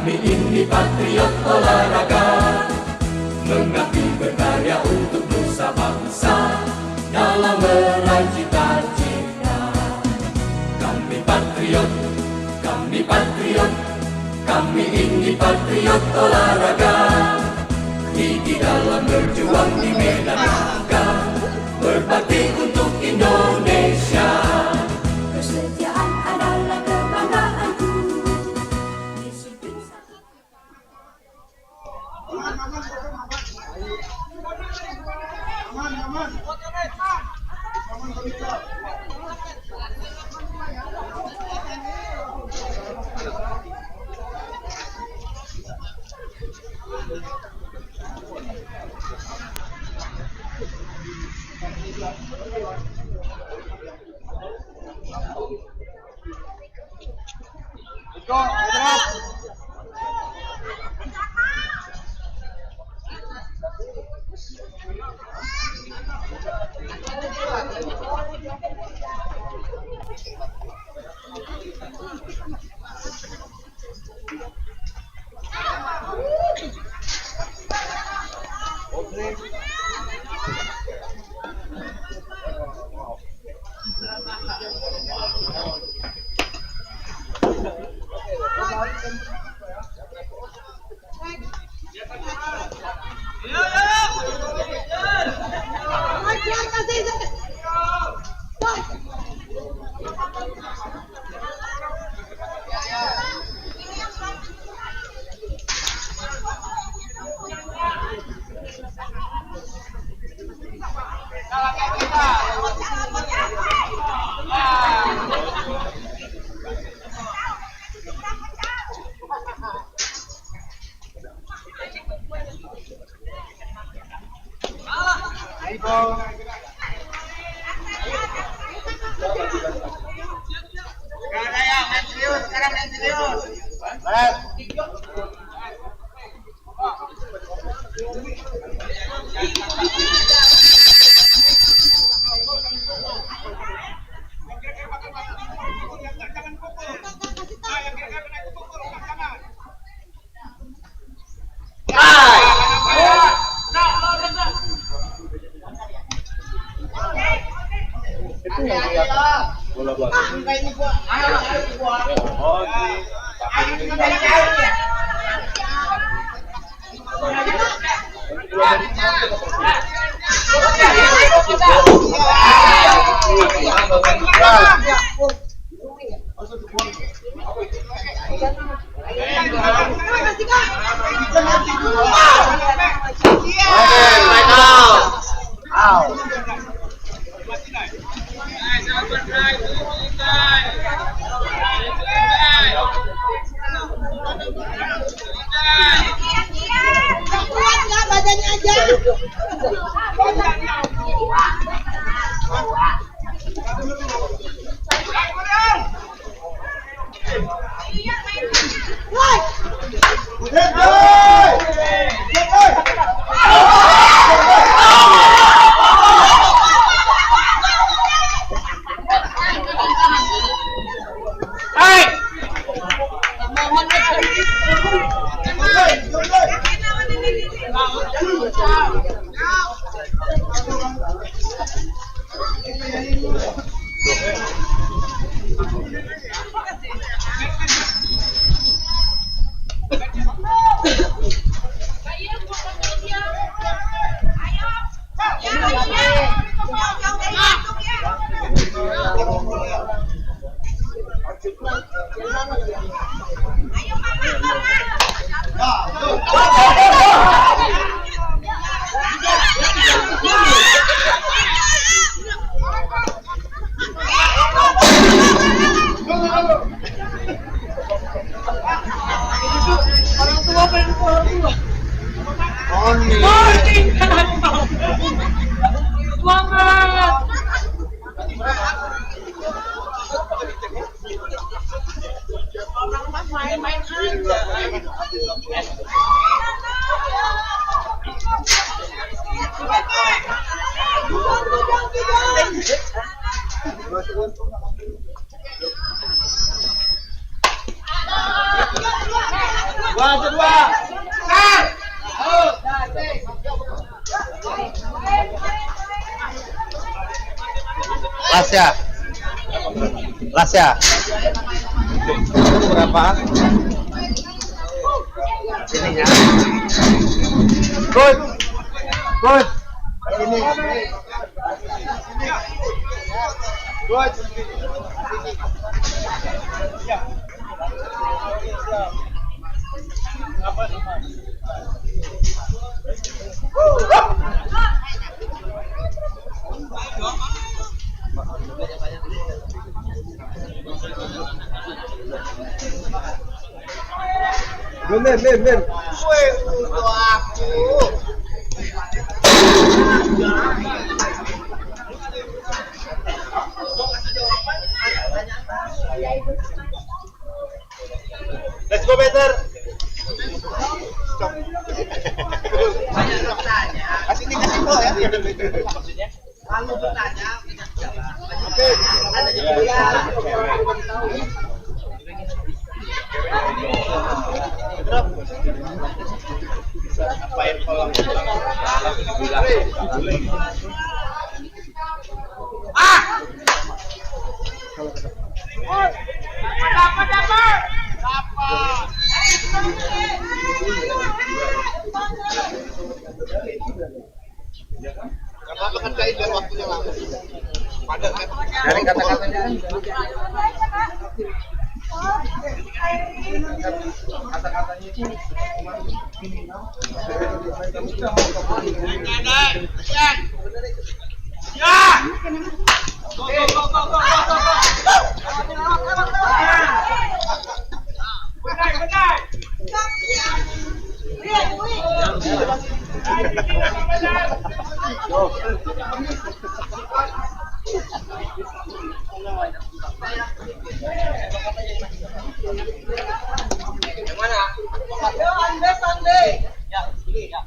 Kami ini patriot olahraga, mengabdi berkarya untuk nusa bangsa dalam meraih cita-cita. Kami patriot, kami patriot, kami ini patriot olahraga. Di dalam berjuang di medan laga, berbakti untuk Indonesia. Kesetiaan adalah kebanggaanku. Las ya. Las ya. Berapa? Ininya. Good. Good. Ini. Good. Ben. Woi, udah aku. Let's go better. Kasih info ya. Maksudnya kalau bertanya oke, ada juga. Apain kalau Kenapa kan kayak biar waktunya lama? Padat kan? Dari kata-katanya. Yang mana? Ande. Ya, ini ya.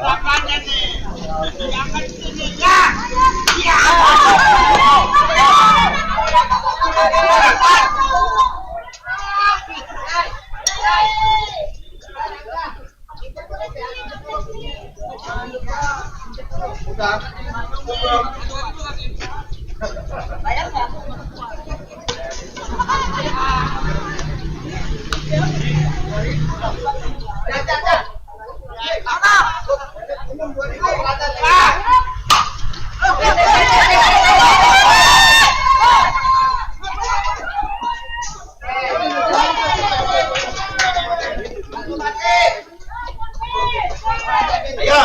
Makanya nih, jangan sini ya. Bayar nggak? Ayo.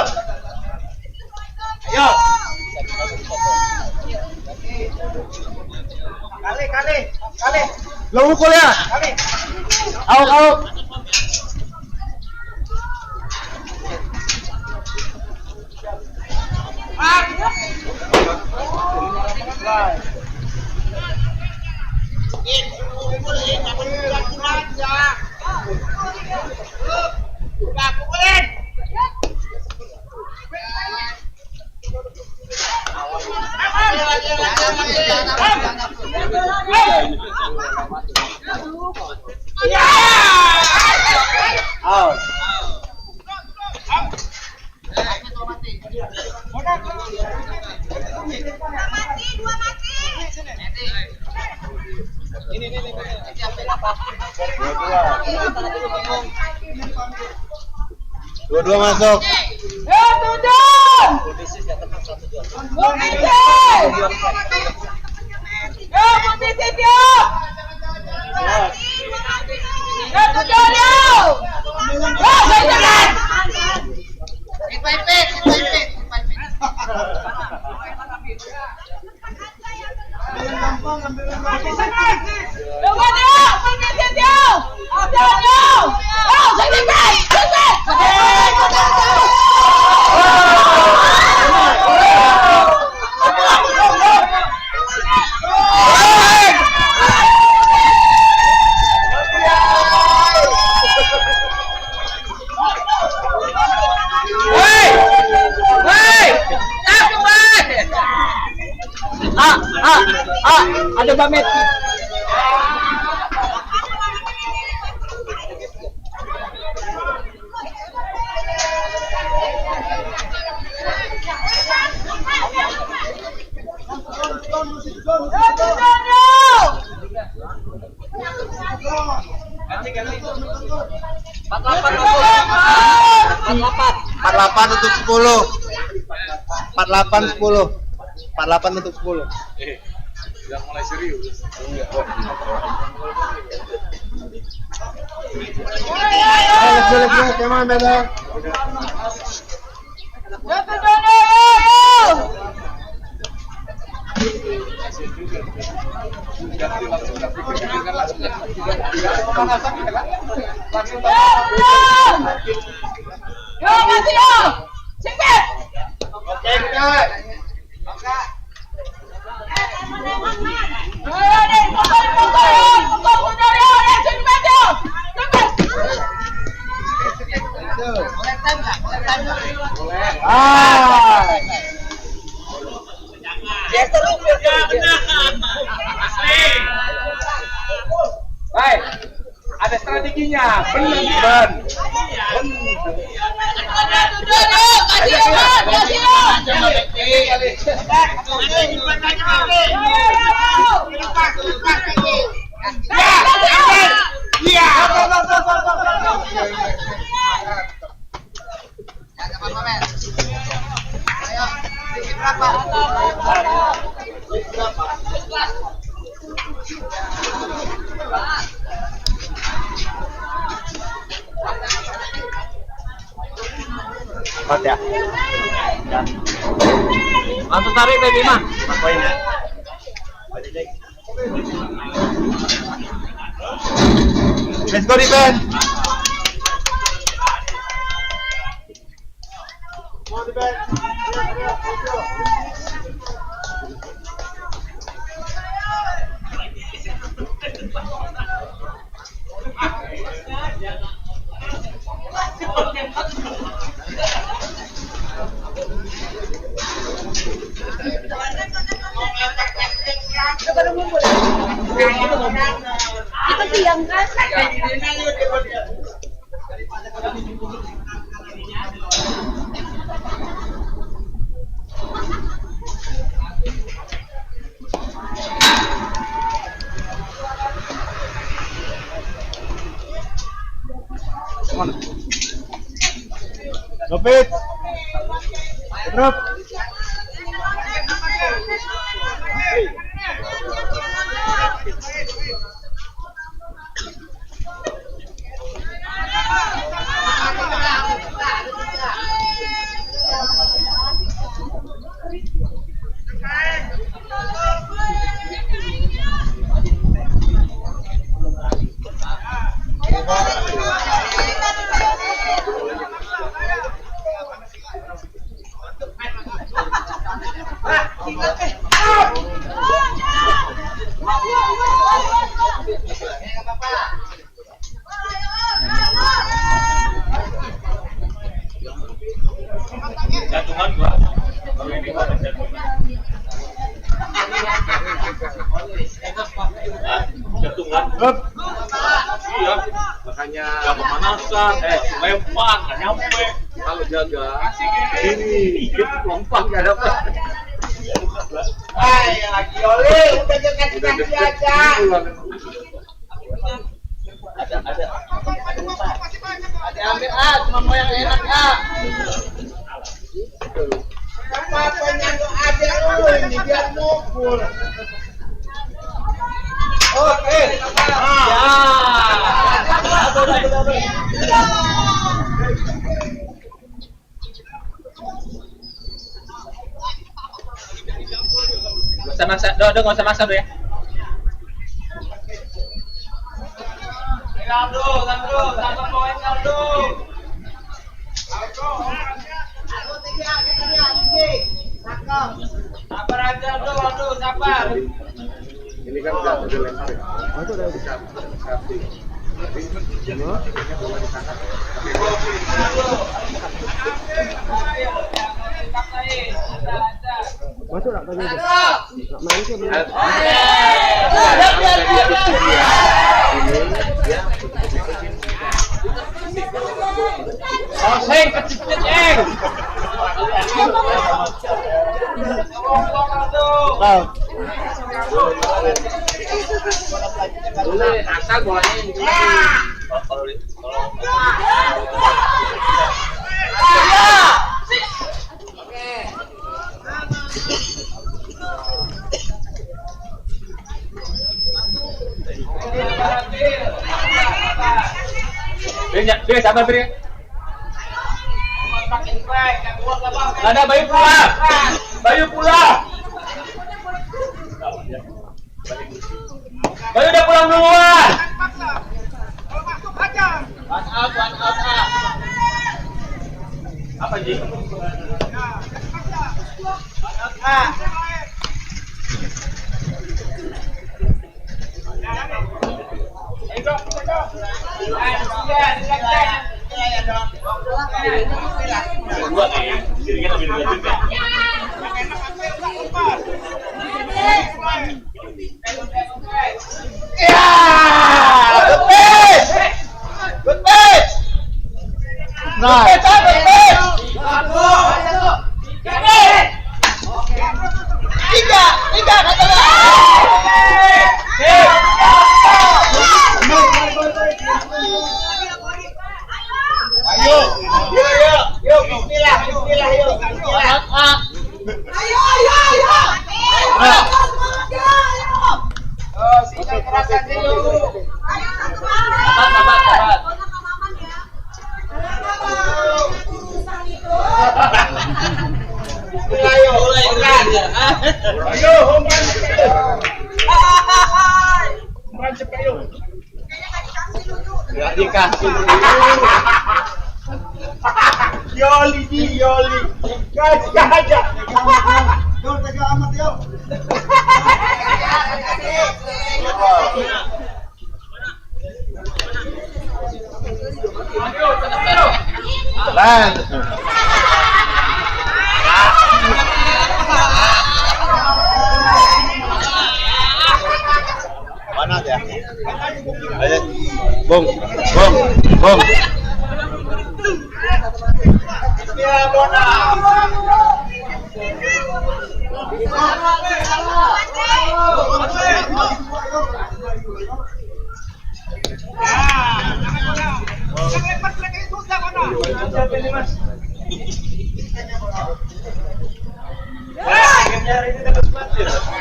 Kali. Lo mukul ya? Kali. Awak. Dua masuk. Go! Delapan untuk 10. 48 10. 48 untuk 10. Udah mulai serius. Let's go. Come on, brother. Baik, ada strateginya. Benar. Hot ya. Langsung tarik baby mah. Poin ya. Let's go defense. Itu diam kan? Lopit. Drop. Jantungan gua. Kalau ini gua ada jantungan. Jantungan. Drop. Iya. Makanya jaga pemanasan, lempar, nggak nyampe. Kalau jaga ini, dia lompat nggak dapat. Lagi oleh udah kasih aja. Ada. Ada ambil cuma mau yang enak Papanya tuh ada dulu ini biar ngumpul. Oke. Gak usah maksa, gak usah maksa ya. Satu poin Aldo. Sabar aja Aldo, sabar. Ini kan udah lempar ya. Itu udah bisa. Masuk tak tadi? Nak main ke belum? Seng kecil ceng. asal bolanya ini. Dia sabar beri. Ada Bayu pulang. Bayu pulang. Bayu udah pulang duluan. One out. Apa Ji? Dikasih Yoli kasih aja Yol tega amat Yol mana ya? Ayo, bom. Ya, bona.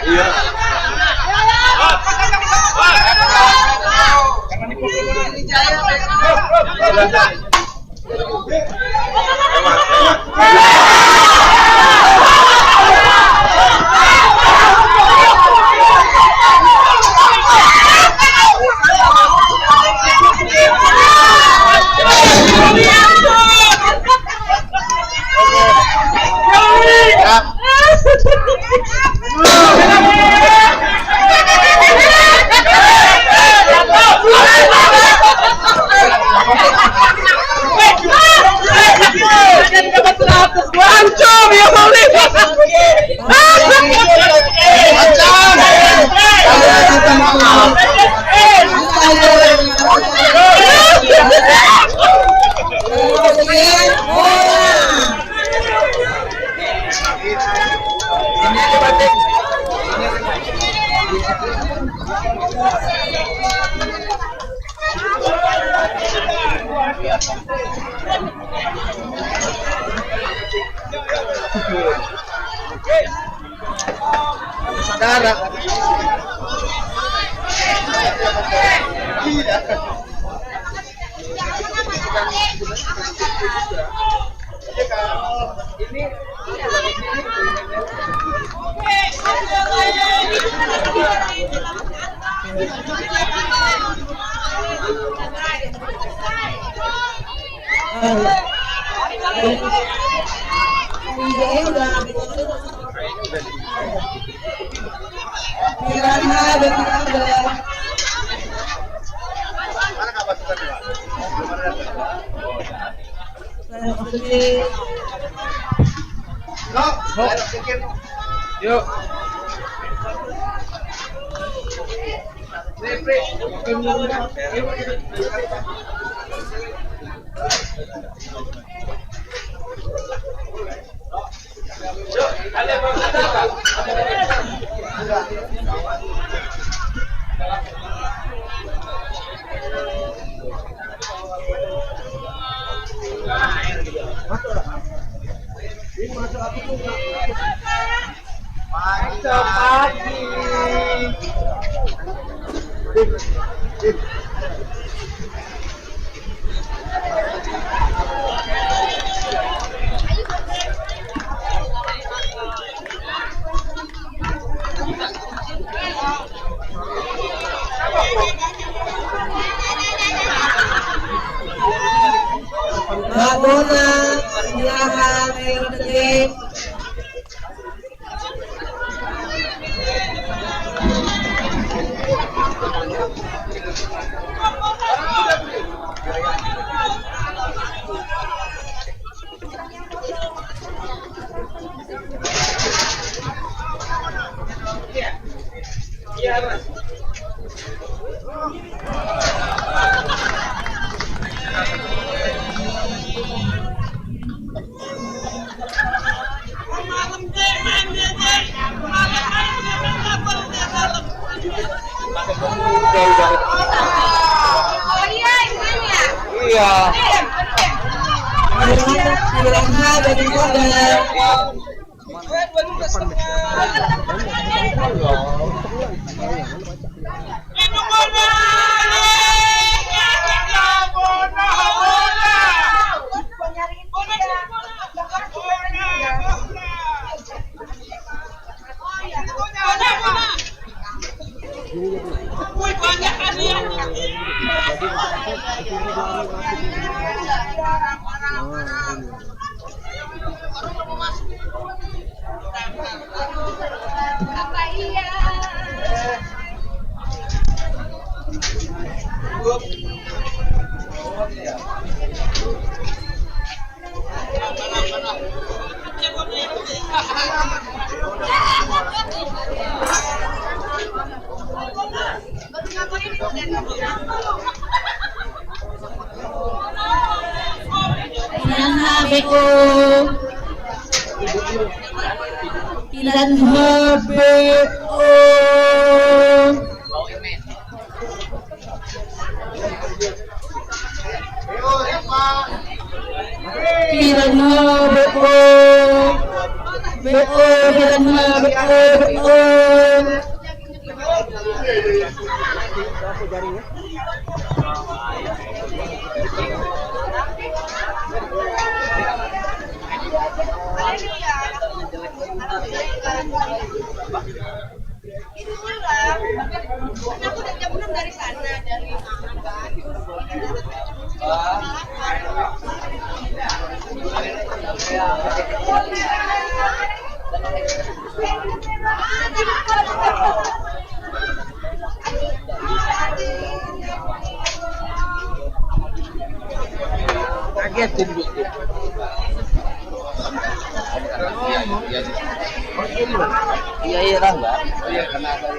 Iya. Saudara. Yuk. Selamat pagi. Mbak Bona, silakan ayo detik. Oh iya, gimana? Iya. Silakan dari modal. Apa iya? Beko. Piran HBO. Piran HBO. BO, piran HBO. Aku udah jam 6 dari sana, dari Kaget tunjuk. Iya iya lah mbak. Iya karena ada.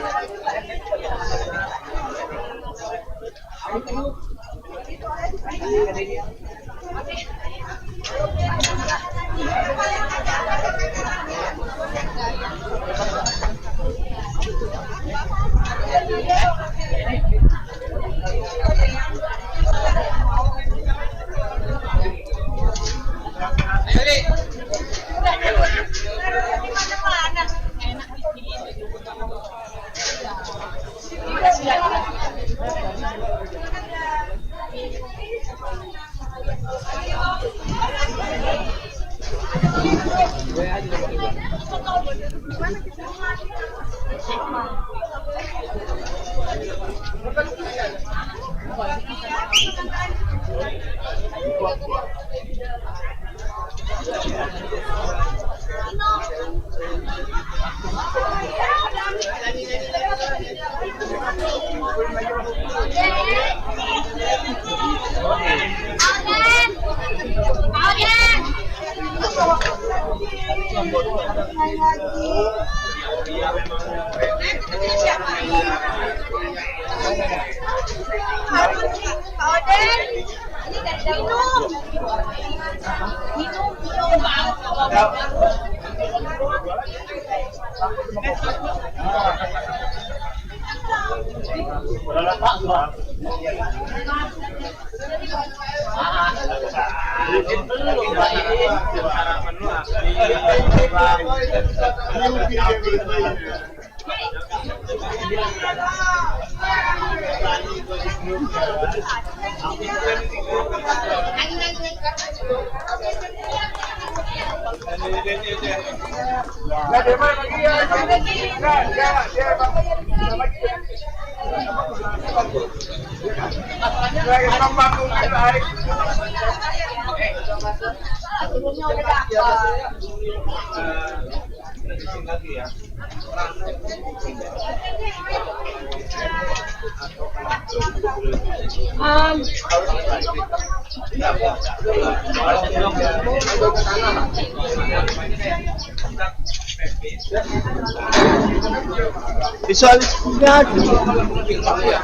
Visualisasinya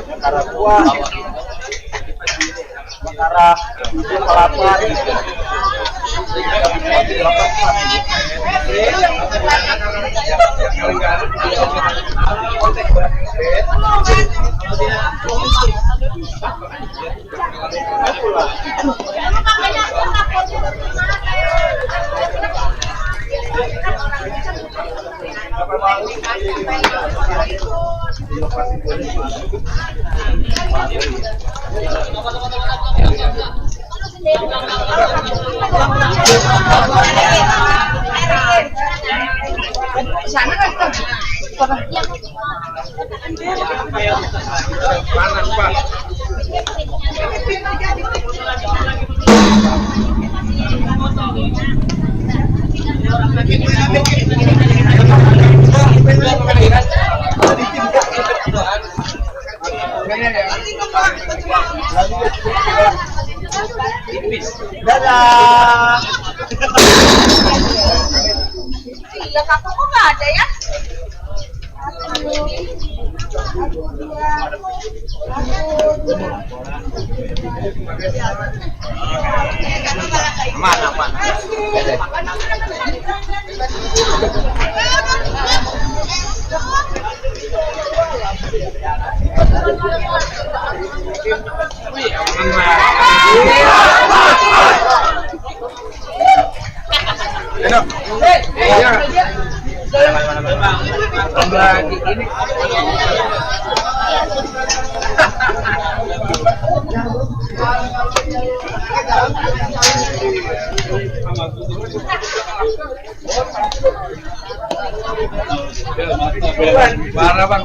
perkara buah, perkara kelapa. Panas, Pak. Dadah. Iya, kakak kok nggak ada ya? Aman. Parah, Bang.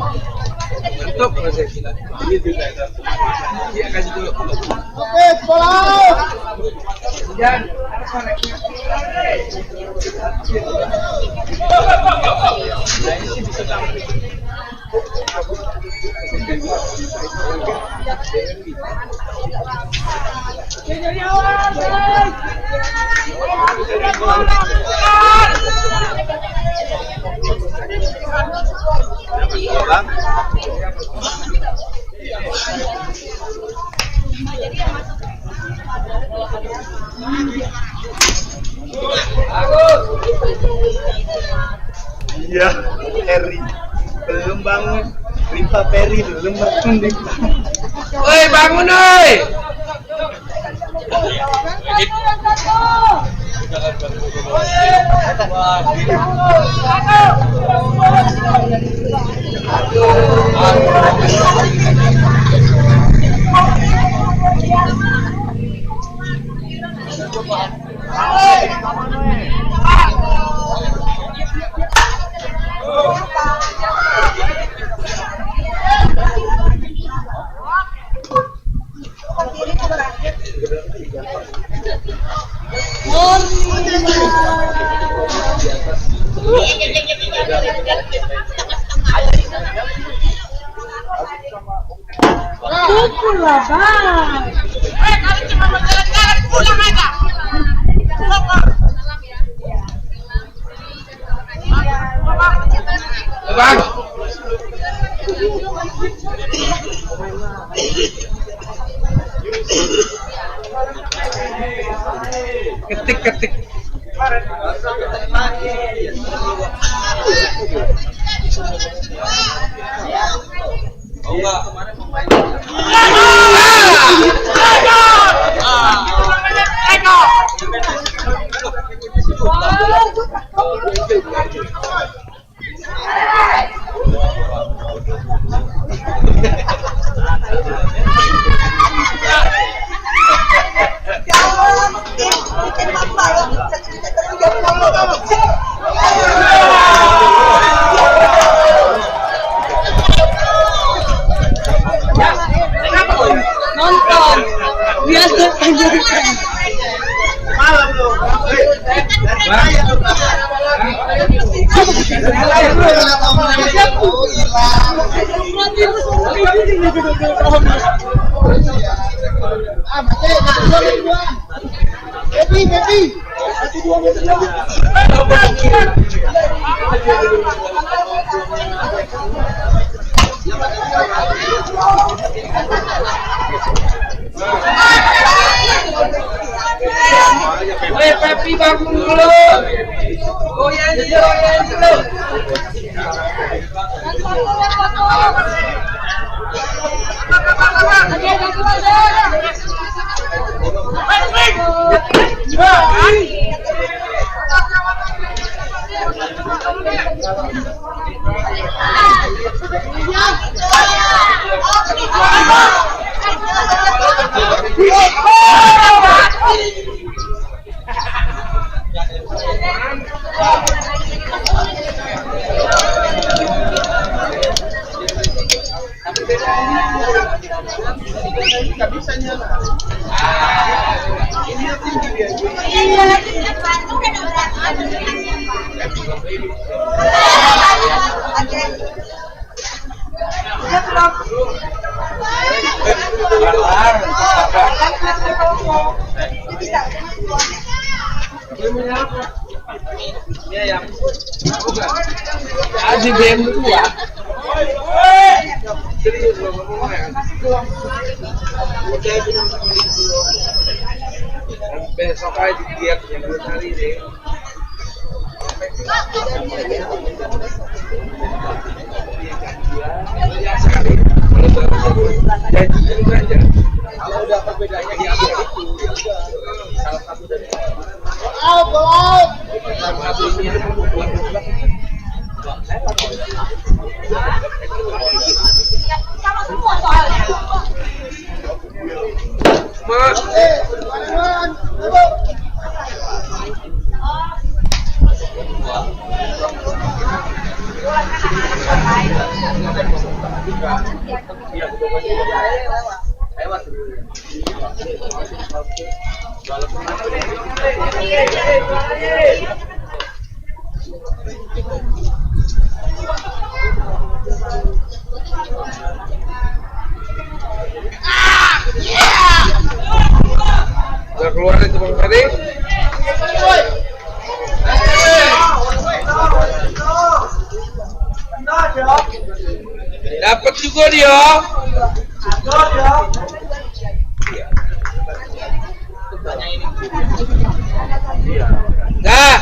Bentuk prosesnya. Iya, kasih dulu. Oke, sekolah. Jangan. Iya, Peri. Belum bangun. Riva Peri belum bangun. Woi, bangun, woi. Pukul lah, Bang. Kali cuma berjalan-jalan pulang aja. Bang. Ketik. Oh, enggak. Malam lu. Pepi bangun dulu. Goyang dulu. Aji BM dua. Besok aja dia yang hari ini. Kalau udah perbedaannya di itu salah satu dari salah satunya Sama semua soalnya. Mas, udah keluar itu Bang Ferry. Dapat juga dia. Dah.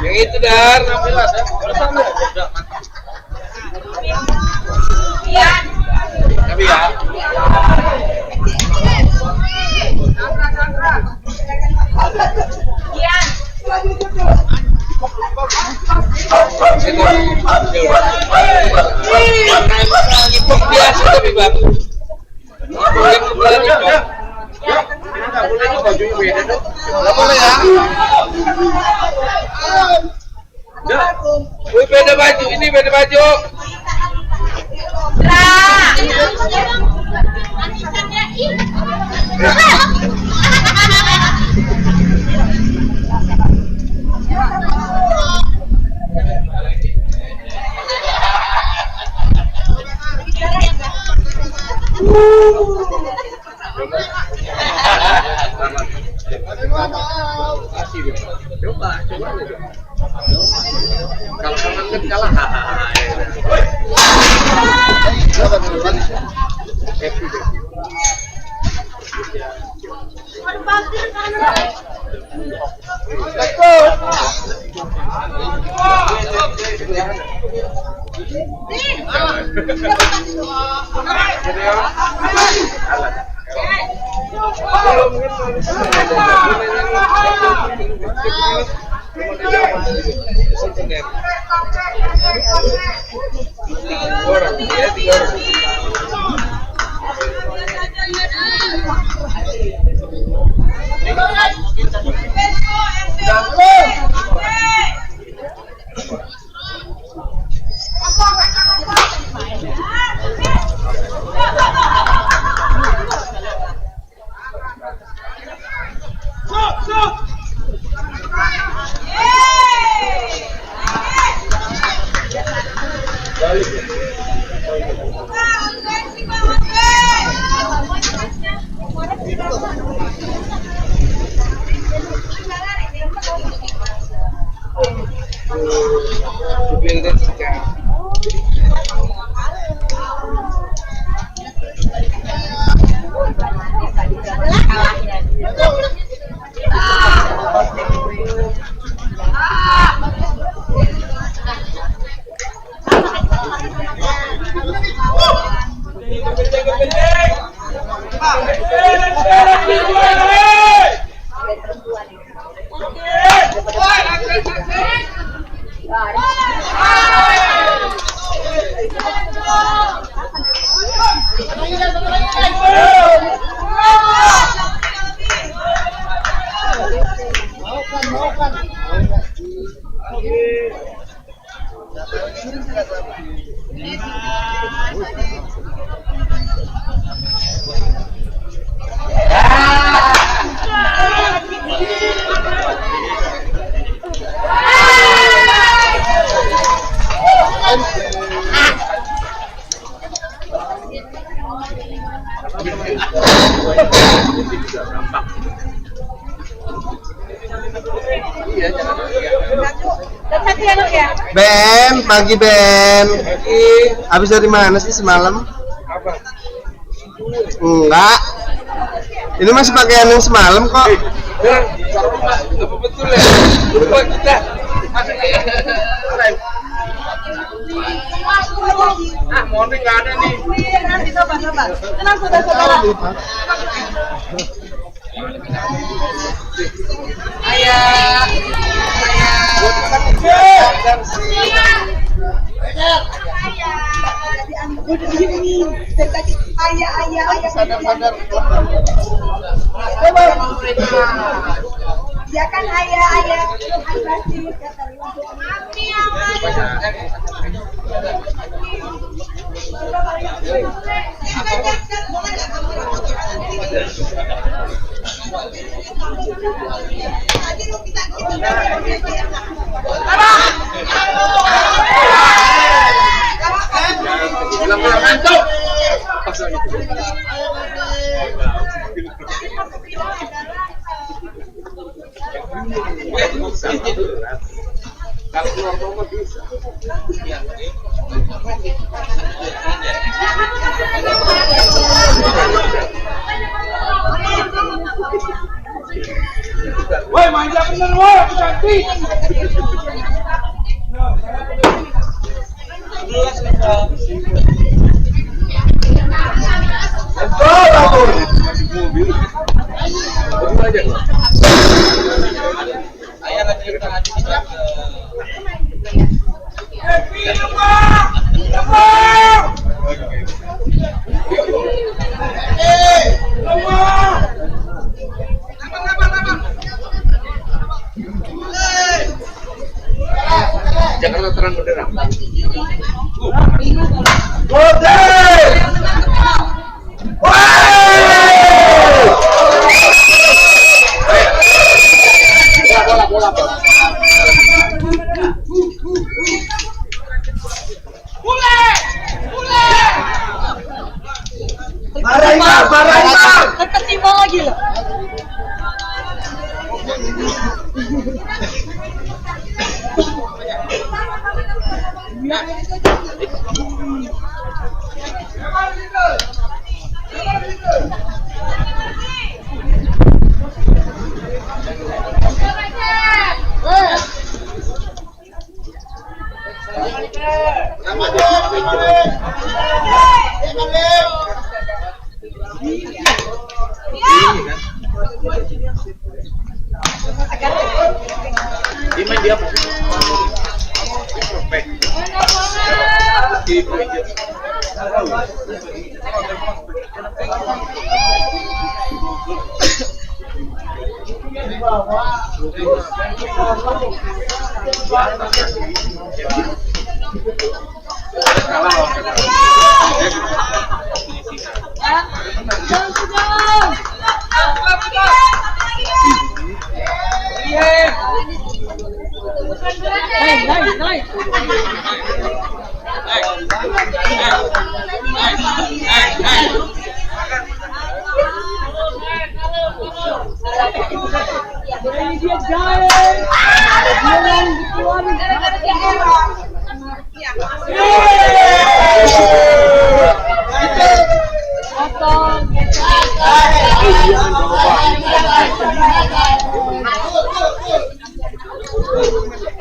Yang itu Dar, tapi ya. Biasa tapi bagus. Bajunya beda dong. Nggak boleh ya. Wih, beda baju, ini beda baju. Lah. Coba aja. Kalau kalah kan kalah. Happy deh. Ben, pagi Ben. Habis dari mana sih semalam? Apa? Enggak. Ini masih pakaian yang semalam kok. Apa betul ya? Lupa kita. Morning nggak ada nih. Nanti sabar. Tenang saudara-saudara. Ayah. Ayah. Sadar. Ya kan ayah. Kalau keluar rumah bisa. Woi, manja bener woi, cantik. Ayah lagi kita Jakarta terang benderang. Bola. Marahin, Pak. Ketimbang lagi loh. Dia main dia apa sih? Perfect.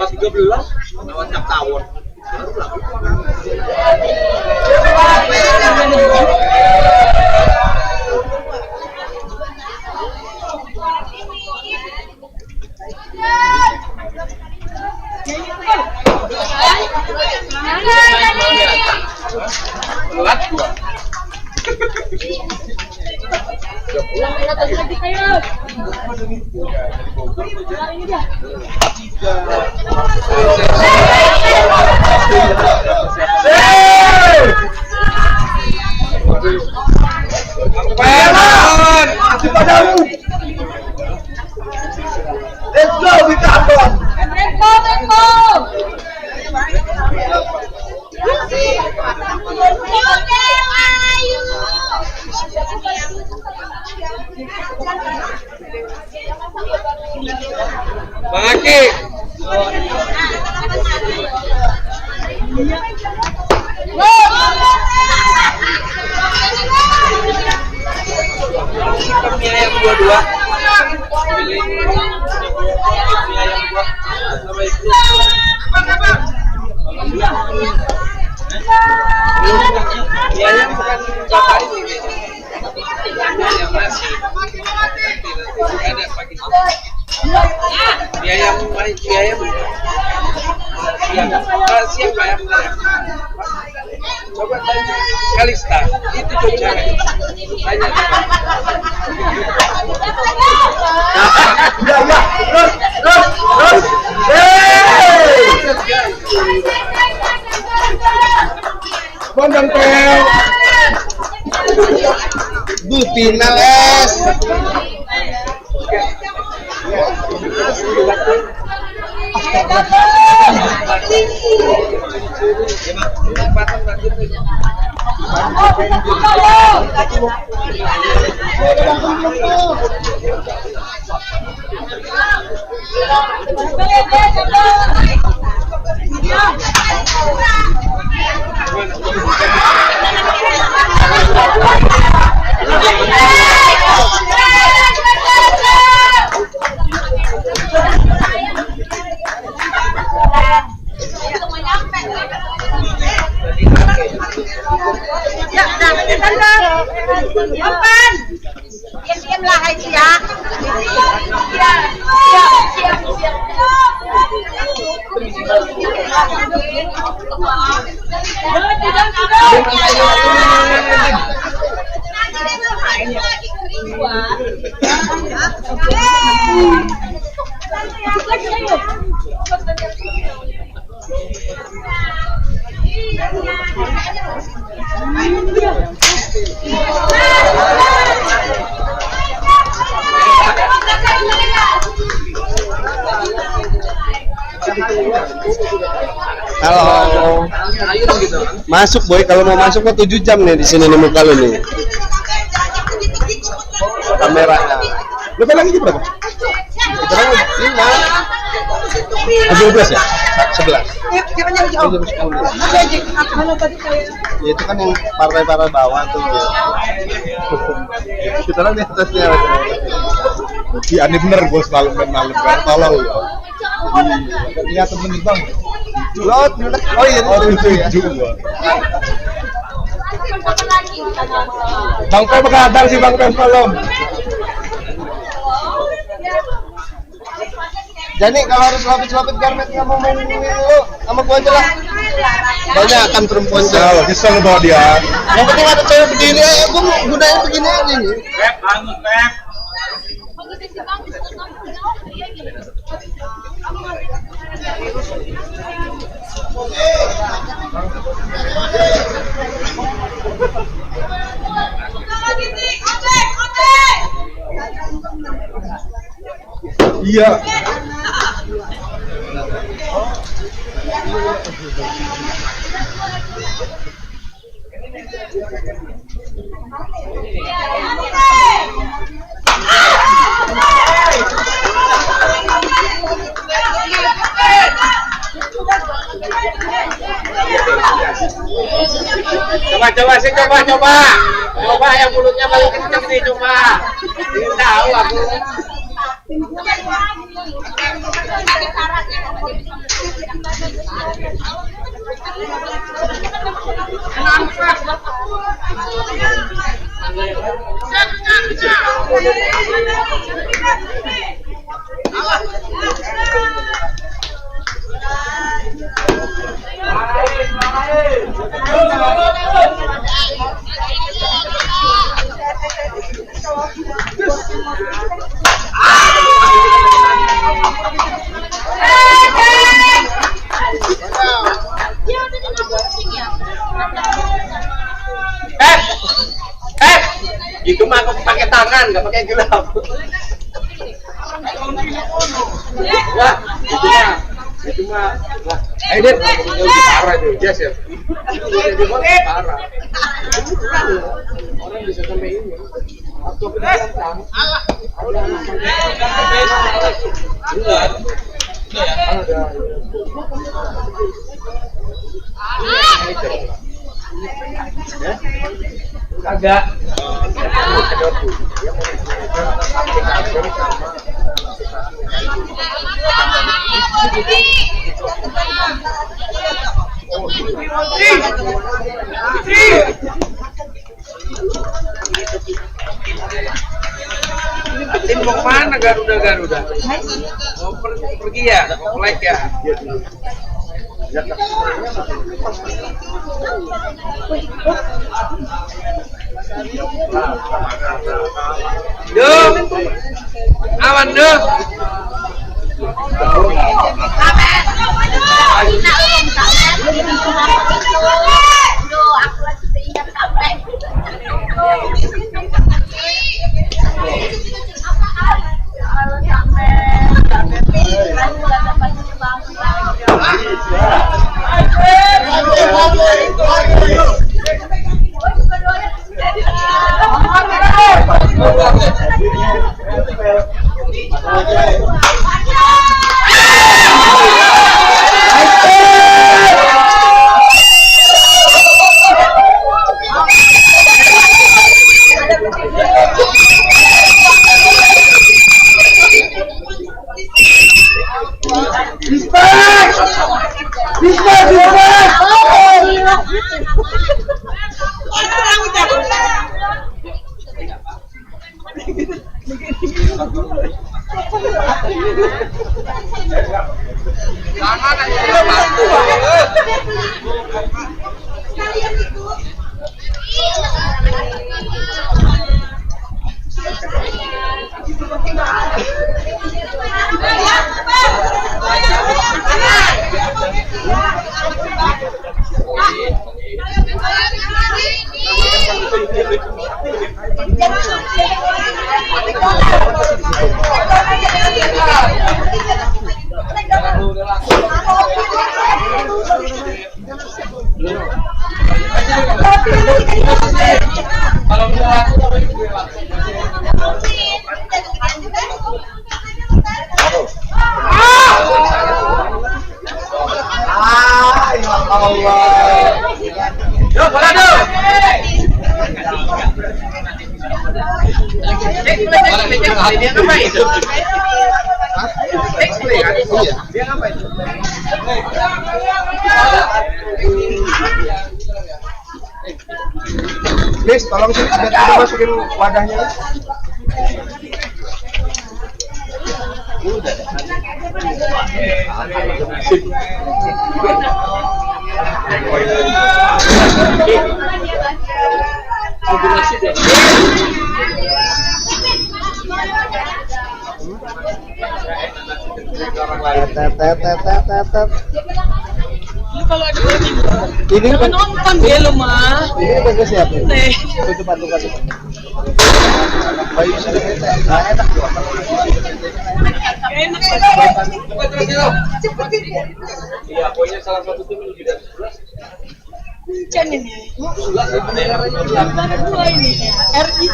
Pas 13 lewat cap tawon. Let's go, we got one. Bang Aki. Mie ayam dua-dua. Pilih mie ayam dua. Sama itu. Mie ayam bukan bapak ini. Mie ayam nasi. Ada pagi. Mie ayam siang Pak ayam. Coba tanya Kalista, itu Jogja. Tanya. Terus. Bondong pel. Bu final es. Diam-diamlah Haji ya. Halo. Masuk boy, kalau mau masuk mah 7 jam nih di sini nih muka lu nih. Kameranya. Lu lagi berapa? 5. 12 ya? 11. Siapa yang jauh? Jam 10. Mana tadi saya? Ya itu kan yang partai-partai bawah tuh. Kita kan di atasnya. Iya, ini bener gue selalu malam kan tolol ya. Lihat temen bang. Lot, oh iya itu ya. Gua. Bang Pe begadang sih Bang Pe malam. Jadi kalau harus lapis-lapis garment nggak mau main ini dulu, sama gua aja lah. Banyak kan perempuan Kesel, kesel bawa dia. Yang penting ada cewek begini, ya gua mau gunain begini aja nih. Pep, bangun Pep. Iya. Coba yang mulutnya paling kencang nih, coba. Ingin tahu aku. Itu mah aku pakai tangan, nggak pakai gelap. Wah, itu mah. Ayo Dit, parah itu, Jas ya. Itu parah. Orang bisa sampai ini. Aku pegang. Kagak. Tim mau kemana Garuda? Mau pergi ya? Mau flight ya? Duh, aman duh. Aku lagi teringat sampai. Kalau Dia ngapain? Iya. Dia ngapain? Please, tolong sini biar kita masukin wadahnya. Ini Nonton dia lo mah. ini bagus ya. Tutup patukan. Bayu sudah enak juga. Iya, pokoknya salah satu tim lebih dari 11. Hujan ini. Dua ini. RI.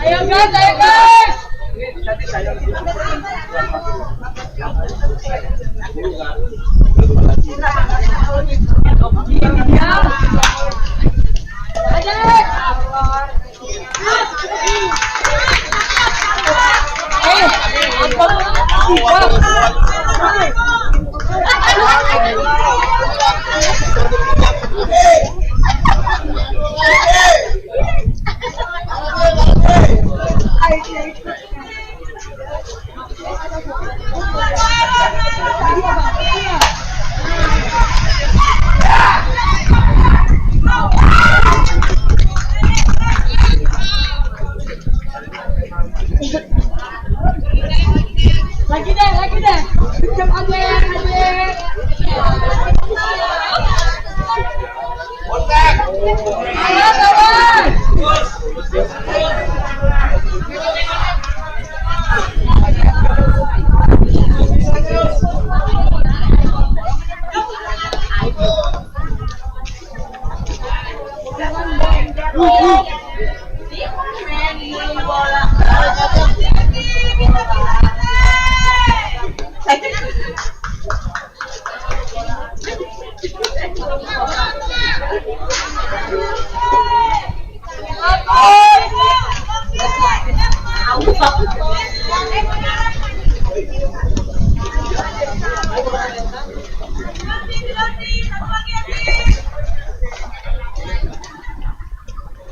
Ayo guys, ayo guys. Lagi deh. Jam aja. Ayo, kawan.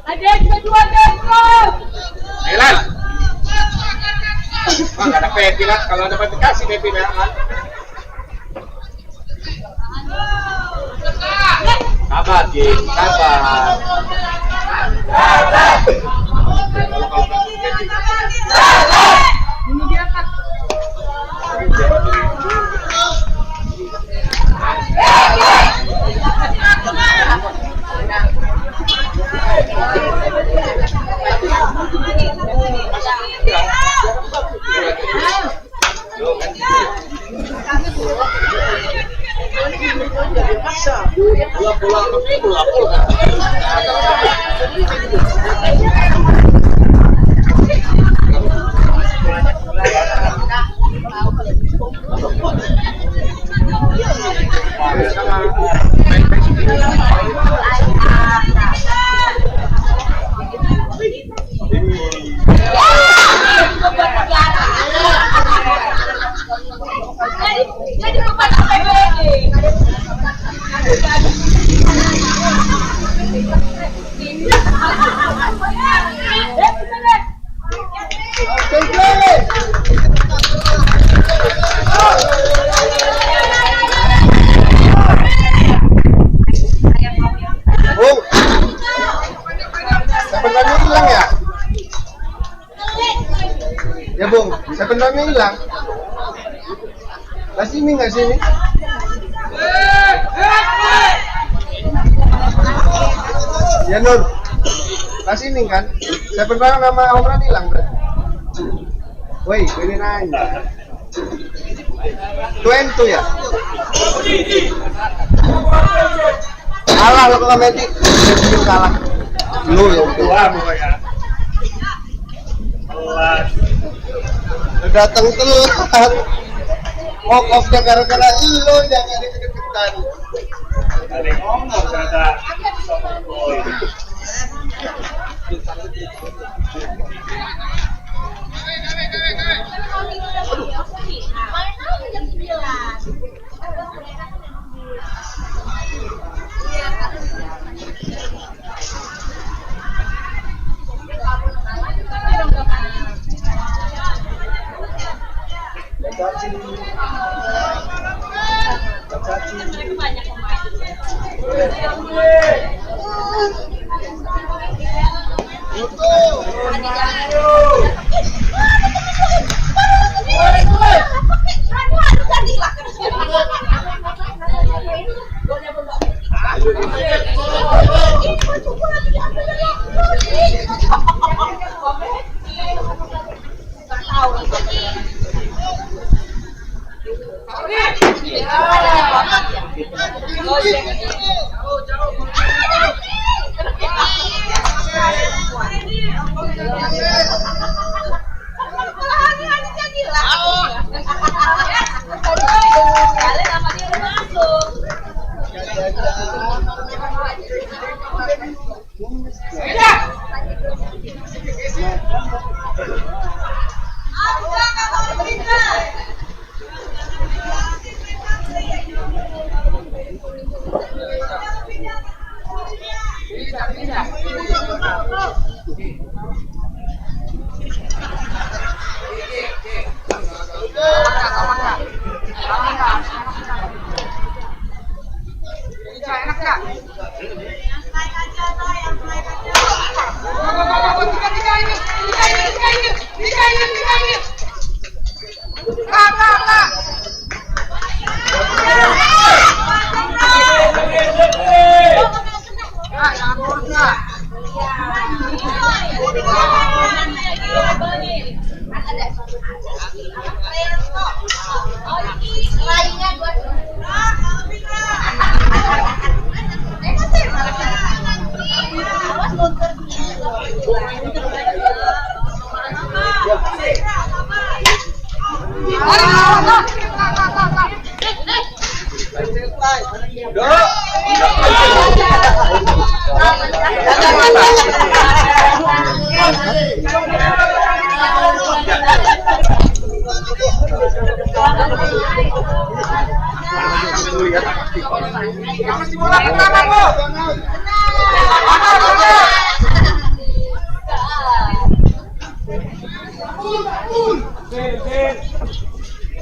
Ada kedua terus. Milan. Nggak ada Pepi lah. Kalau ada Pepi kasih Pepi merah kan. Sabar, Jim. Sabar. Ini dia Kak. Ya Bung, saya pendamnya hilang. Lah sini nggak sini? Ya Nur, lah sini kan? Saya pendam nama Omran hilang berarti. Woi, ini nanya. Tuentu ya? Kalah lo ke Meti, kalah. Lu yang kedua pokoknya. Datang telat. Walk off-nya gara-gara lo jangan deket-deketan. Ada yang ngomong ternyata.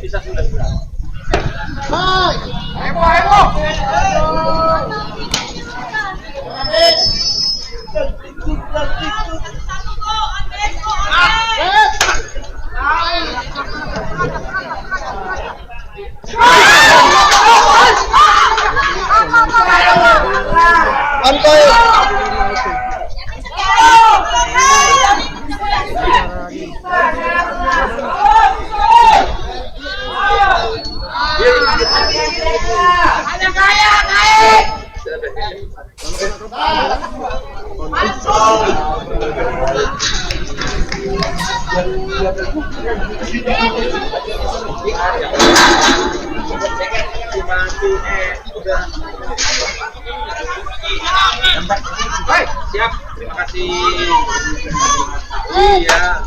Bisa sudah. Siap, terima kasih. Iya.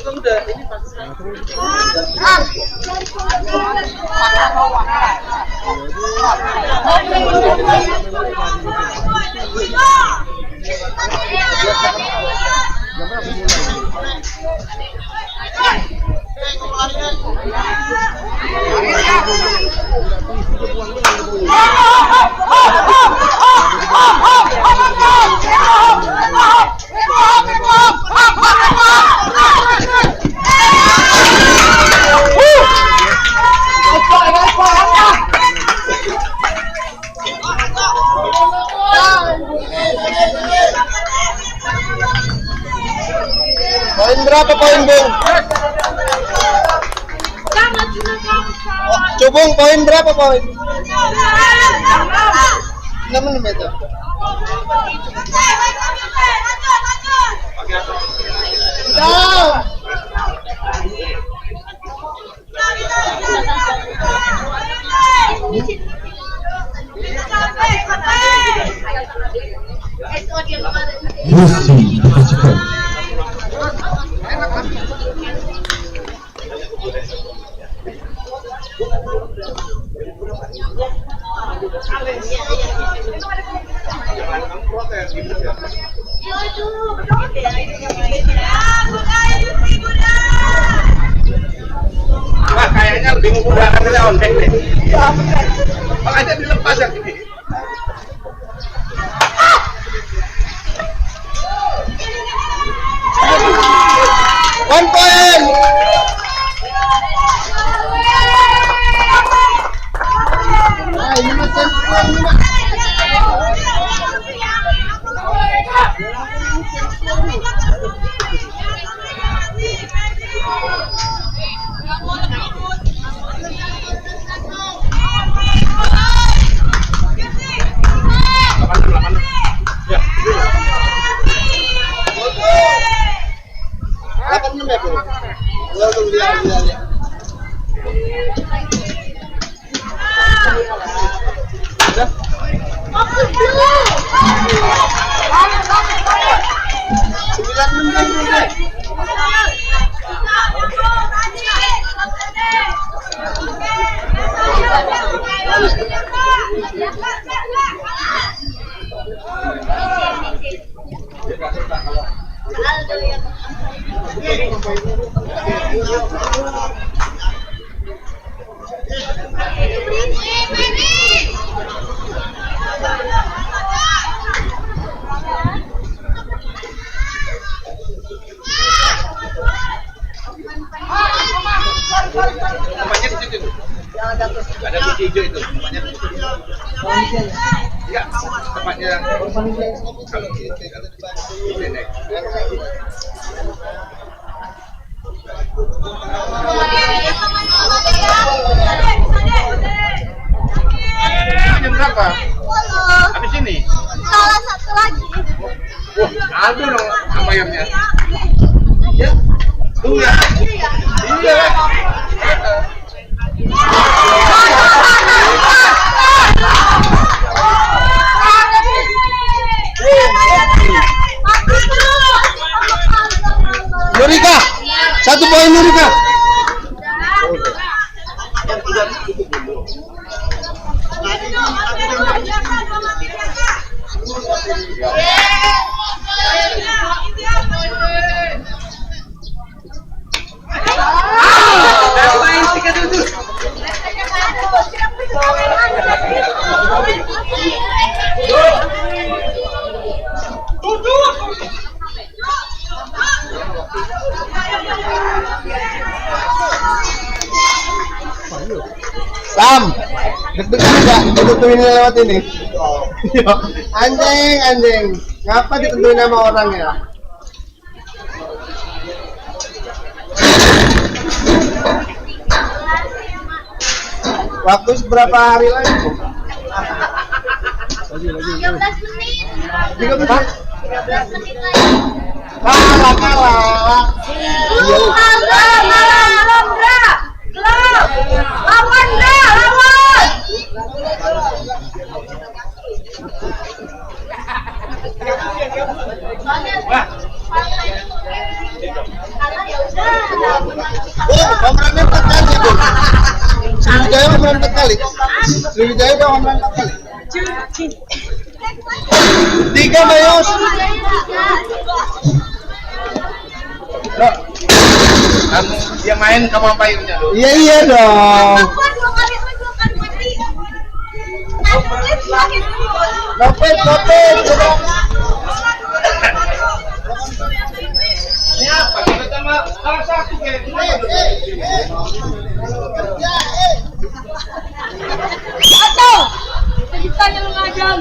Udah, ini Poin berapa poin, Bung? Cubung poin berapa poin? 6 menit itu. Lucy dipastikan. Wah, kayaknya lebih memudahkan dari ontek deh. Makanya dilepas yang ini. One point. Ah, ini mah sentuhan ini mah. Tempatnya di situ. Ada kunci hijau itu. Tempatnya di situ. Ya, tempatnya kalau ini nek. Jam berapa? Habis ini. Salah satu lagi. Wah, aduh dong bayarnya. Ya. Tunggu ya. Iya. Nurika, 1 poin Nurika. Sam, deg-degan nggak ditentuin lewat ini? Anjing, ngapa ditentuin sama orang ya? Waktu seberapa hari lagi? 13 menit. 13 menit. 13 menit lagi. Kalah. Homerunnya 4 kali tuh. Sriwijaya homerun 4 kali. Sriwijaya udah homerun 4 kali. 3 Mayos. Dia main kamu apain aja dulu. Iya dong. Lopet. Ini apa? Kita sama salah satu kayak gini. Atau kita yang ngajang.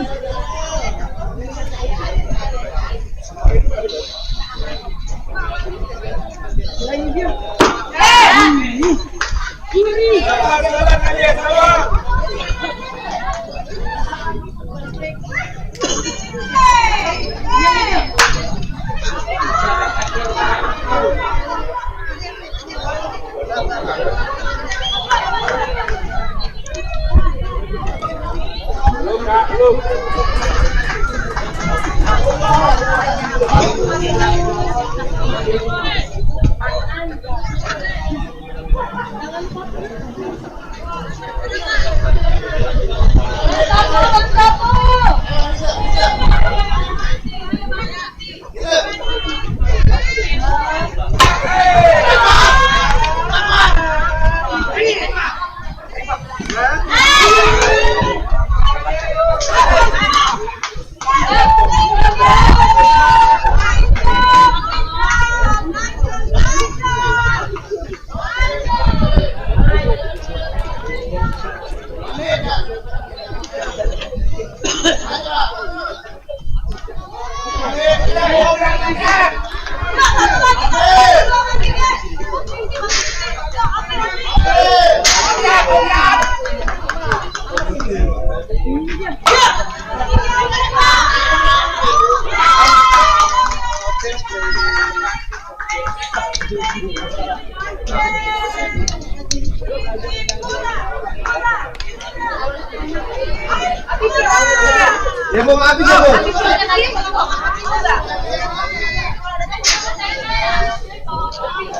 Ya mau habis ya, Bu?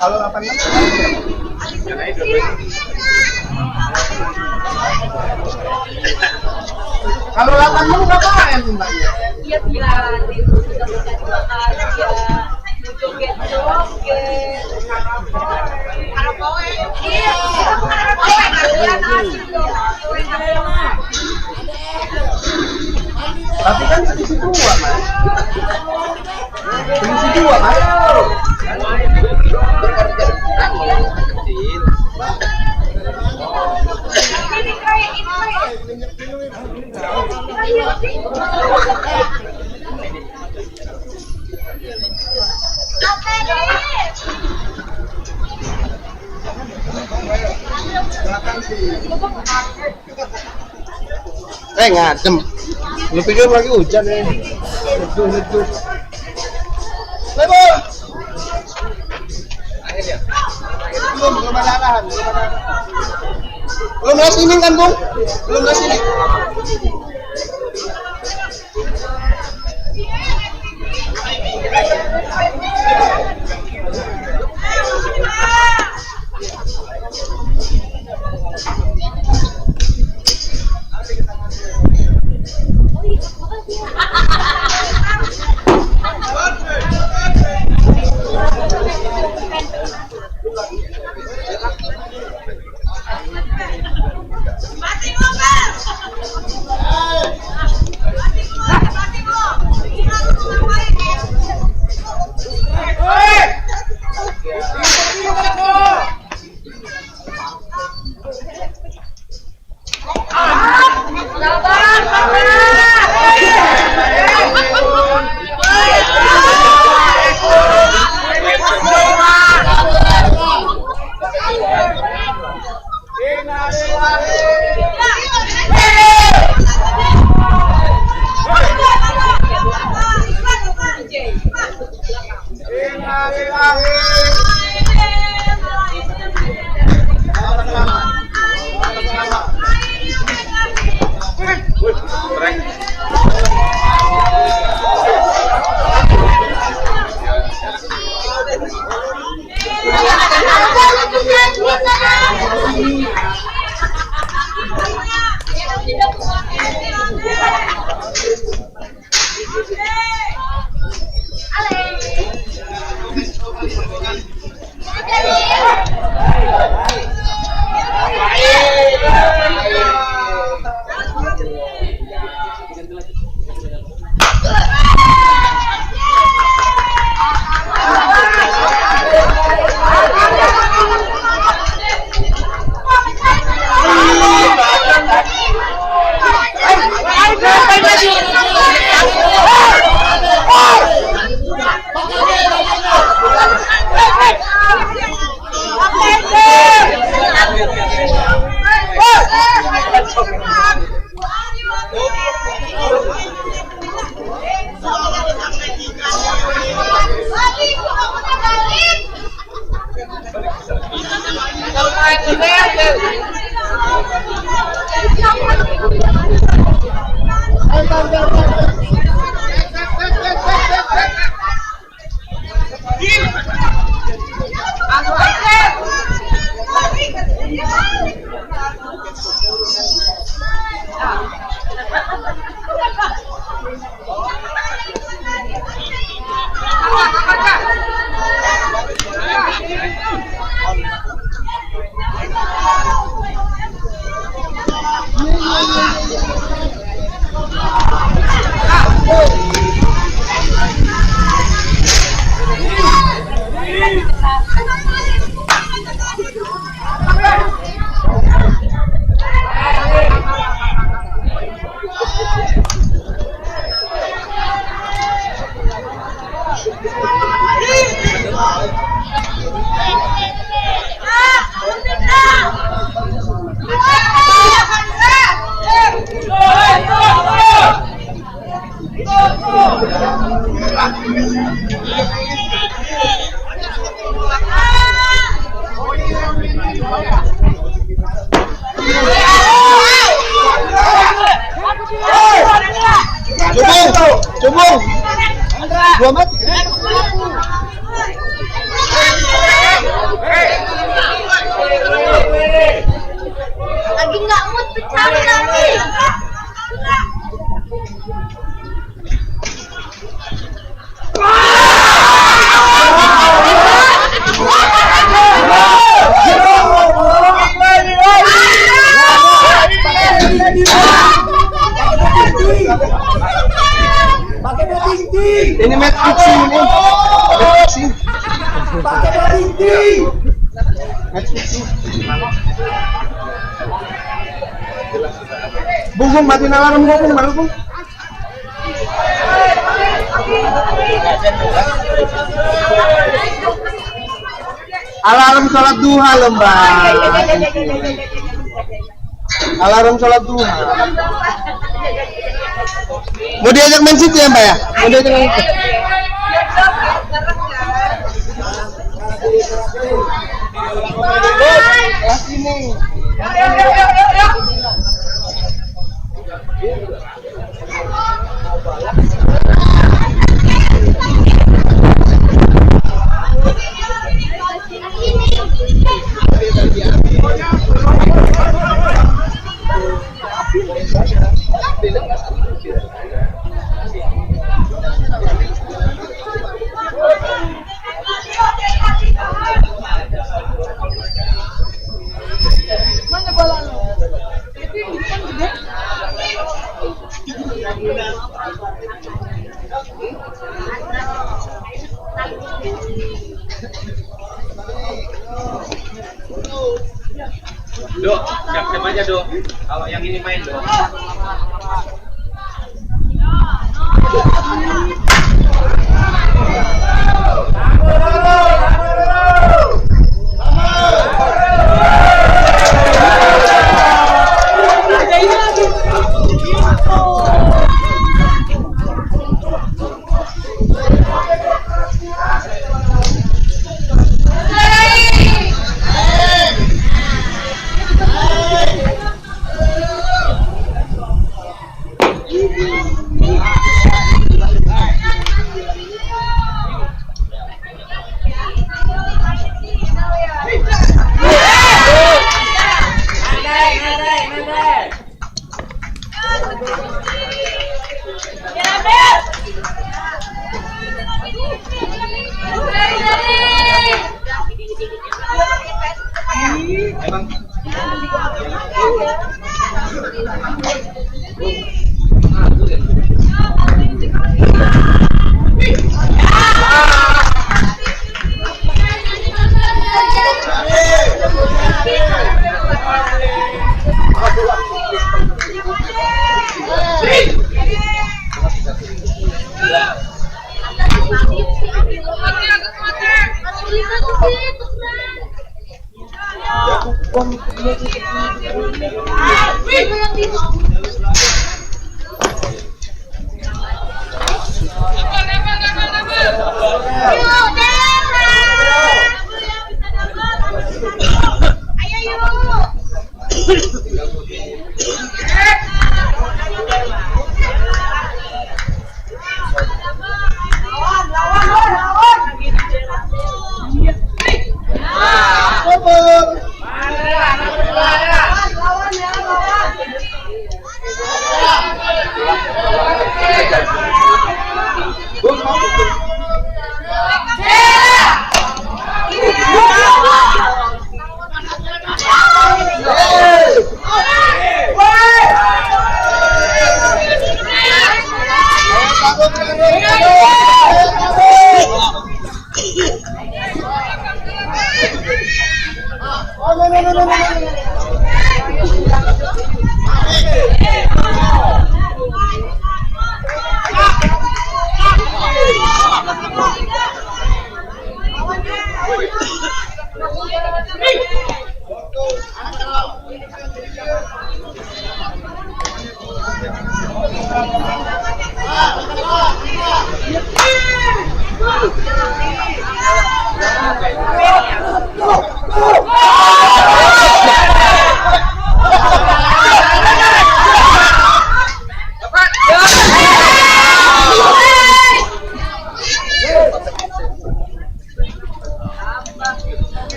Kalau 86? Kalau 86 ngapain mbaknya? Iya bilang itu sudah makan dia joget-joget. Kalau kowe, iya, kowe kalian asli dong. Tapi kan selisih 2, Mas. Selisih 2, Mas. Ini kayak ini kayak. Apa ini? Ngadem. Lu pikir lagi hujan nih. Leduh. Lebo. Belum kebanaran. Belum nasi ini kan, Bung? Belum nasi ini. Mati ngomel. Mati Ale. Cubung. 2 meter. Lagi nggak mood pecah lagi. Ini match fixing ini. Match fixing. Match fixing. Bung, matiin alarm gua, Bung, baru, Bung. Alarm sholat duha loh, Mbak. Alarm sholat duha. Mau diajak main situ ya, Mbak ya? Mau diajak main situ. Sini. Do, siap-siap aja, Do. Kalau yang ini main, Do.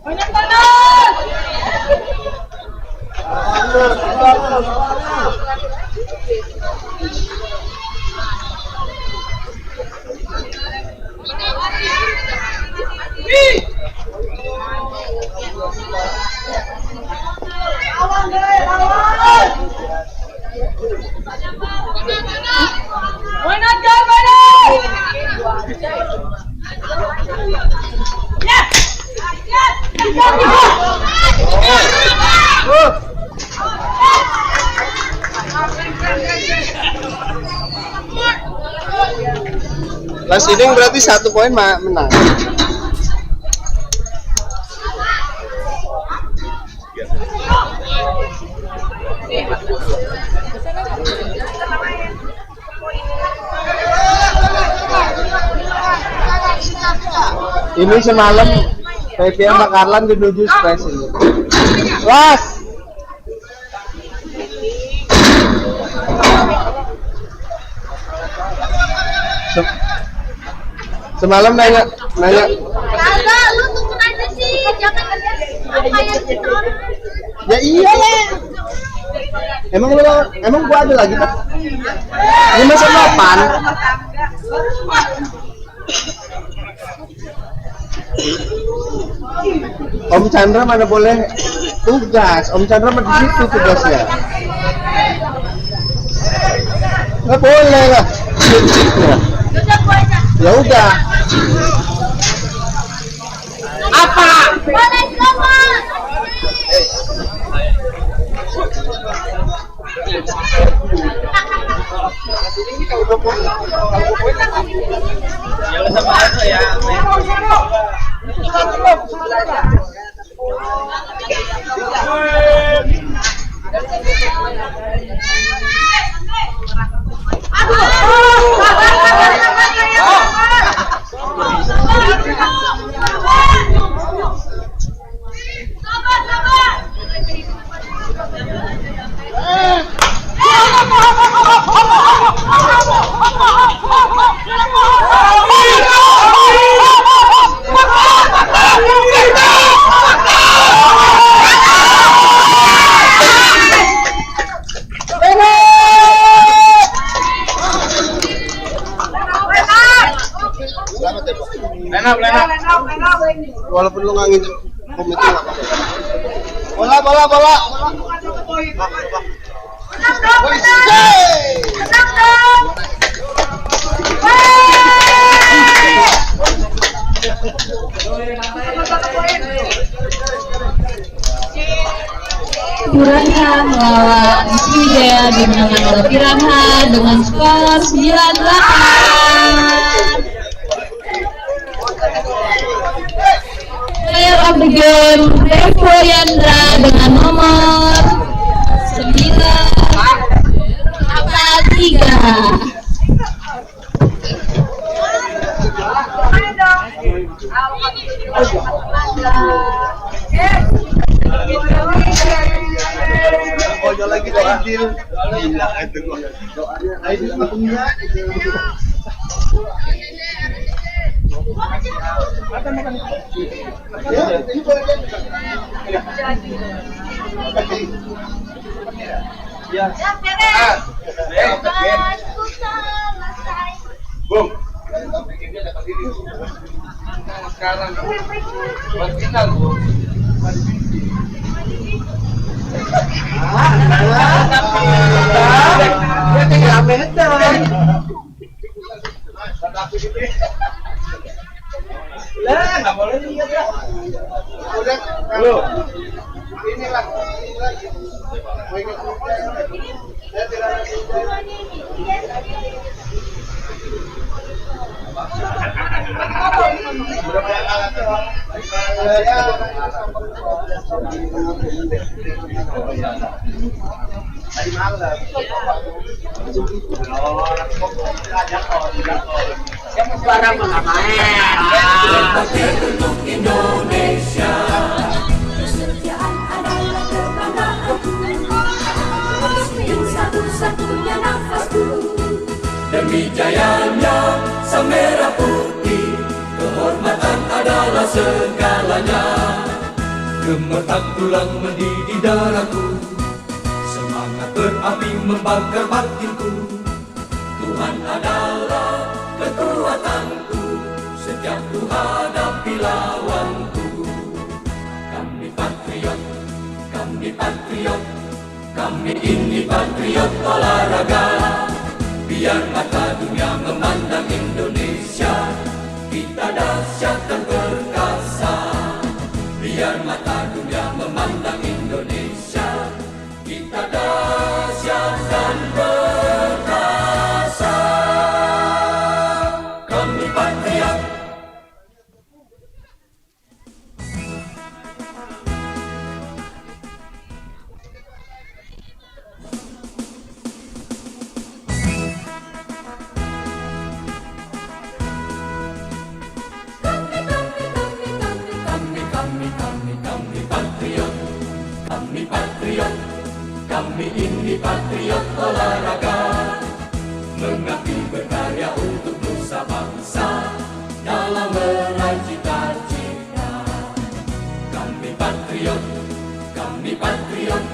Banyak panas. Lawan deh, lawan. Why not go, buddy? Last inning berarti 1 poin menang. Ini semalam Pepe sama Karlan menuju stres ini. Was. Semalam nanya. Kagak, lu tunggu aja sih, jangan kayak gitu. Ya iyalah. Emang gua ada lagi kan? Ini masa 8. Om Chandra mana boleh tugas? Om Chandra mah di situ tugasnya. Nggak boleh lah. Ya udah. Apa? Boleh sama. Ya udah sama aja ya. Enak. Walaupun lu nggak nginjek komit nggak apa-apa. Bola. Piranha melawan Sriwijaya dimenangkan oleh Piranha dengan skor 9-8. Player of the game Revo Yandra dengan nomor 9-3. Pokoknya lagi Aidil. Gila itu gua. Doanya Aidil sama punya. Ya, ini boleh kan? Ya. Bung. Sekarang buat final, Bu. Nggak boleh lihat ya. Udah, belum. Ini lagi. Indonesia, kesetiaan adalah kebanggaanku, satu-satunya nafasku. Demi jayanya sang merah putih, kehormatan adalah adalah segalanya. Gemetar tulang mendidih darahku, semangat berapi membakar batinku. Tuhan adalah kekuatanku, setiap ku hadapi lawanku. Kami patriot, kami patriot, kami ini patriot olahraga. Biar mata dunia memandang Indonesia, kita dahsyat dan perkasa. Biar mata dunia memandang Indonesia, kita dahsyat dan perkasa. Kami patriot. Kami patriot, kami patriot, kami ini patriot olahraga. Mengabdi berkarya untuk nusa bangsa dalam meraih cita-cita. Kami patriot, kami patriot,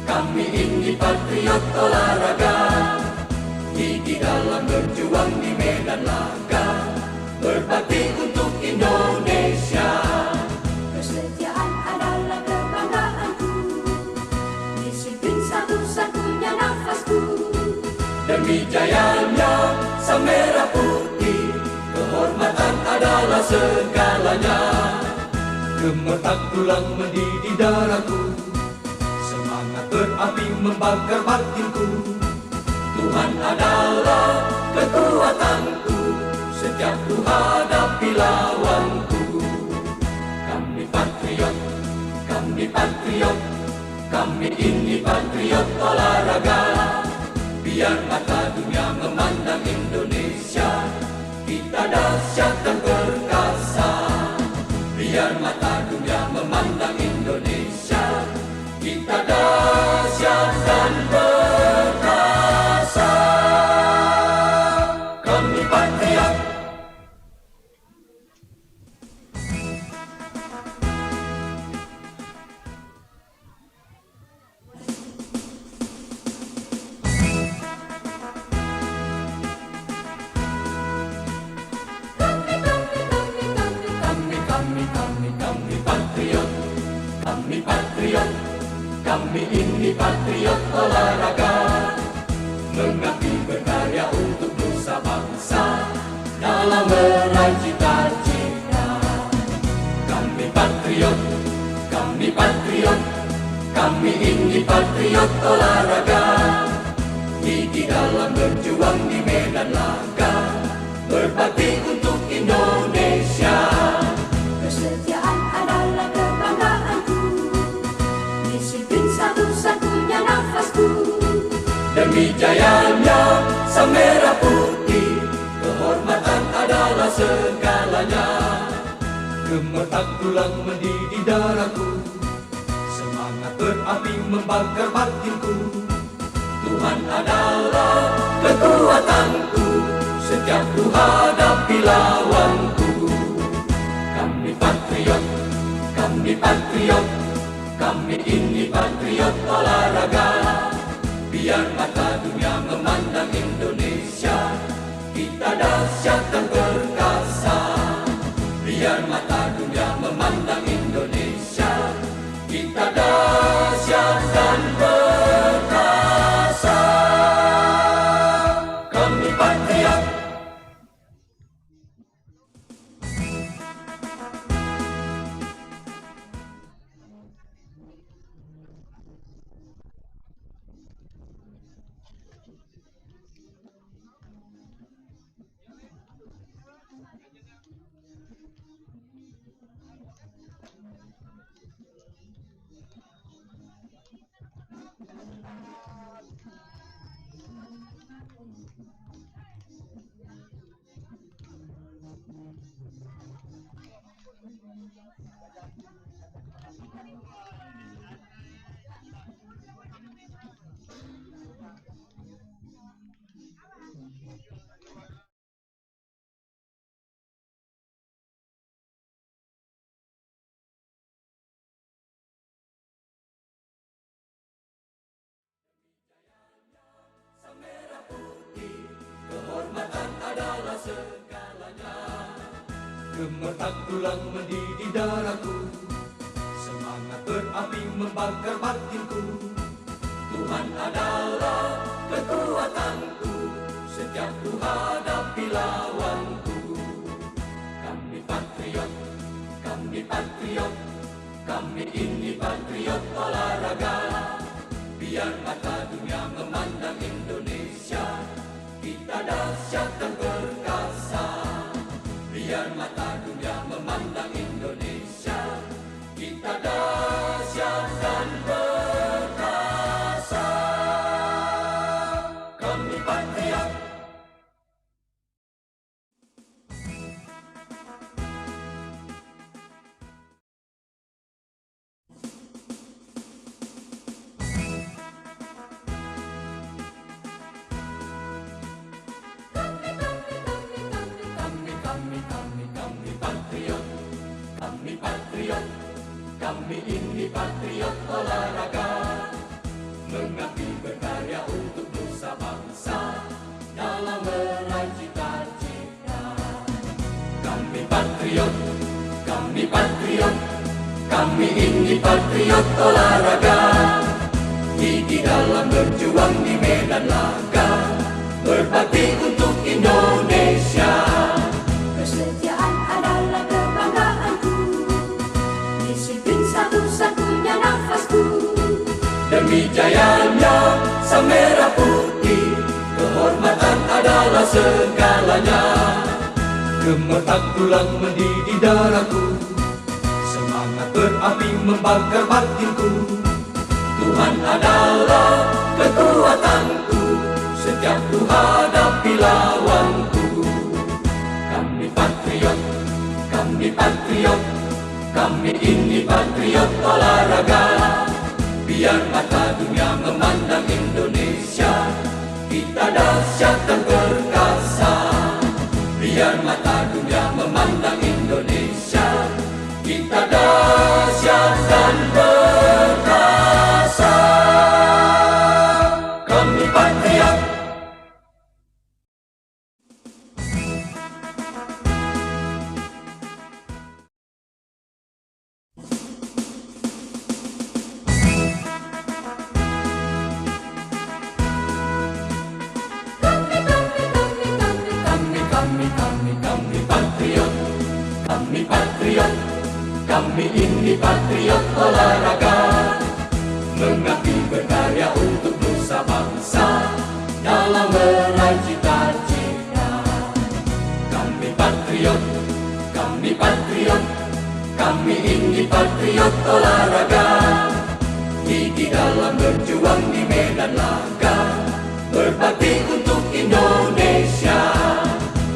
kami ini patriot olahraga. Gigi dalam berjuang di medan laga, berbakti untuk Indonesia. Kesetiaan adalah kebanggaanku, disiplin satu-satunya nafasku. Demi jayanya sang merah putih, kehormatan adalah segalanya. Gemetar tulang mendidih darahku, semangat berapi membakar batinku. Tuhan adalah kekuatanku, setiap ku hadapi lawanku. Kami patriot, kami patriot, kami ini patriot olahraga. Biar mata dunia memandang Indonesia, kita dahsyat dan perkasa. Biar mata dunia memandang Indonesia, kita dahsyat dan perkasa. Kami patriot. Kami patriot, kami patriot, kami ini patriot olahraga. Mengabdi berkarya untuk nusa bangsa dalam meraih cita-cita. Kami patriot, kami patriot, kami ini patriot olahraga. Gigi dalam berjuang di medan laga, berbakti untuk Indonesia. Kesetiaan adalah kebanggaanku, disiplin satu-satunya nafasku. Demi jayanya sang merah putih, kehormatan adalah segalanya. Gemetar tulang mendidih darahku, semangat berapi membakar batinku. Tuhan adalah kekuatanku, setiap ku hadapi lawanku. Kami patriot, kami patriot, kami ini patriot olahraga. Biar mata dunia memandang Indonesia, kita dahsyat dan perkasa. Biar mata dunia memandang Indonesia, kita dahsyat dan perkasa. Kami patriot. gemetak tulang mendidih darahku, semangat berapi membakar batinku. Tuhan adalah kekuatanku, setiap ku hadapi lawanku. Kami patriot, kami patriot, kami ini patriot olahraga. Biar mata dunia memandang Indonesia, kita dahsyat dan perkasa. Biar mata dunia memandang Indonesia, kita dahsyat dan perkasa. Kami patriot. Kami ini patriot olahraga, mengabdi berkarya untuk nusa bangsa dalam meraih cita-cita. Kami patriot, kami patriot, kami ini patriot olahraga, gigi dalam berjuang di medan laga, berbakti untuk Indonesia. Kesetiaan adalah kebanggaanku, disiplin satu-satunya nafasku. Demi jayanya sang merah putih, kehormatan adalah segalanya. Gemetak tulang mendidih darahku, semangat berapi membakar batinku. Tuhan adalah kekuatanku, setiap ku hadapi lawanku. Kami patriot, kami patriot, kami ini patriot olahraga. Biar mata dunia memandang Indonesia, kita dahsyat dan perkasa. Biar mata dunia memandang Indonesia, kita dahsyat dan perkasa. Kami patriot. Kami patriot, kami ini patriot olahraga, mengabdi berkarya untuk nusa bangsa dalam meraih cita-cita. Kami patriot, kami patriot, kami ini patriot olahraga, gigi dalam berjuang di medan laga, berbakti untuk Indonesia.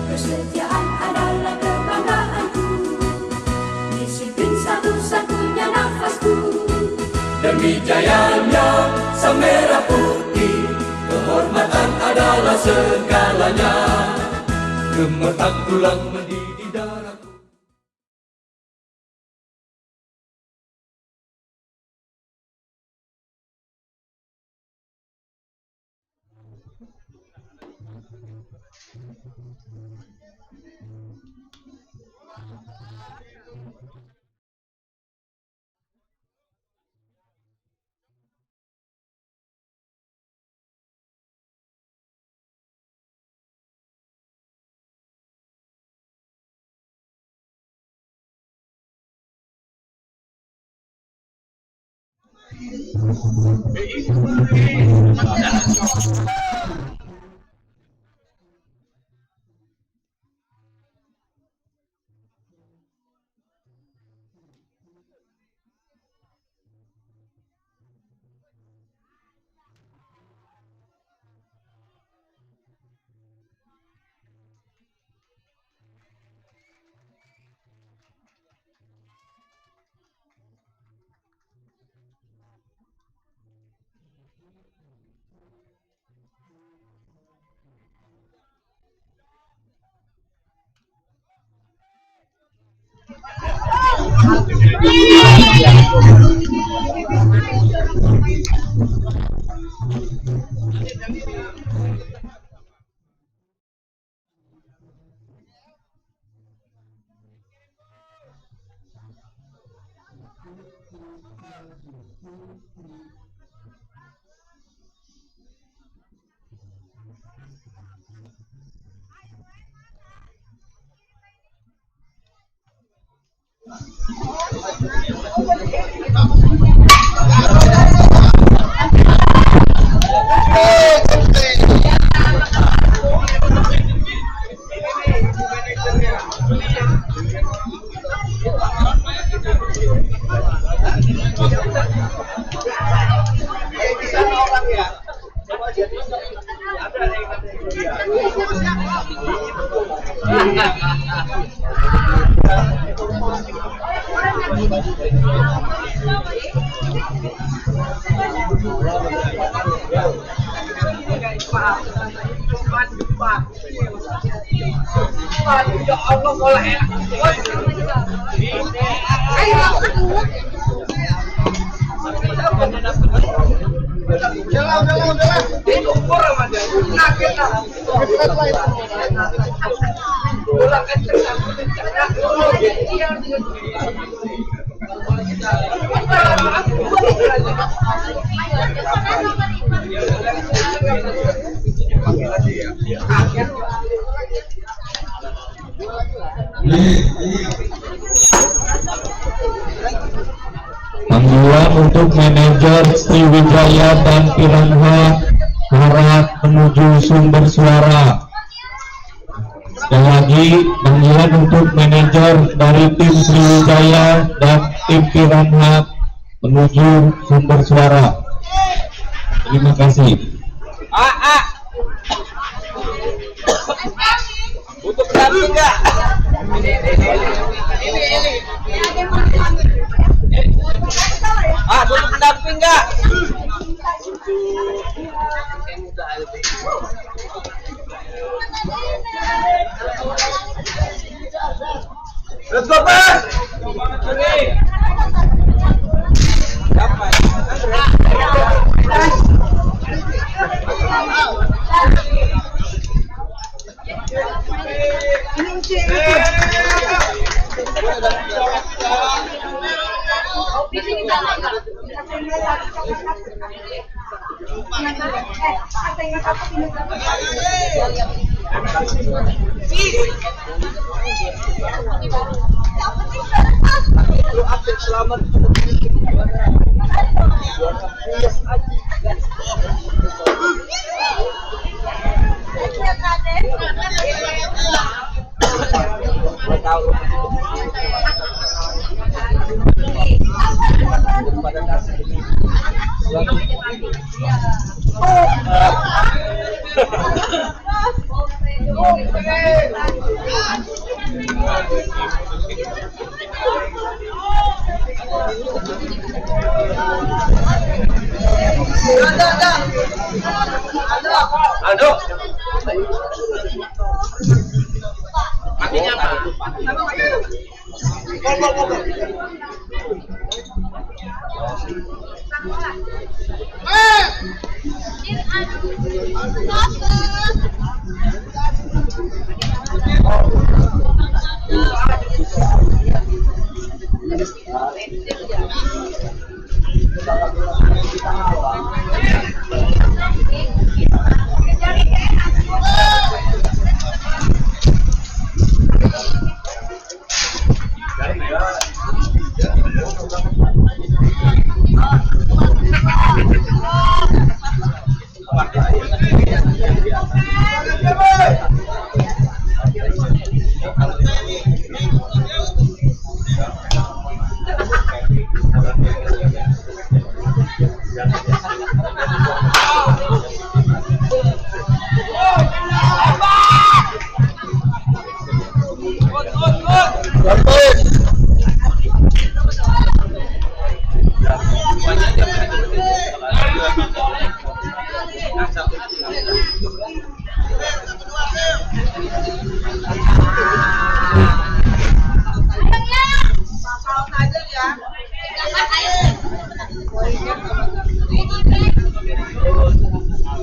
Kesetiaan adalah kebanggaanku, disiplin satu-satunya nafasku. Demi jayanya sang merah putih, kehormatan adalah segalanya. Gemetak tulang mendidih darahku. Panggilan untuk manajer Sriwijaya dan Piranha Barat menuju sumber suara. Sekali lagi, panggilan untuk manajer dari tim Sriwijaya dan tim Piranha menuju sumber suara. Terima kasih. Butuh pendamping nggak? Butuh pendamping nggak? Let's go, Pak! Matinya apa?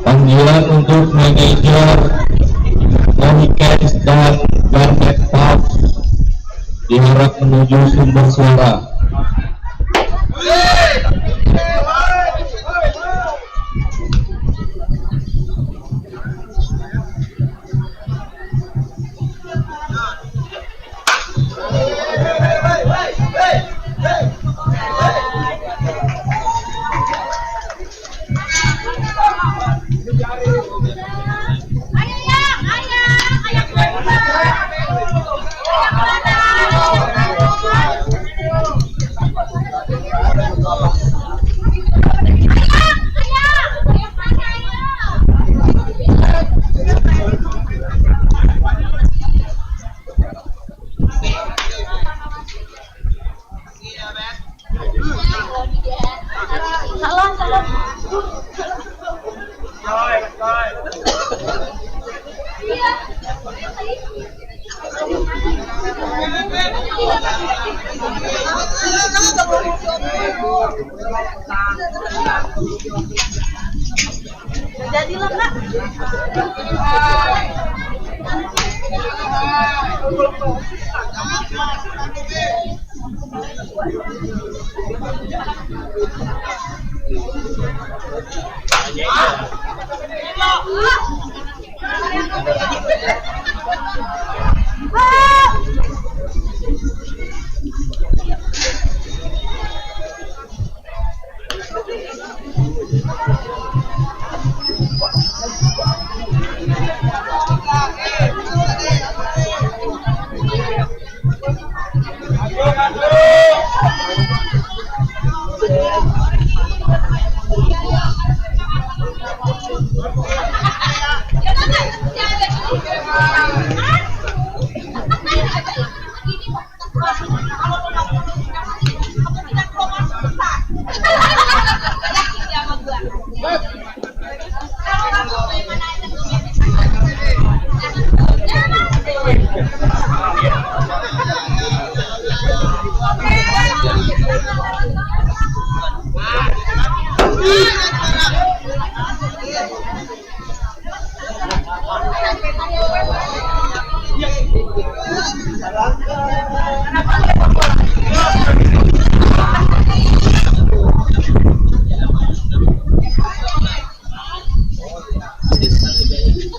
Panggilan untuk manajer Monikens dan Garnet Pub diharap menuju sumber suara. Salah, salah. Iya. Jadilah Kak.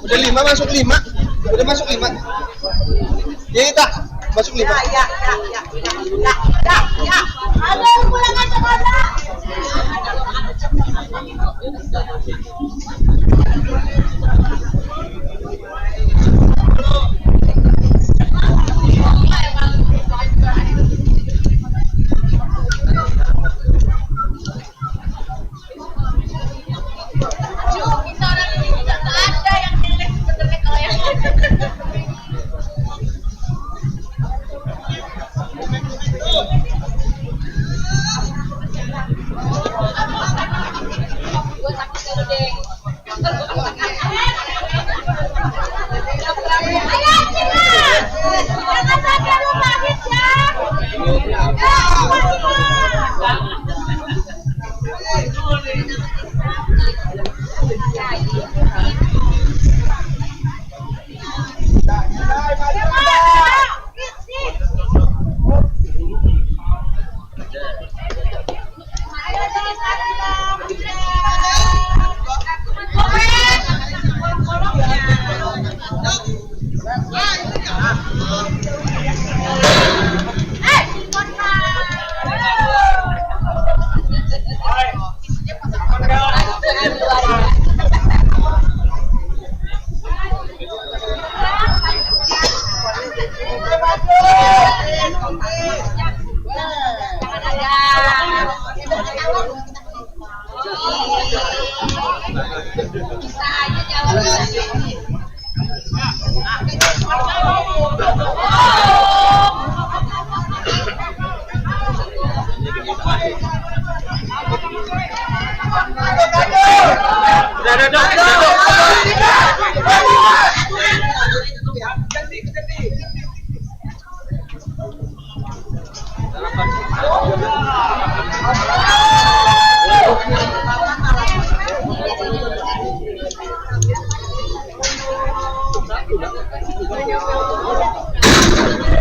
Udah 5 masuk 5. Udah masuk 5. Ya tak masuk 5. Ya. Ada pulang aja ada.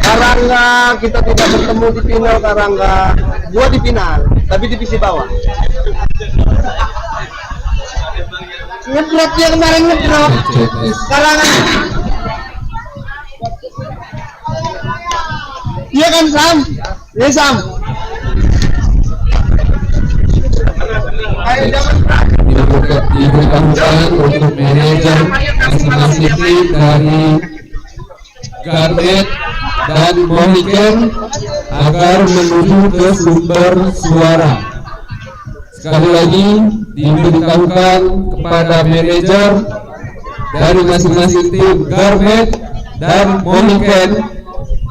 Karangga kita tidak bertemu di final Karangga. Gua di final, tapi divisi bawah. Ngedrop dia kemarin ngedrop. Karangga. Iya kan Sam? Iya Sam. Ayo jangan. Dibutuhkan untuk manajer masing-masing dari Garnet dan Mohican agar menuju ke sumber suara. Sekali lagi diberitahukan kepada manajer dari masing-masing tim Garnet dan Mohican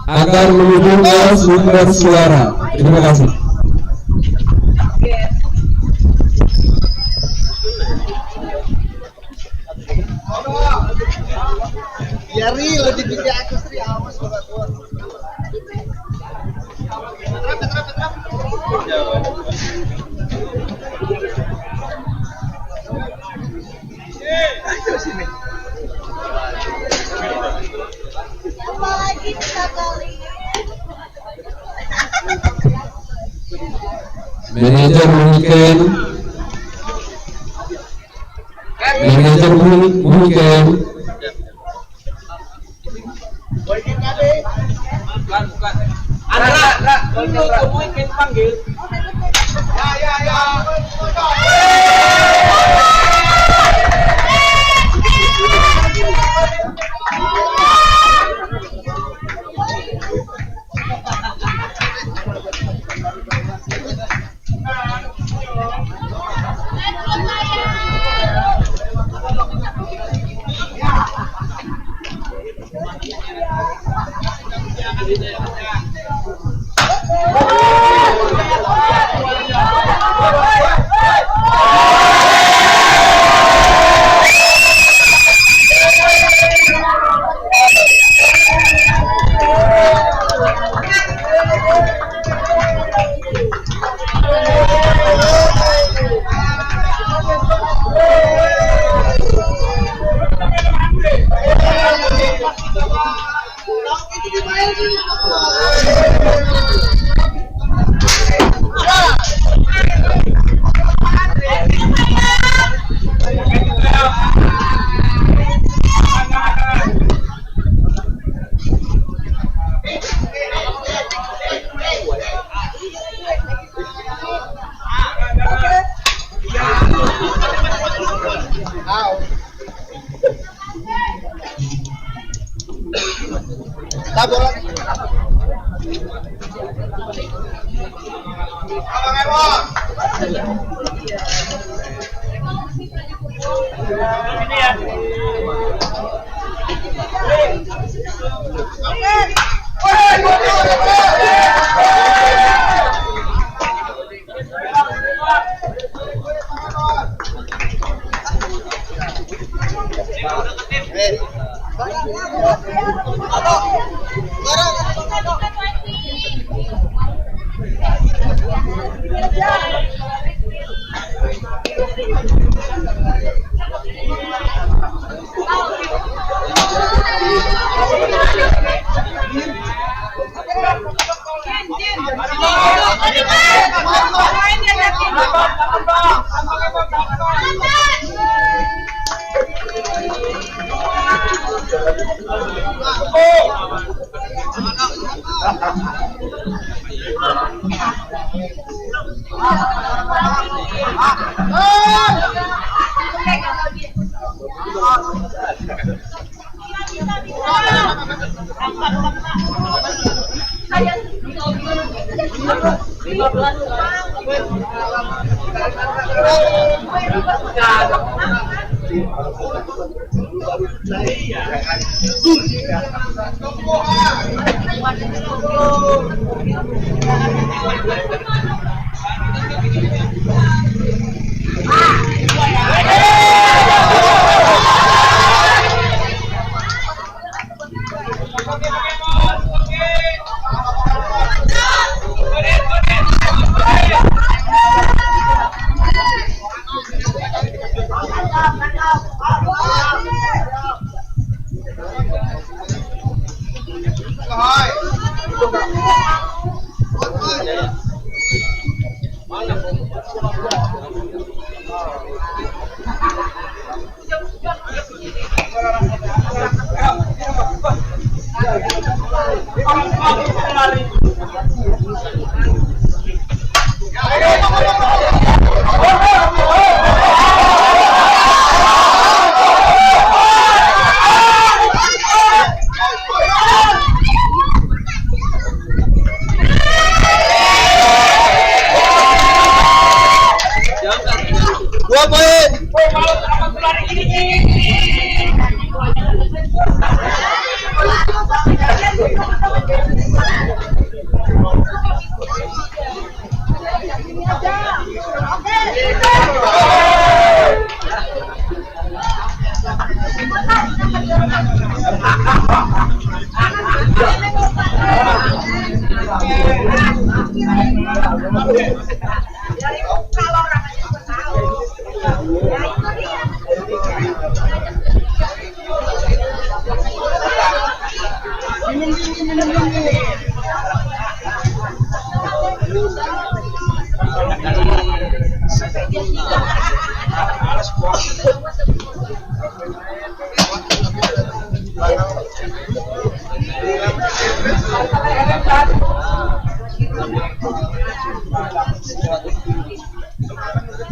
agar menuju ke sumber suara. Terima kasih. Ayo sini. Apa lagi kita kali? Manajer Muhiken. Manajer Muhiken. Bukan. Andra, untuk mungkin panggil. Ya. Bola. Abang Emon. Ini ya.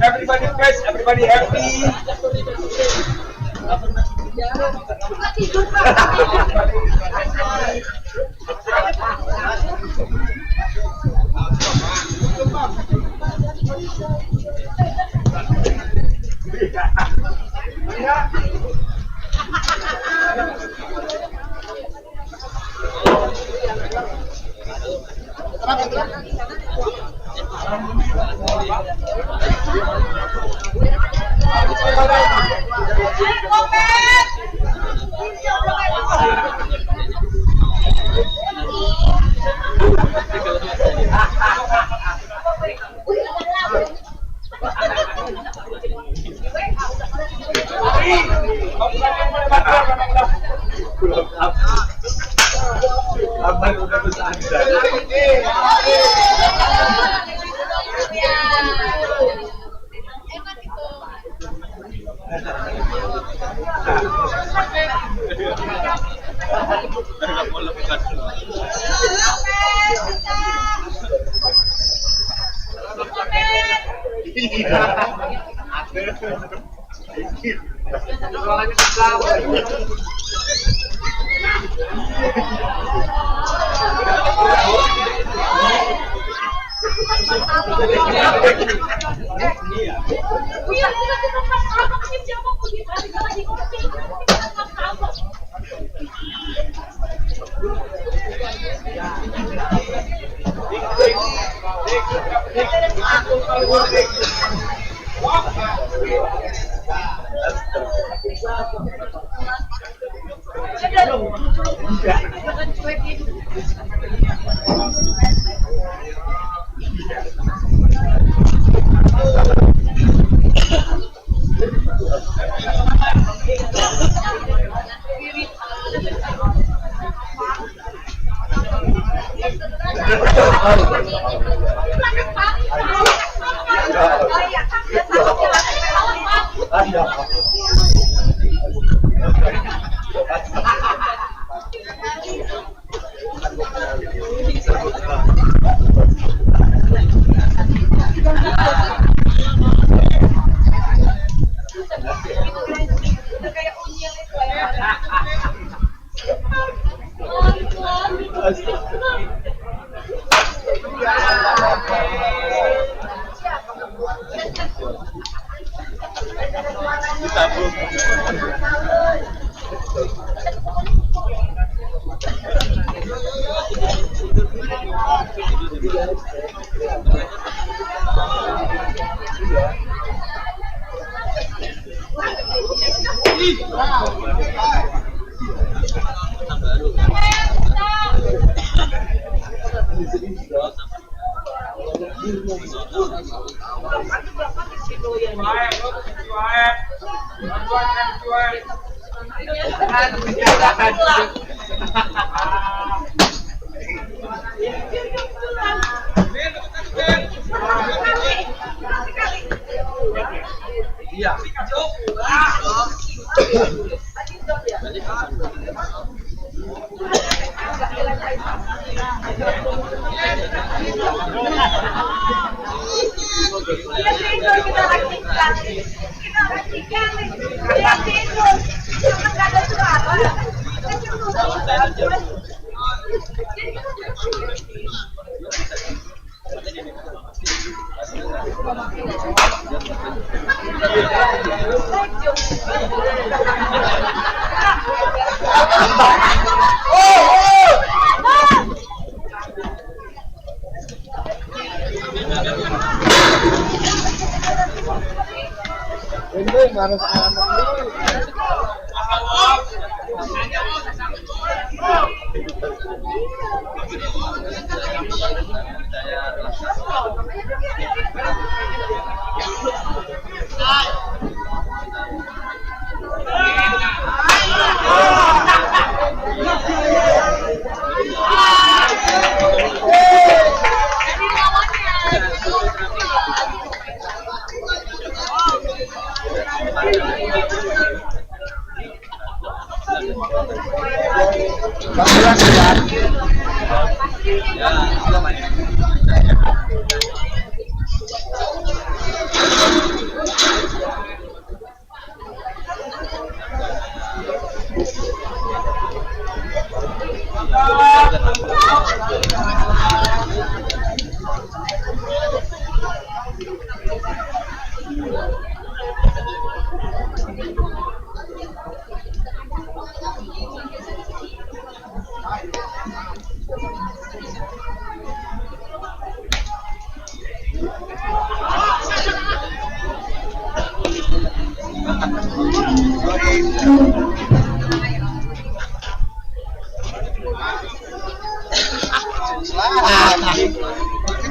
Everybody fresh, everybody happy. Abang udah bersandar.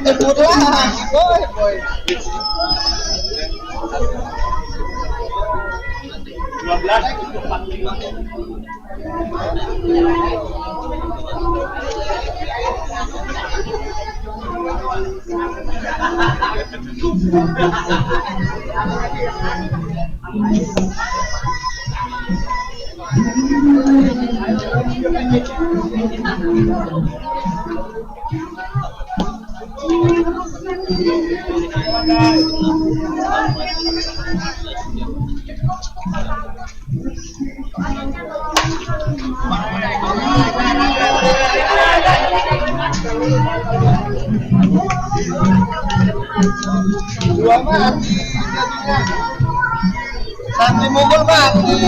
Tebut lagi, boy. Dua mati, satu mukul mati.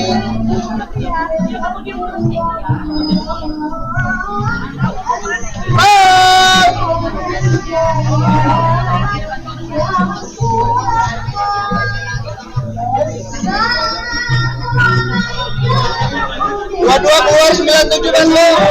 Dua-dua keluar 5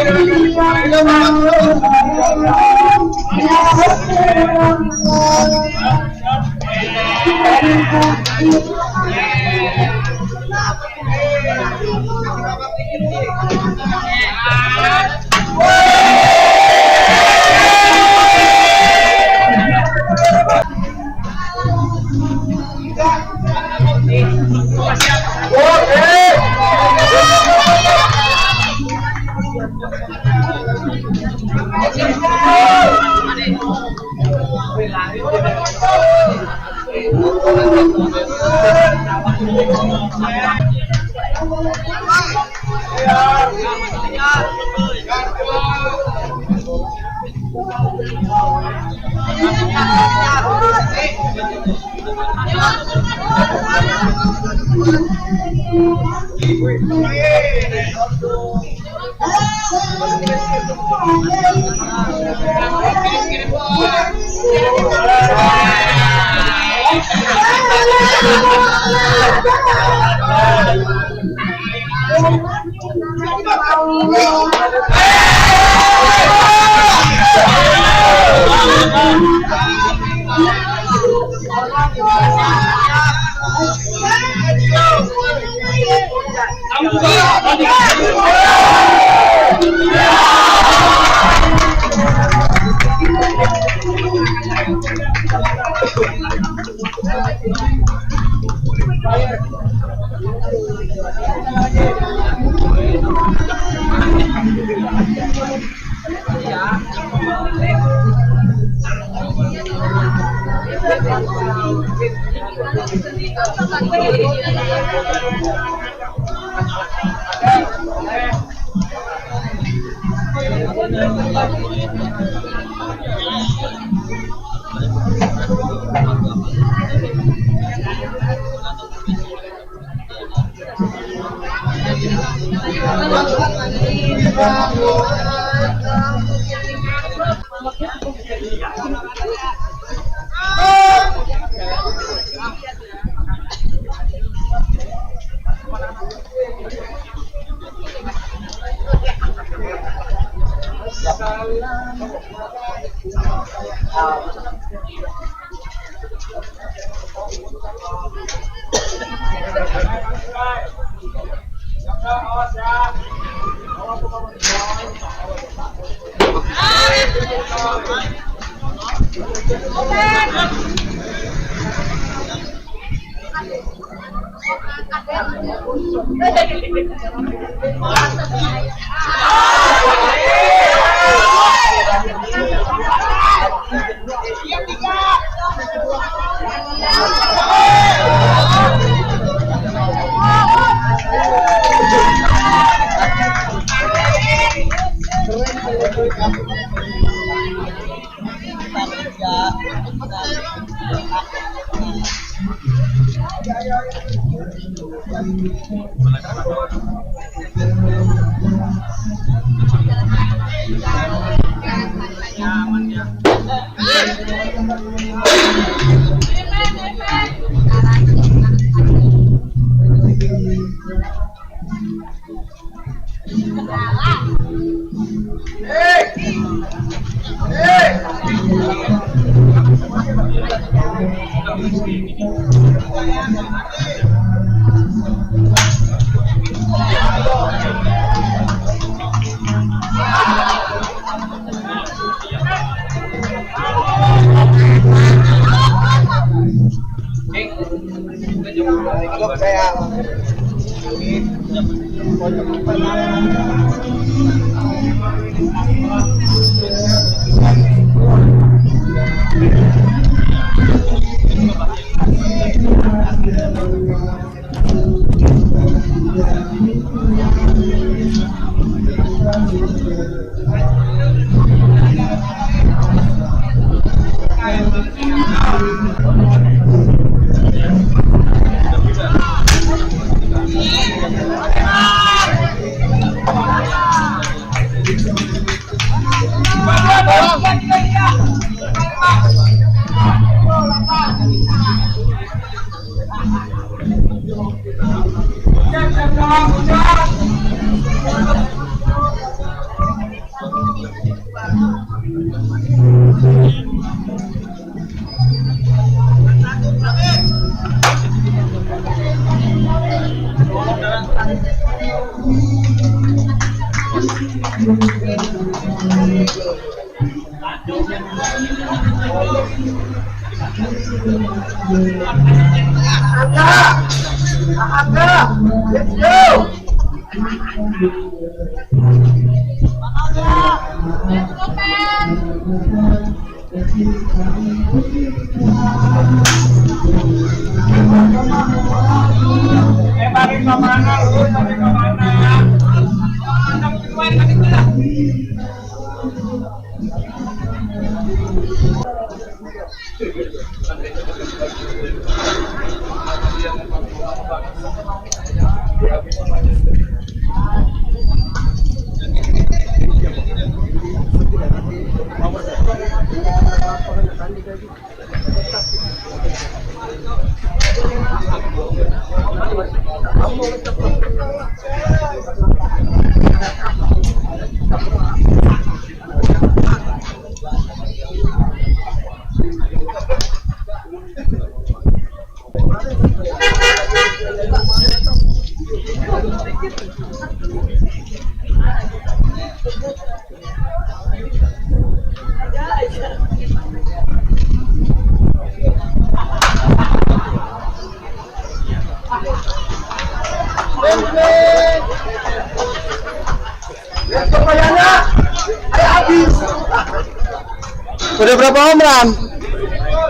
Udah berapa home run?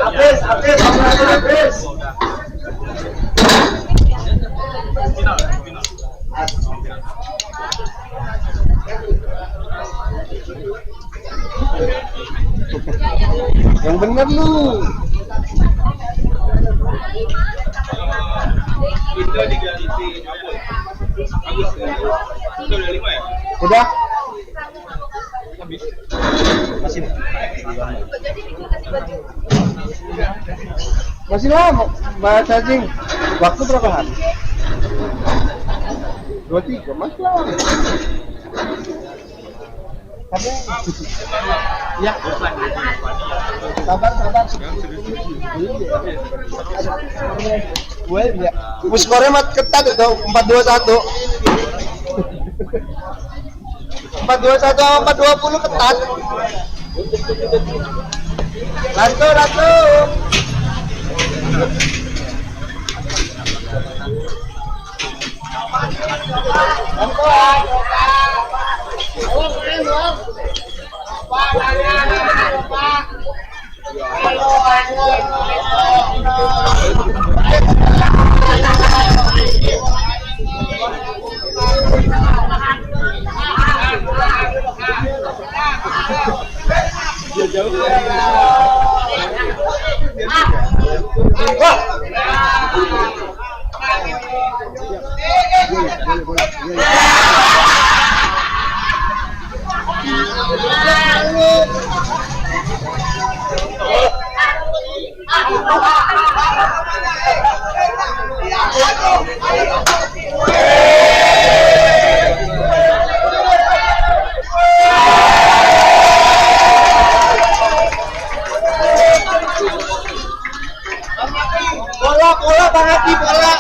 Habis. Yang bener lu. Udah? Masih lama bahas cacing. Waktu berapa hari? 23, masih lama. Ya. Sabar. Gue ya. Skornya mat ketat itu 4-21. 4-21 sama 4-20 ketat. Latu. Bola Bang Haji, bola.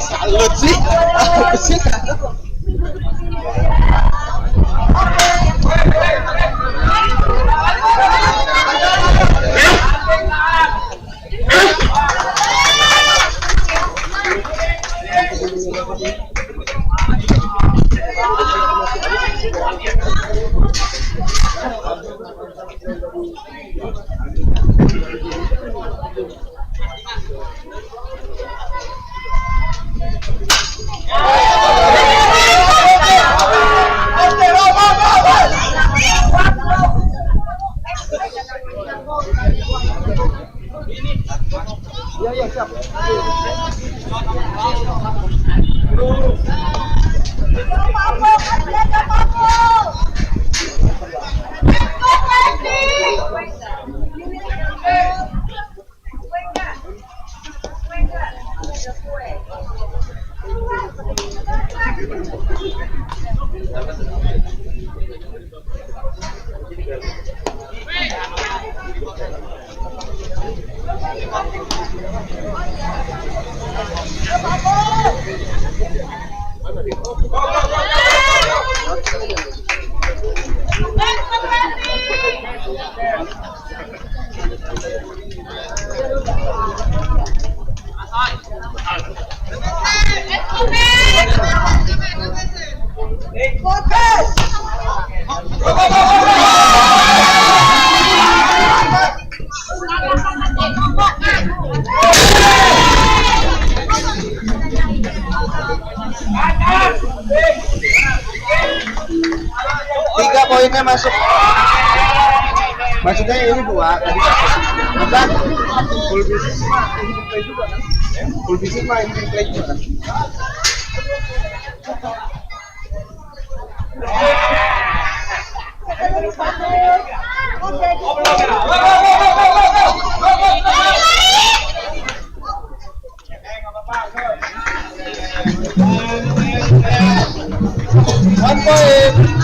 Salut sih. Apa sih? Tiga poinnya masuk. Maksudnya ini dua tadi bukan full visit mah ini play juga kan? Full visit mah ini play juga kan? One point.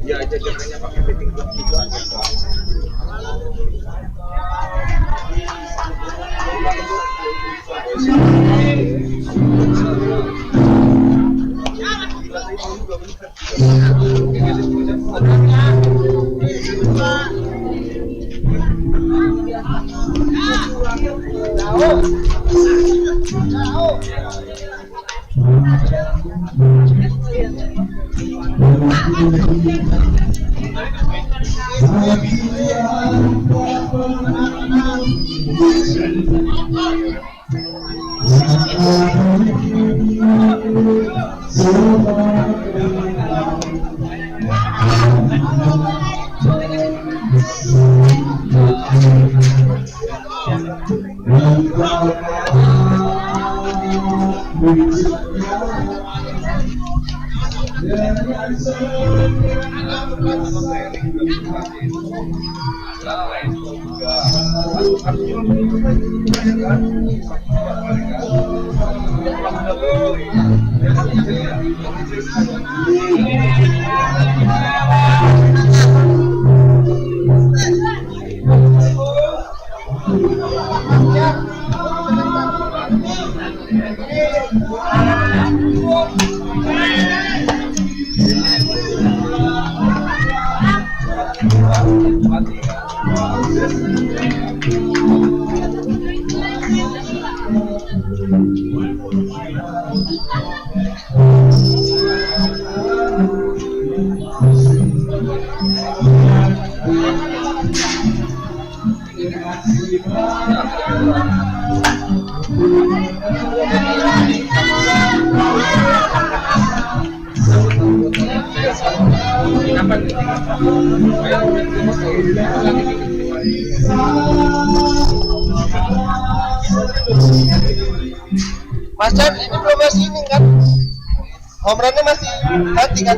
Dia aja kerjanya pakai fitting block gitu aja. Mas Chan, ini belum masih ini kan? Home run-nya masih nanti kan?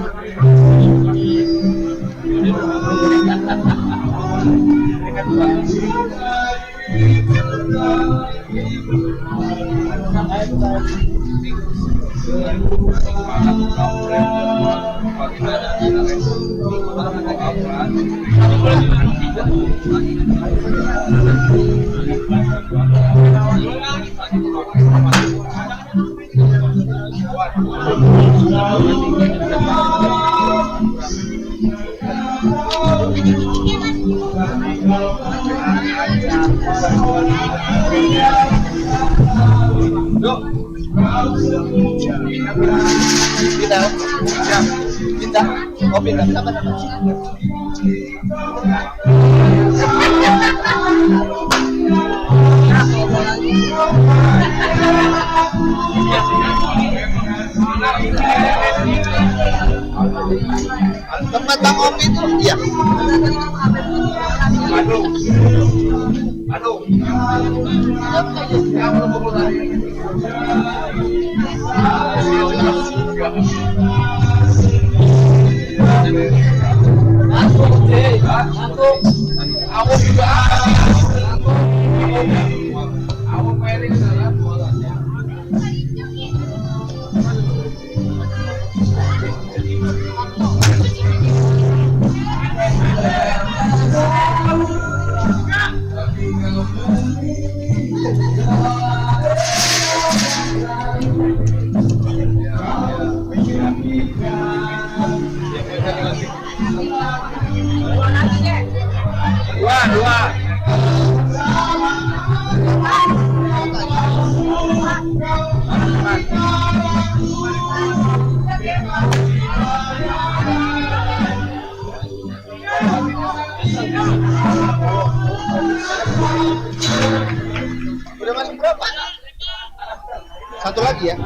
Pindah. Oh pindah. Tempat Bang Opi itu, iya. Aduh. Aku juga. Aku pengen sana bolanya. Dua. Udah masuk berapa? Satu lagi ya.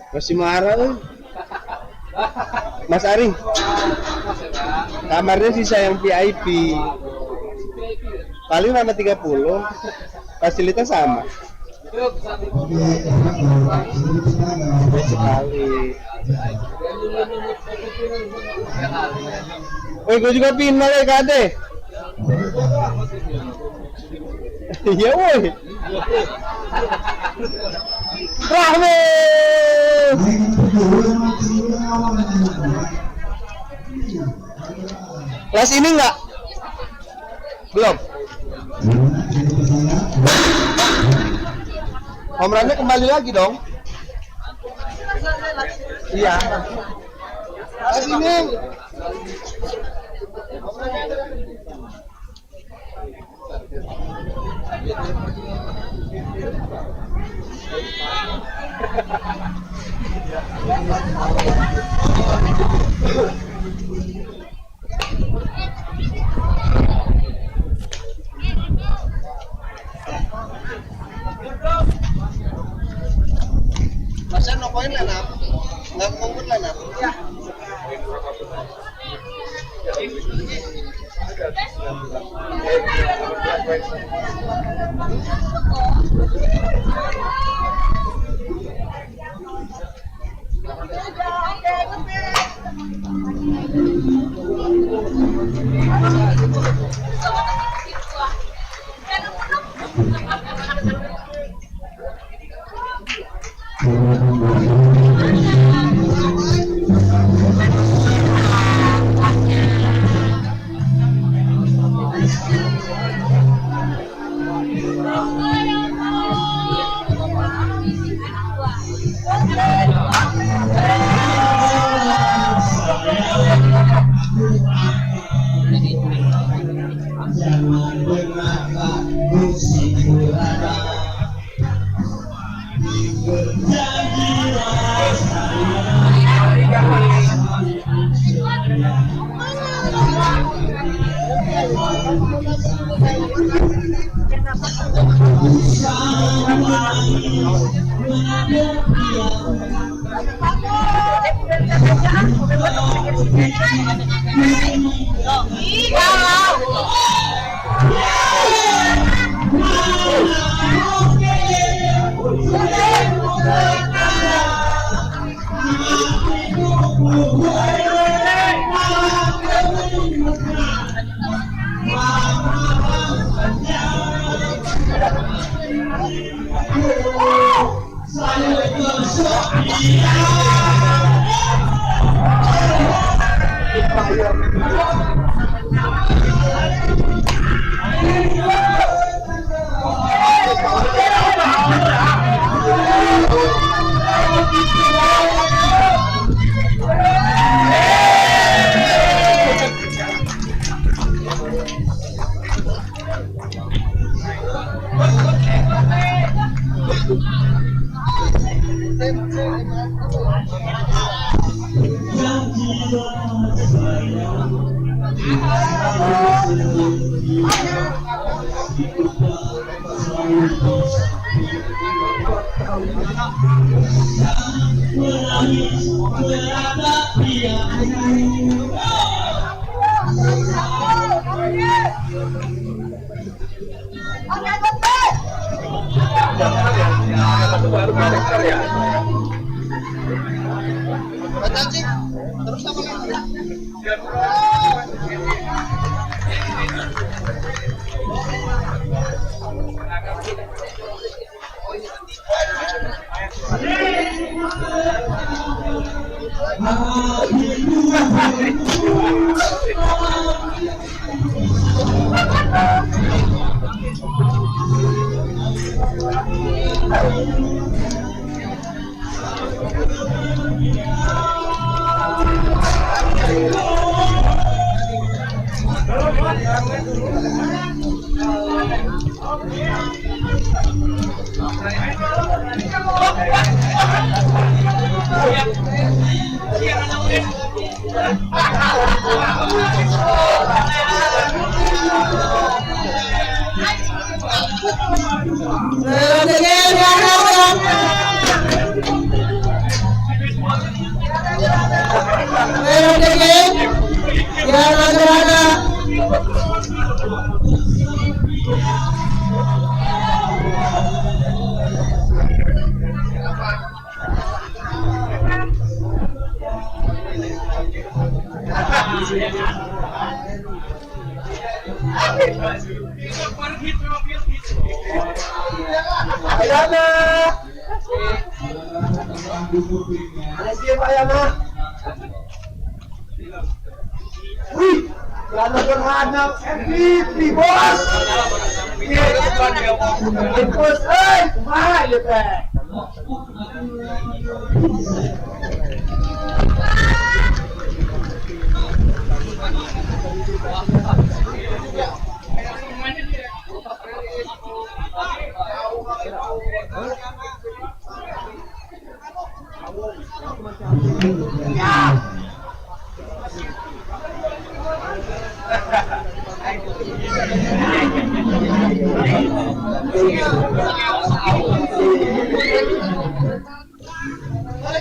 Masih marah lu. Mas Ari, kamarnya sisa yang VIP. Paling nama 30, fasilitas sama. Sekali. Woi, gue juga pindah ya Kade. Iya woi. Rahmi. Kelas ini enggak? Belum. Home run-nya kembali lagi dong. Iya. Kelas ini. Masa no koin lah, nggak ngomong lah,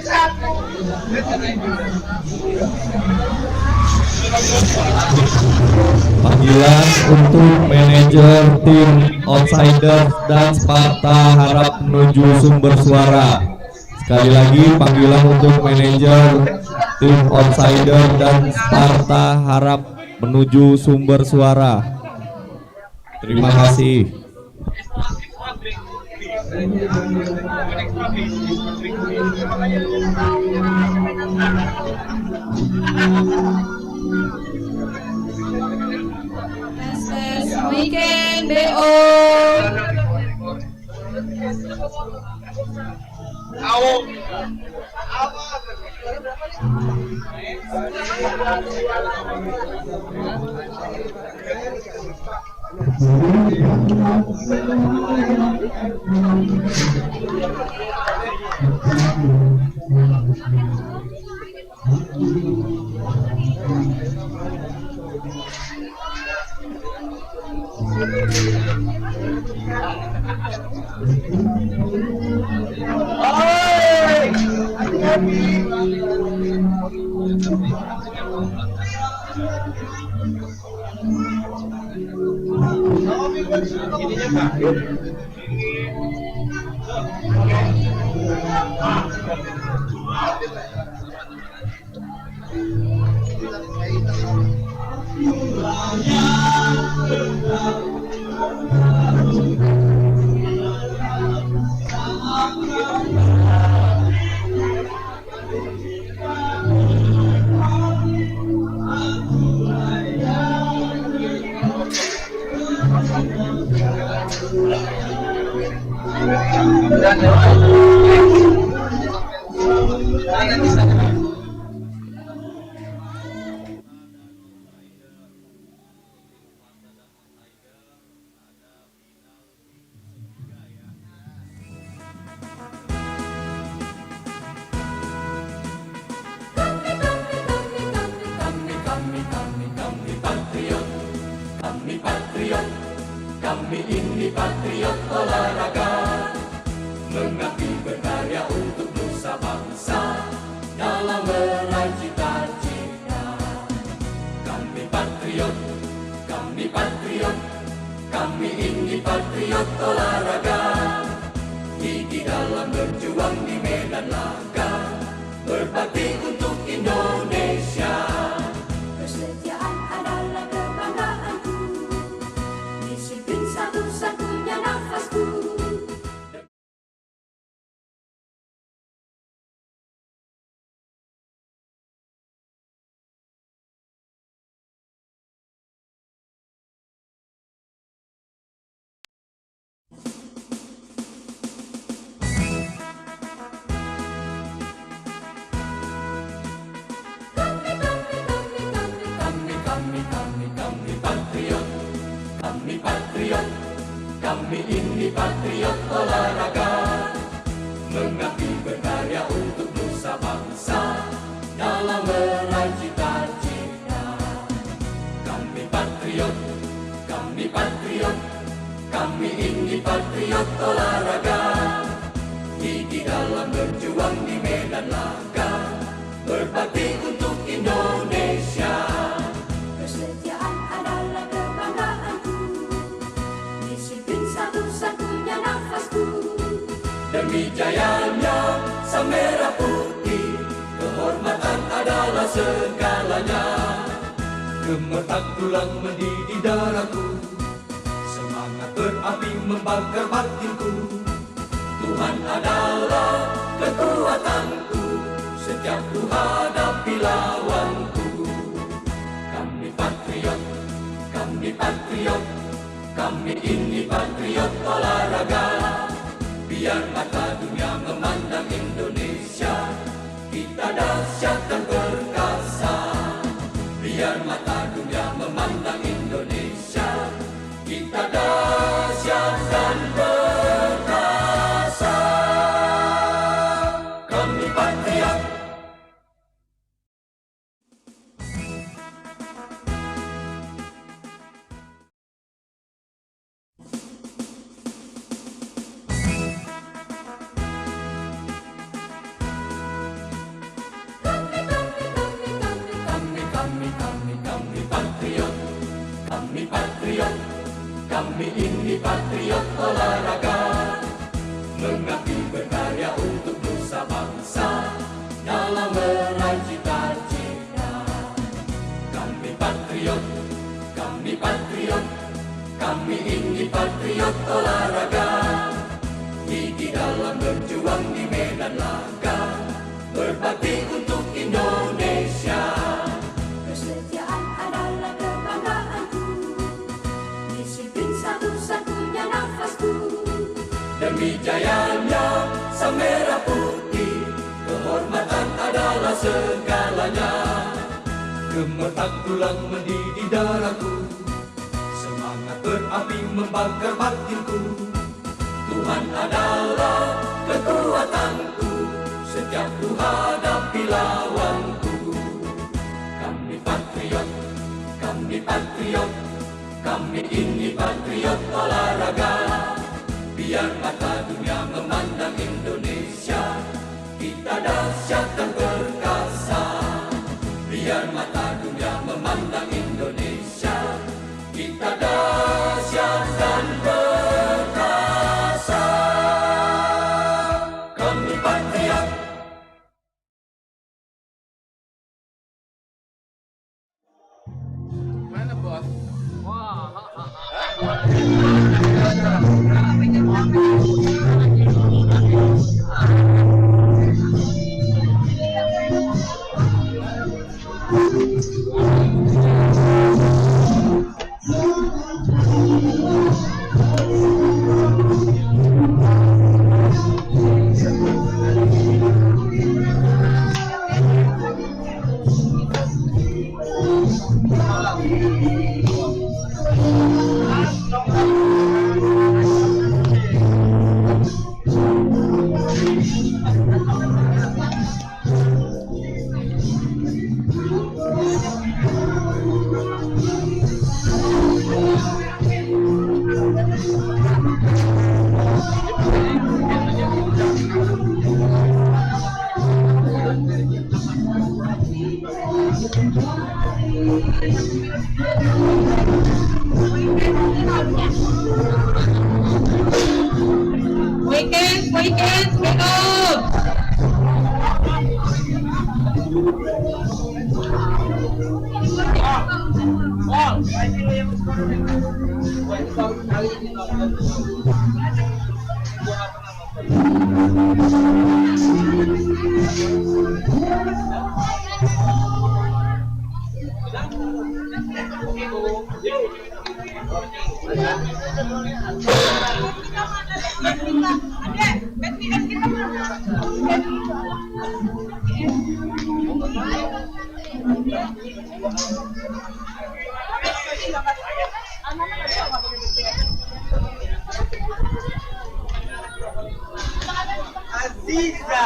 Satu Panggilan untuk manajer tim Outsiders dan Sparta harap menuju sumber suara. Sekali lagi panggilan untuk manajer tim Outsiders dan Sparta harap menuju sumber suara. Terima kasih. Tes weekend BO. Kami ini patriot olahraga, mengabdi berkarya untuk nusa bangsa dalam meraih cita-cita. Kami patriot, kami ini patriot olahraga, gigi dalam berjuang di medan laga, berbakti untuk Indonesia. Kesetiaan adalah kebanggaanku, disiplin satu-satunya nafasku. Kami ini patriot olahraga, mengabdi berkarya untuk nusa bangsa dalam meraih cita-cita. Kami patriot, kami ini patriot olahraga, gigi dalam berjuang di medan laga, berbakti untuk Indonesia. Kesetiaan adalah kebanggaanku, disiplin satu-satunya nafasku. Demi jayanya sang merah putih, kehormatan adalah segalanya. Gemetar tulang mendidih darahku, semangat berapi membakar batinku. Tuhan adalah kekuatanku, setiap ku hadapi lawanku. Kami patriot, kami ini patriot olahraga. Biar mata dunia memandang Indonesia, kita dahsyat dan perkasa. Biar mata dunia memandang Indonesia, kita dahsyat dan perkasa. Kami patriot. patriot, kami ini patriot olahraga. Mengabdi berkarya untuk nusa bangsa dalam meraih cita-cita. Kami patriot, kami ini patriot olahraga. Gigi dalam berjuang di medan laga, berbakti untuk Indonesia. Kesetiaan adalah kebanggaanku, disiplin satu-satunya nafasku. Demi jayanya sang merah putih, kehormatan adalah segalanya. Gemetar tulang mendidih darahku, semangat berapi membakar batinku. Tuhan adalah kekuatanku, setiap ku hadapi lawanku. Kami patriot, kami ini patriot olahraga. Biar mata dunia memandang Indonesia, kita dahsyat dan perkasa. Biar mata dunia memandang Indonesia, kita dahsyat dan perkasa. Kami patriot. Mana bos? Weekend, Aziza.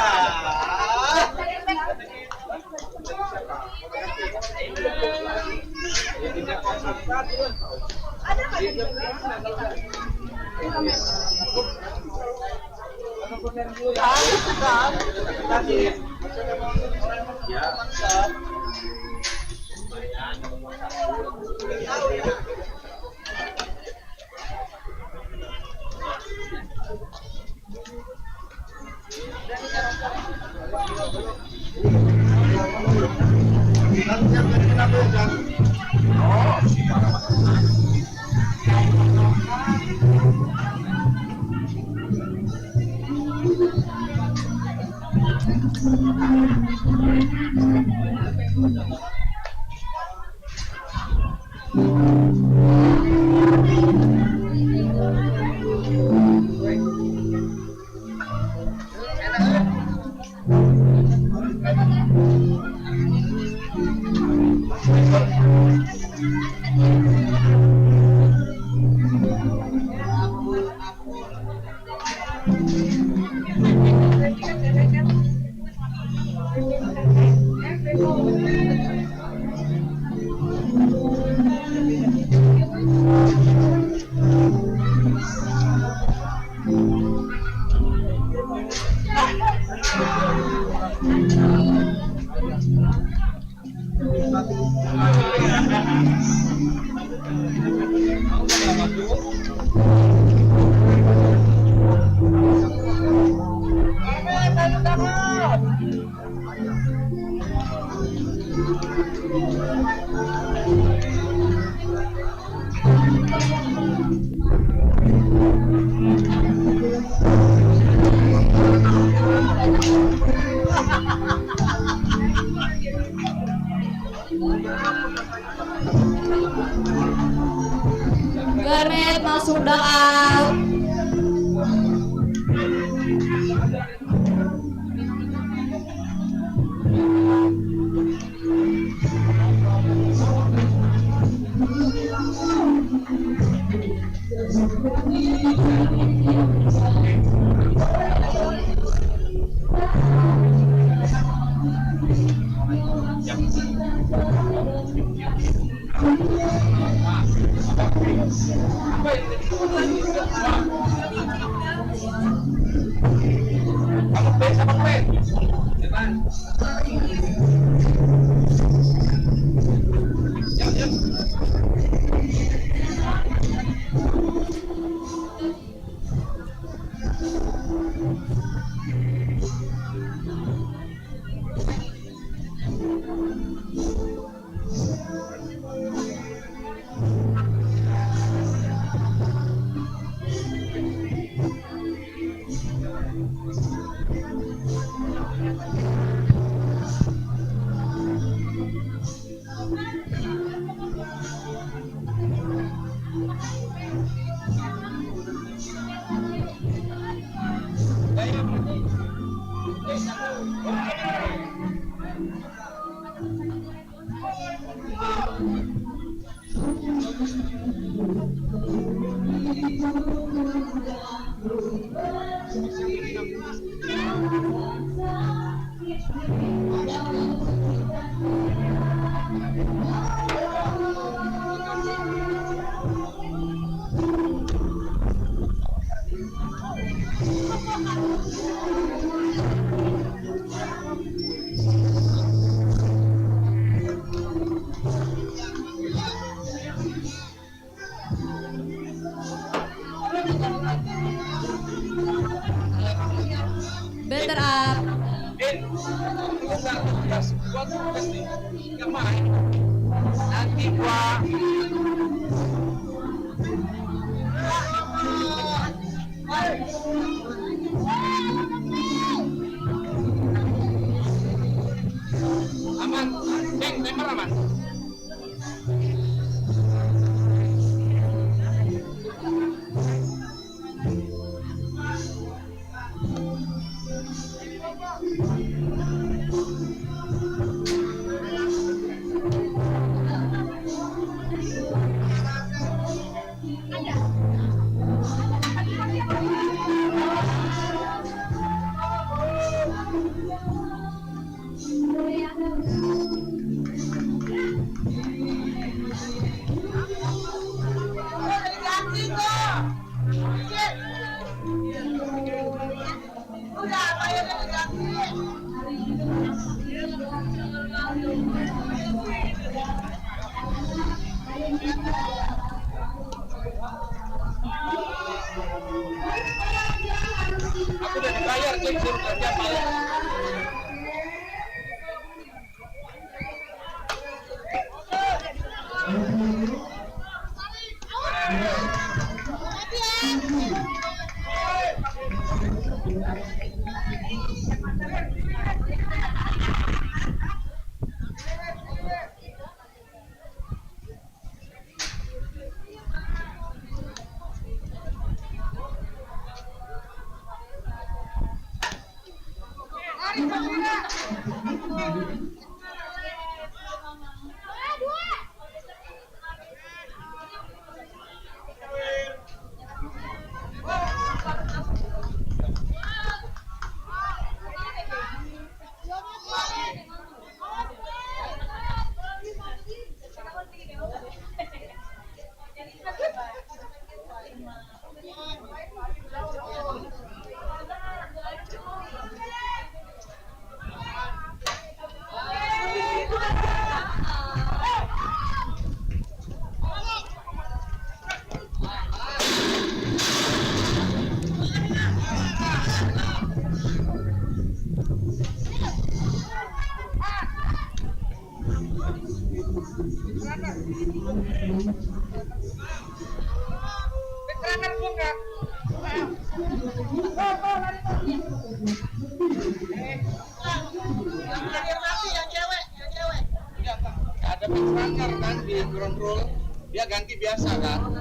Garnet masuk out. Better up. Nanti gua aman, Beng, tembak aman. Ada pelanggar kan di ground rule, dia ganti biasa kan.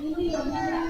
Ini yang bisa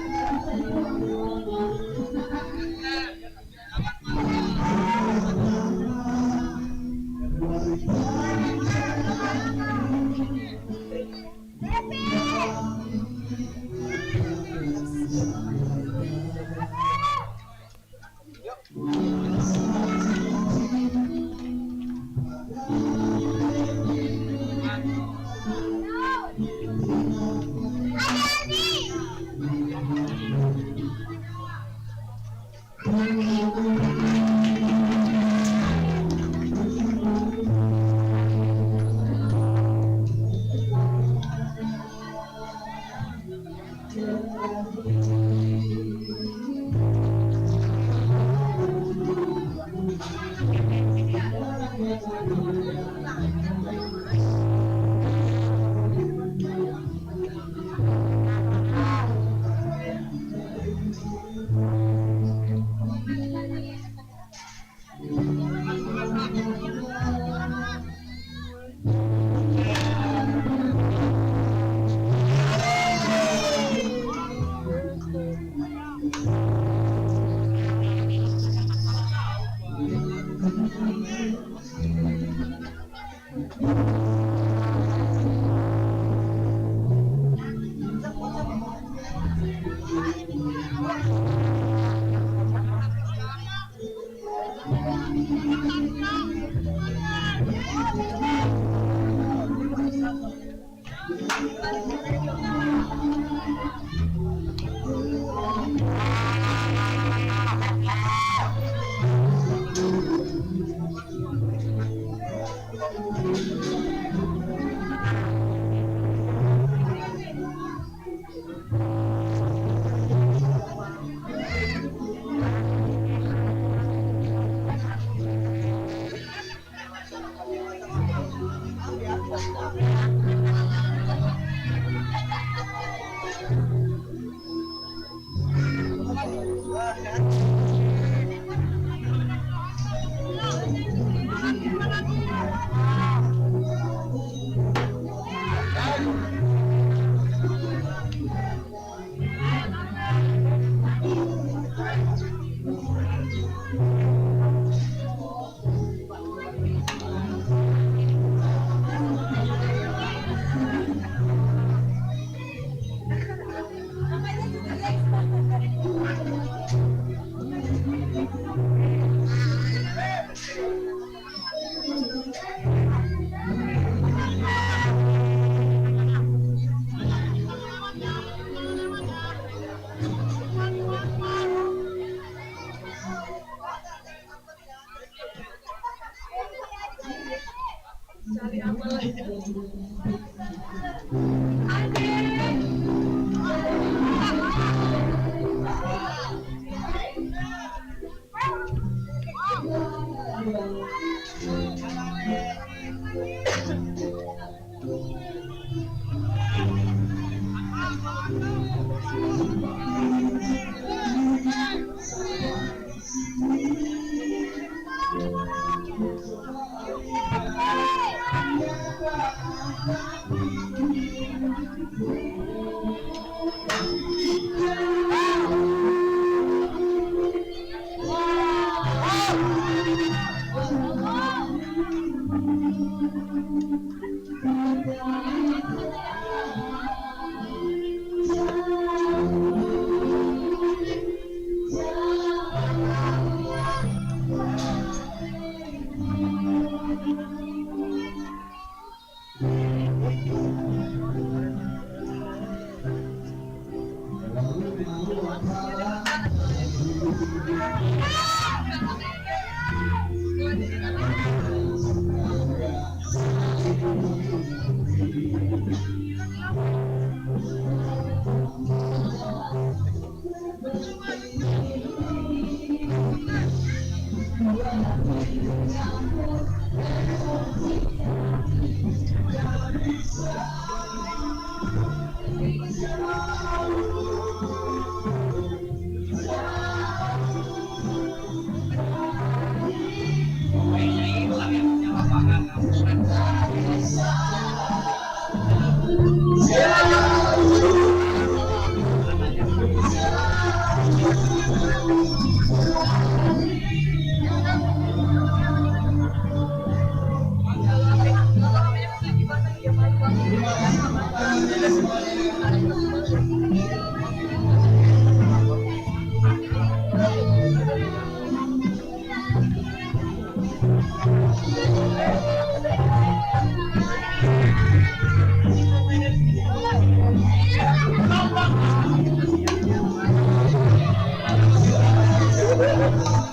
Thank you.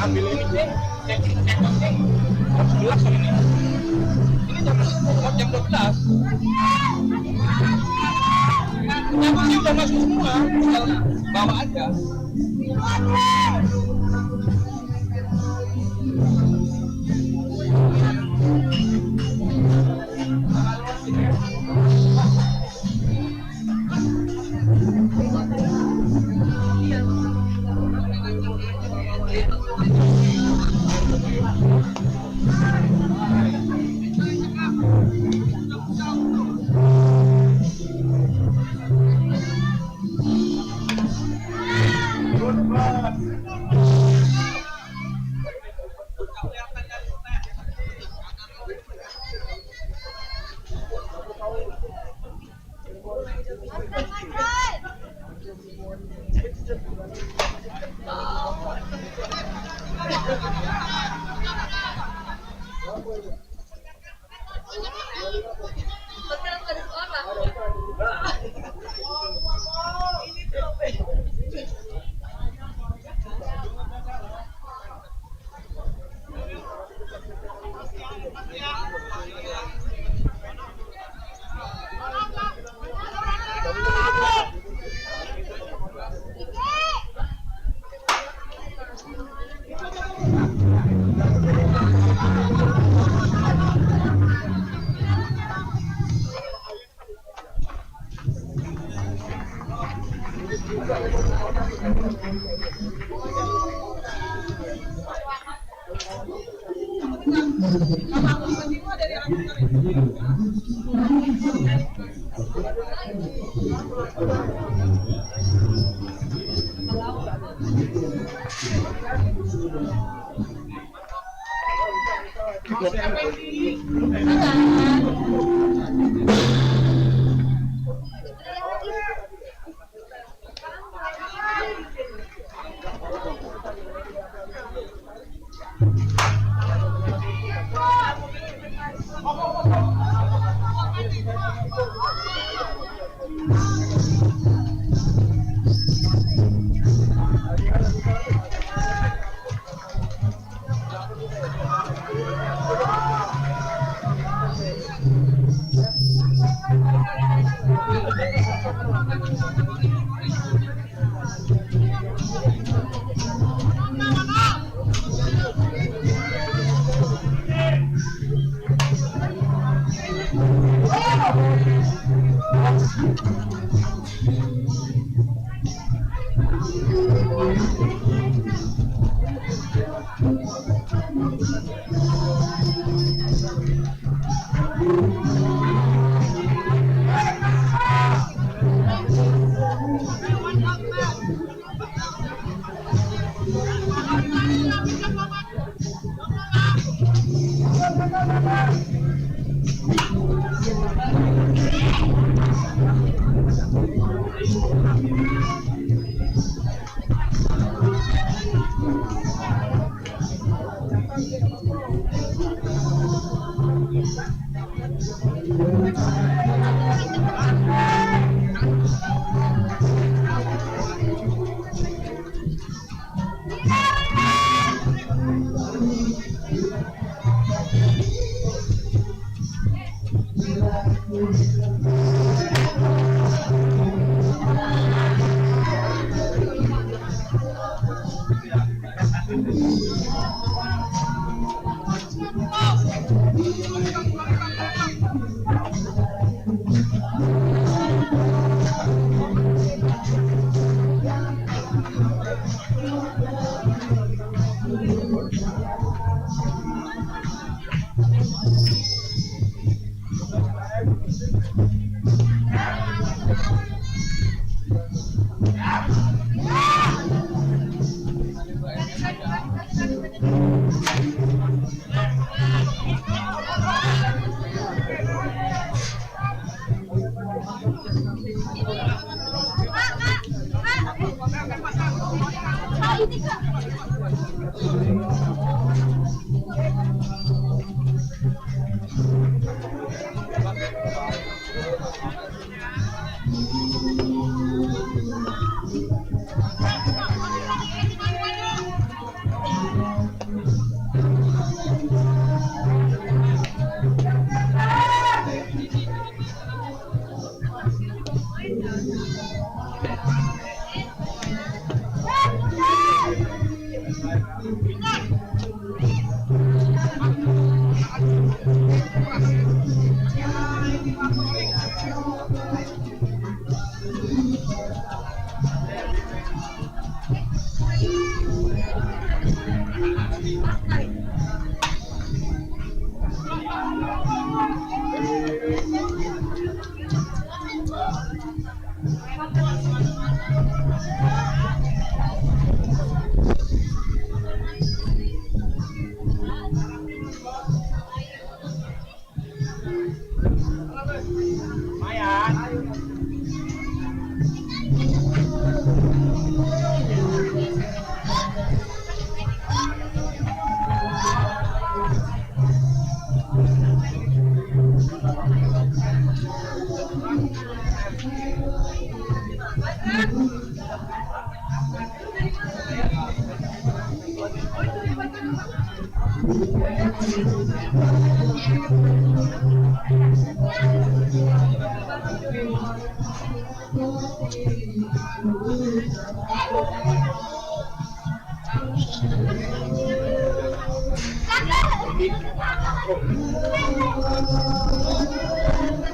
Ambil ini cek jam 11 ini. Ini jam 12. Yang masih udah masuk semua, tinggal bawa aja.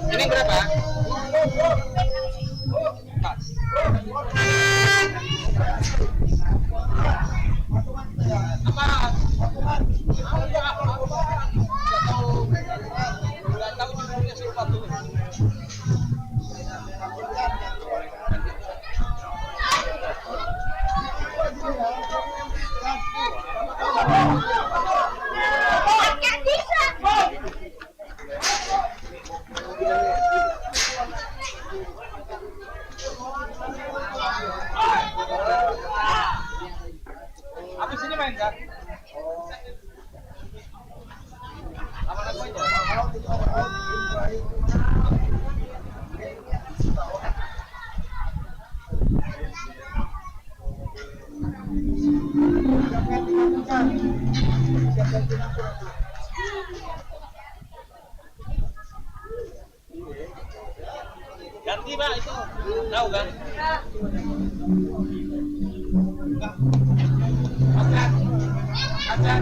Ini berapa? Habis ini main kan? Ganti Pak itu, tahu kan? Acan.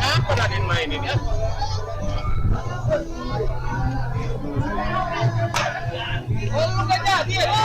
Apa Nadine mainin ya? Oh, lu gak jadi ya?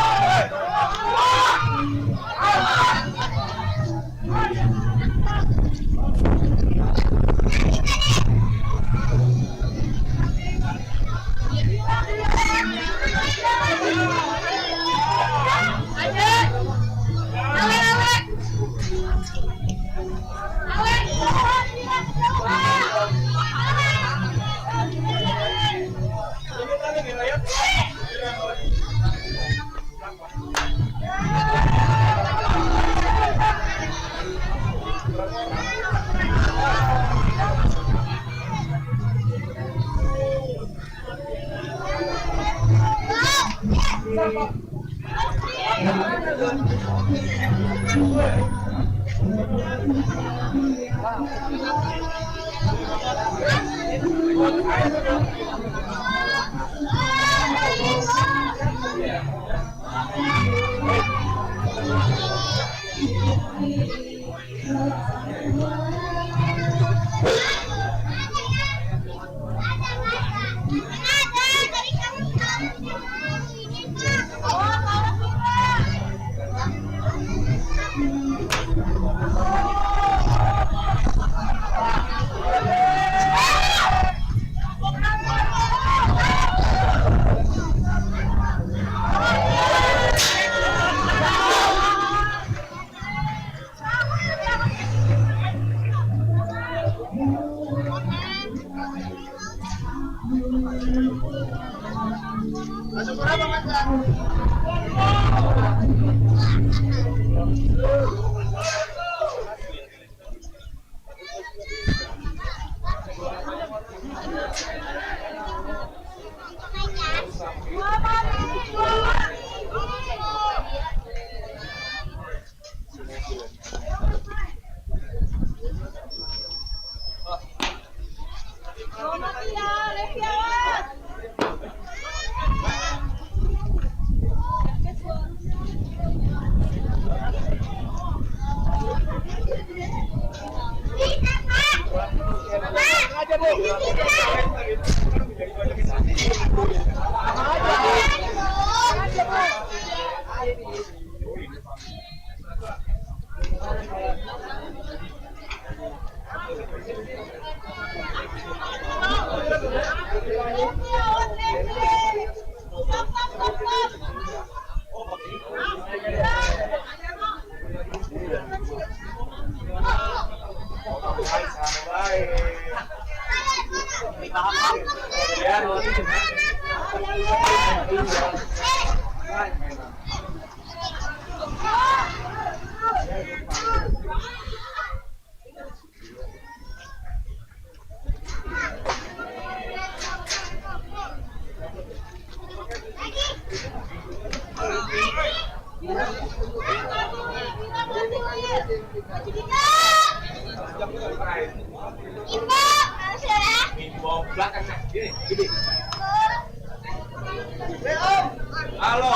Halo.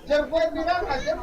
Jerboy bilang aja.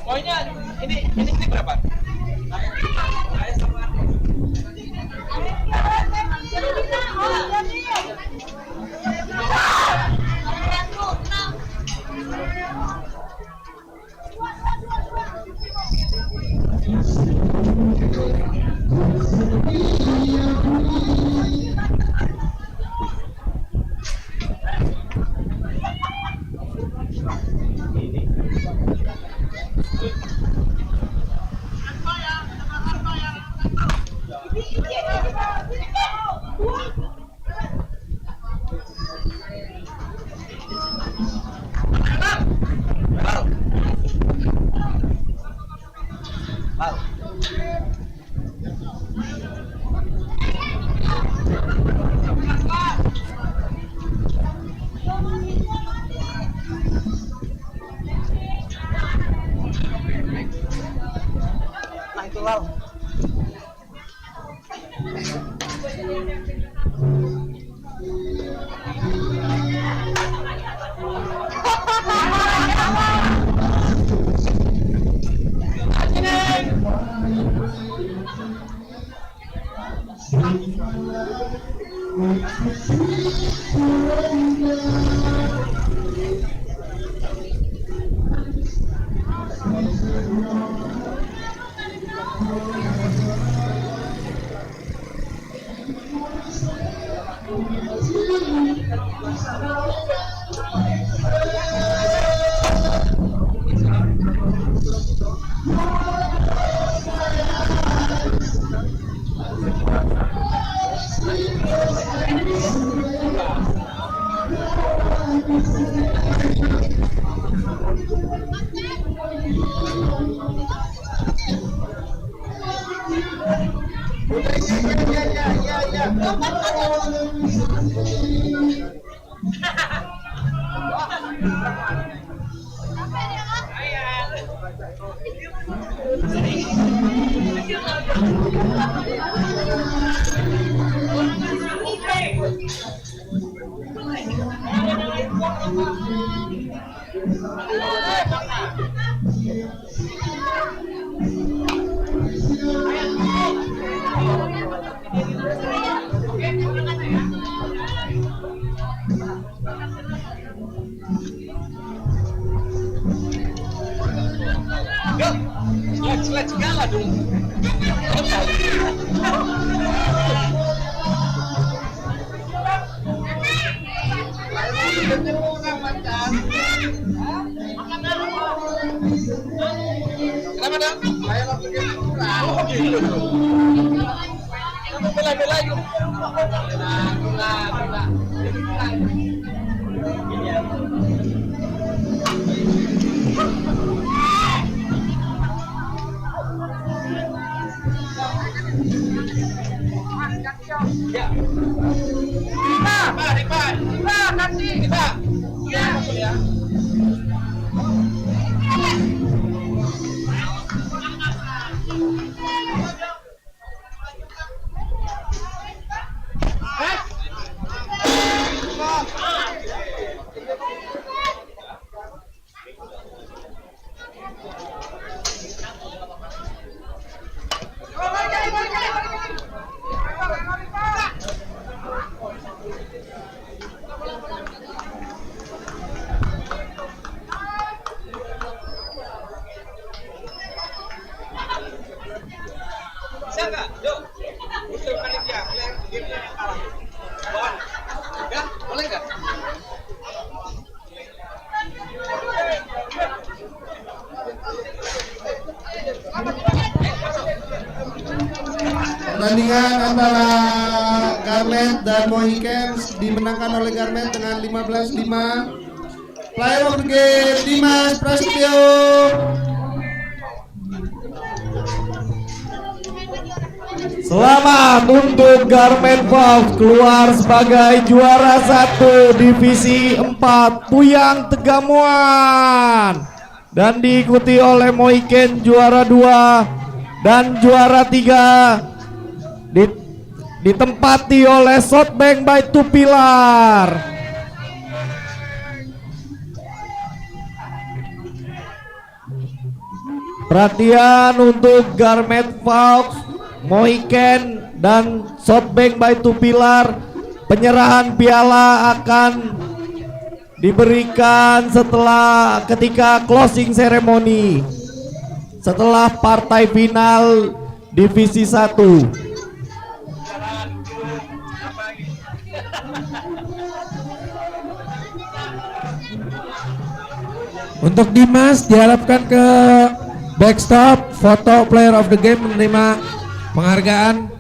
Poinnya ini klik berapa? Let's gala dong. Kenapa dong? Saya langsung ke kurang. Oh gitu. Kamu bela-bela yuk. Bela. Ya. Dipa, kasih kita. Ya, masuk ya. Bisa nggak? Yuk, usul panitia, game yang kalah. Bawa. Ya, boleh nggak? Pertandingan antara Garment dan Mohikens dimenangkan oleh Garment dengan 15-5. Player of the game Dimas Prasetyo. Selamat untuk Garment Valve keluar sebagai juara 1 divisi 4 Puyang Tegamuan, dan diikuti oleh Mohiken juara 2 dan juara 3 ditempati oleh Softbank by Tupilar. Perhatian untuk Garmet Fox, Mohican dan Shotbank by Tupilar. Penyerahan piala akan diberikan ketika closing ceremony, setelah partai final divisi 1. Untuk Dimas diharapkan ke backstop, foto player of the game, menerima penghargaan.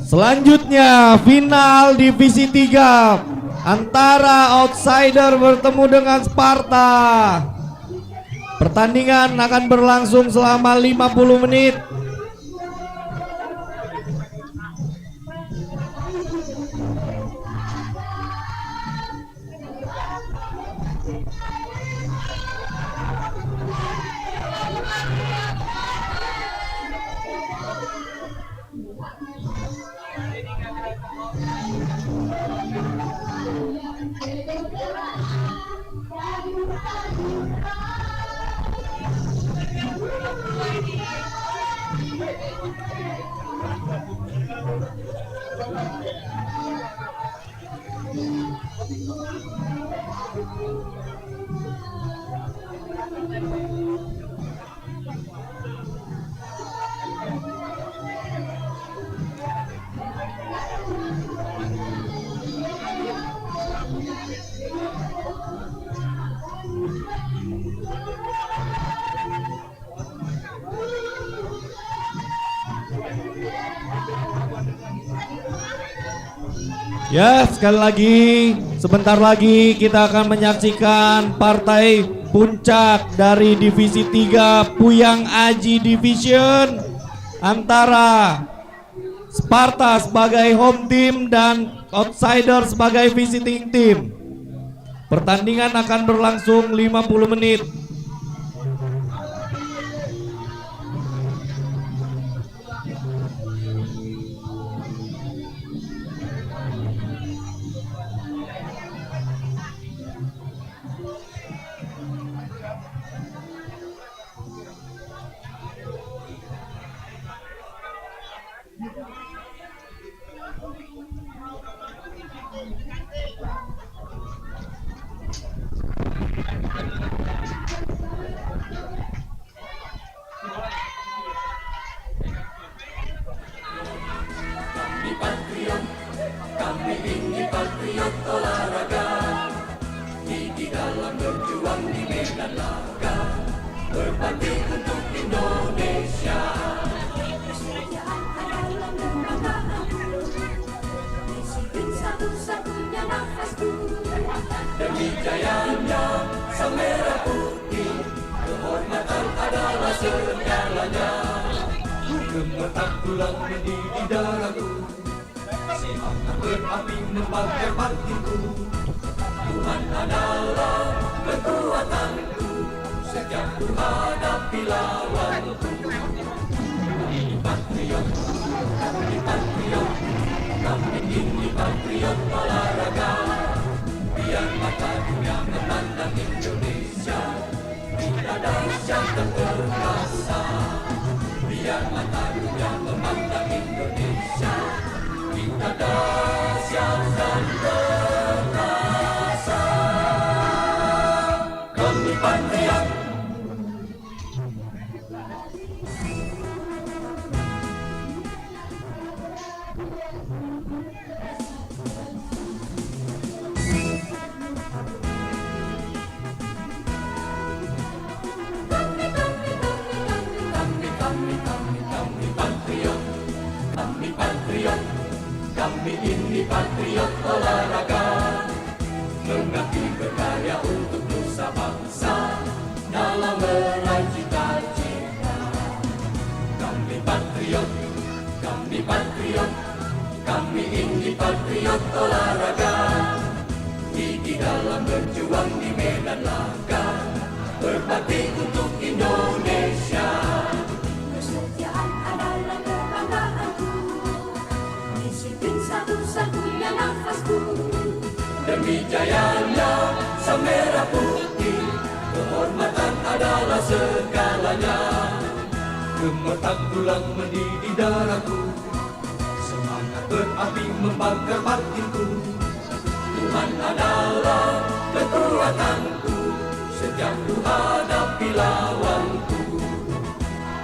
Selanjutnya final divisi 3 antara Outsider bertemu dengan Sparta. Pertandingan akan berlangsung selama 50 menit. Ya, sekali lagi, sebentar lagi kita akan menyaksikan partai puncak dari divisi 3 Puyang Aji Division antara Sparta sebagai home team dan Outsider sebagai visiting team. Pertandingan akan berlangsung 50 menit. Kami ini patriot olahraga, gigi dalam berjuang di medan laga, berbakti untuk Indonesia. Kesejahteraan adalah kebanggaanku, disiplin satu-satunya nafasku. Demi jayanya sang merah putih, kehormatan adalah segalanya. Gemetar tulang mendidih darahku, semangat berapi membakar hatiku. Tuhan adalah kekuatanku, sejak ku hadapi lawanku. Kami patriot, kami patriot, kami ini patriot olahraga. Kami ini patriot olahraga, mengabdi berkarya untuk nusa bangsa dalam meraih cita-cita. Kami patriot, kami ini patriot olahraga, gigi dalam berjuang di medan laga, berbakti untuk Indonesia. Kesetiaan adalah kebanggaanku, disiplin satu-satunya nafasku. Demi jayanya sang merah putih, kehormatan adalah segalanya. Gemetar tulang mendidih darahku, semangat berapi membakar batinku. Tuhan adalah kekuatanku, setiap ku hadapi lawanku.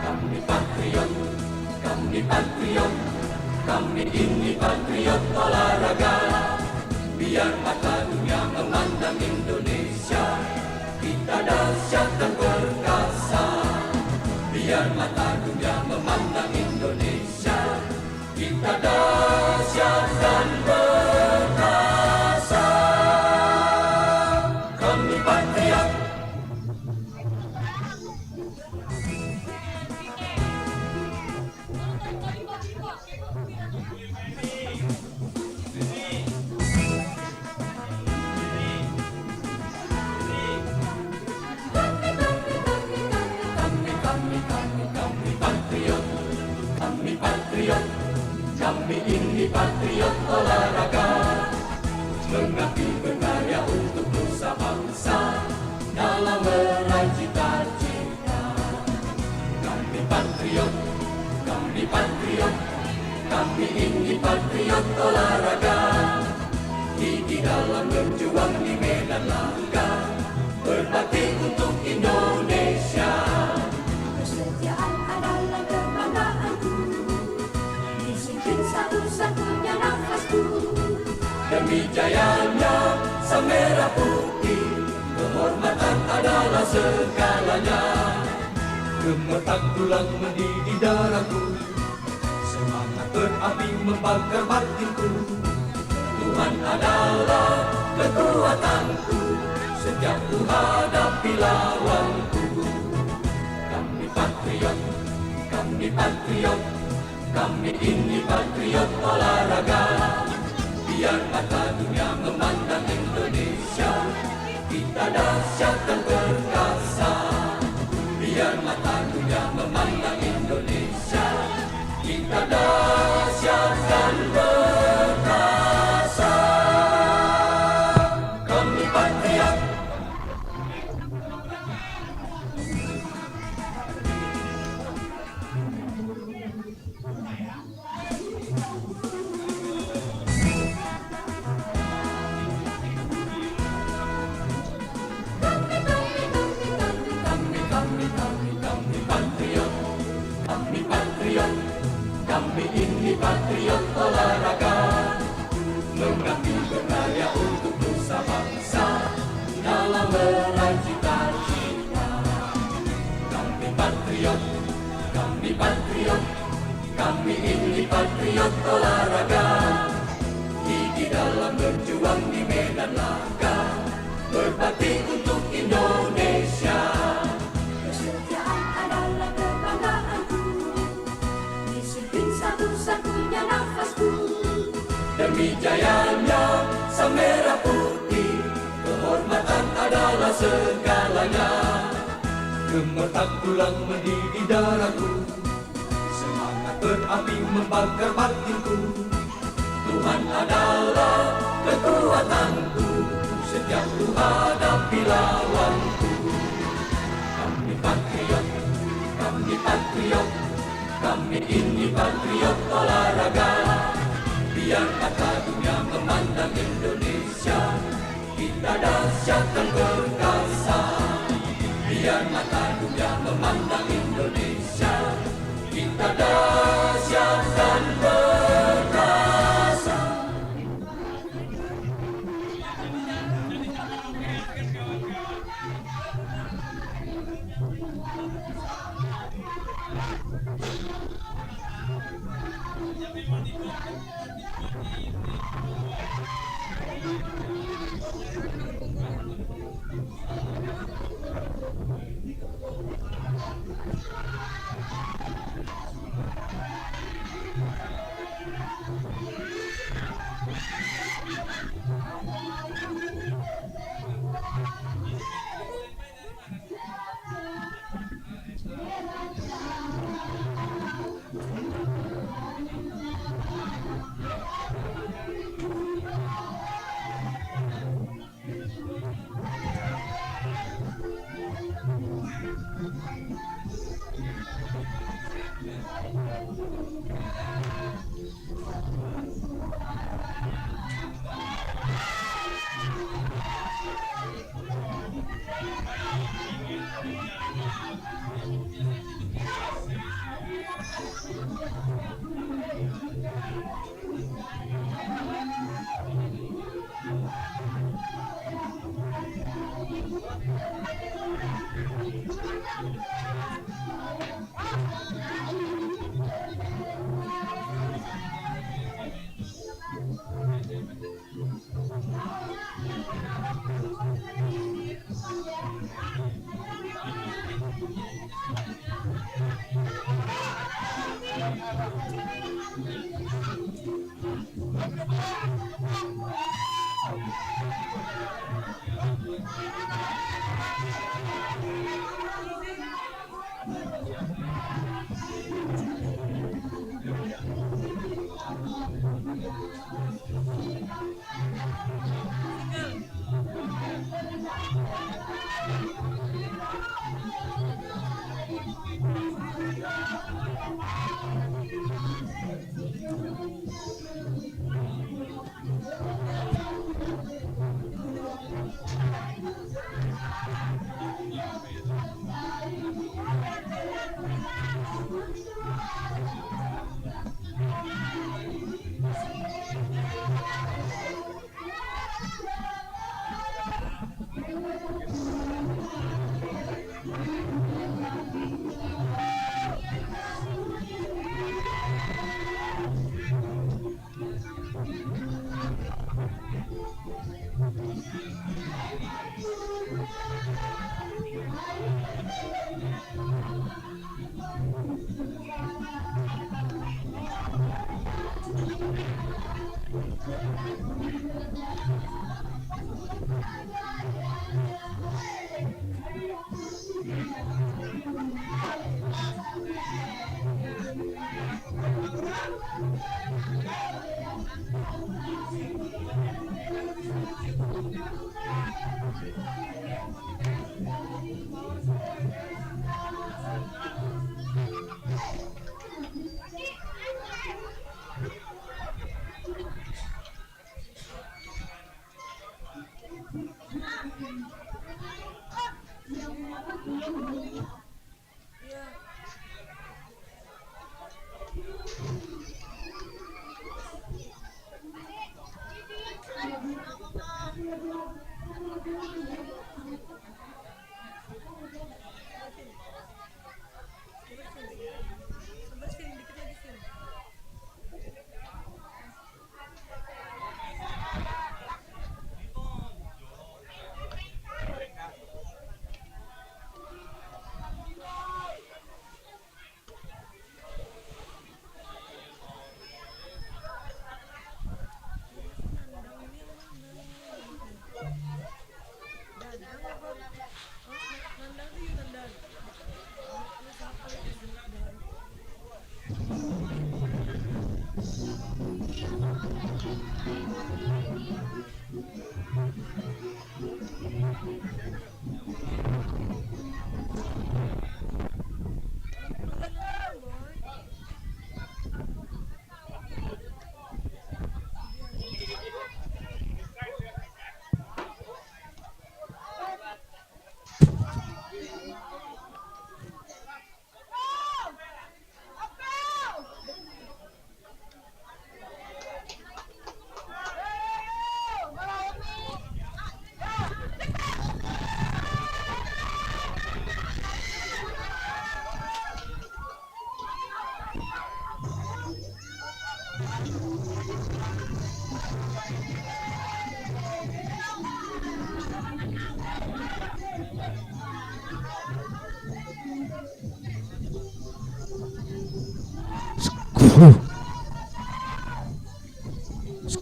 Kami patriot, kami ini patriot olahraga. Biar mata dunia memandang Indonesia, kita dahsyat dan perkasa. Biar mata dunia memandang Indonesia, kita dahsyat dan perkasa. Kami patriot. Kami ini patriot olahraga, mengabdi berkarya untuk nusa bangsa dalam meraih cita-cita. Kami patriot, kami ini patriot olahraga, gigi dalam berjuang di medan laga, berbakti untuk Indonesia. Kesetiaan adalah kebanggaanku, disiplin satu-satunya nafasku. Demi jayanya sang merah putih, kehormatan adalah segalanya. Gemetar tulang mendidih darahku, semangat berapi membakar batinku. Tuhan adalah kekuatanku, setiap ku hadapi lawanku. Kami patriot, kami ini patriot olahraga. Biar mata dunia memandang Indonesia, kita dahsyat dan perkasa. Biar mata dunia memandang Indonesia, kita dahsyat dan perkasa. Kami patriot. Kami ini patriot olahraga, mengabdi berkarya untuk nusa bangsa dalam meraih cita-cita. Kami patriot, kami ini patriot olahraga, gigi dalam berjuang di medan laga, berbakti untuk Indonesia. Kesetiaan adalah kebanggaanku, disiplin satu-satunya nafasku. Demi jayanya sang merah putih, kehormatan adalah segalanya. Gemetar tulang mendidih darahku, semangat berapi membakar batinku. Tuhan adalah kekuatanku, setiap ku hadapi lawanku. Kami patriot, kami ini patriot olahraga. Biar mata dunia memandang Indonesia, kita dahsyat dan perkasa. Biar mata dunia memandang Indonesia, kita dahsyat dan perkasa.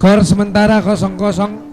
Skor sementara 0-0.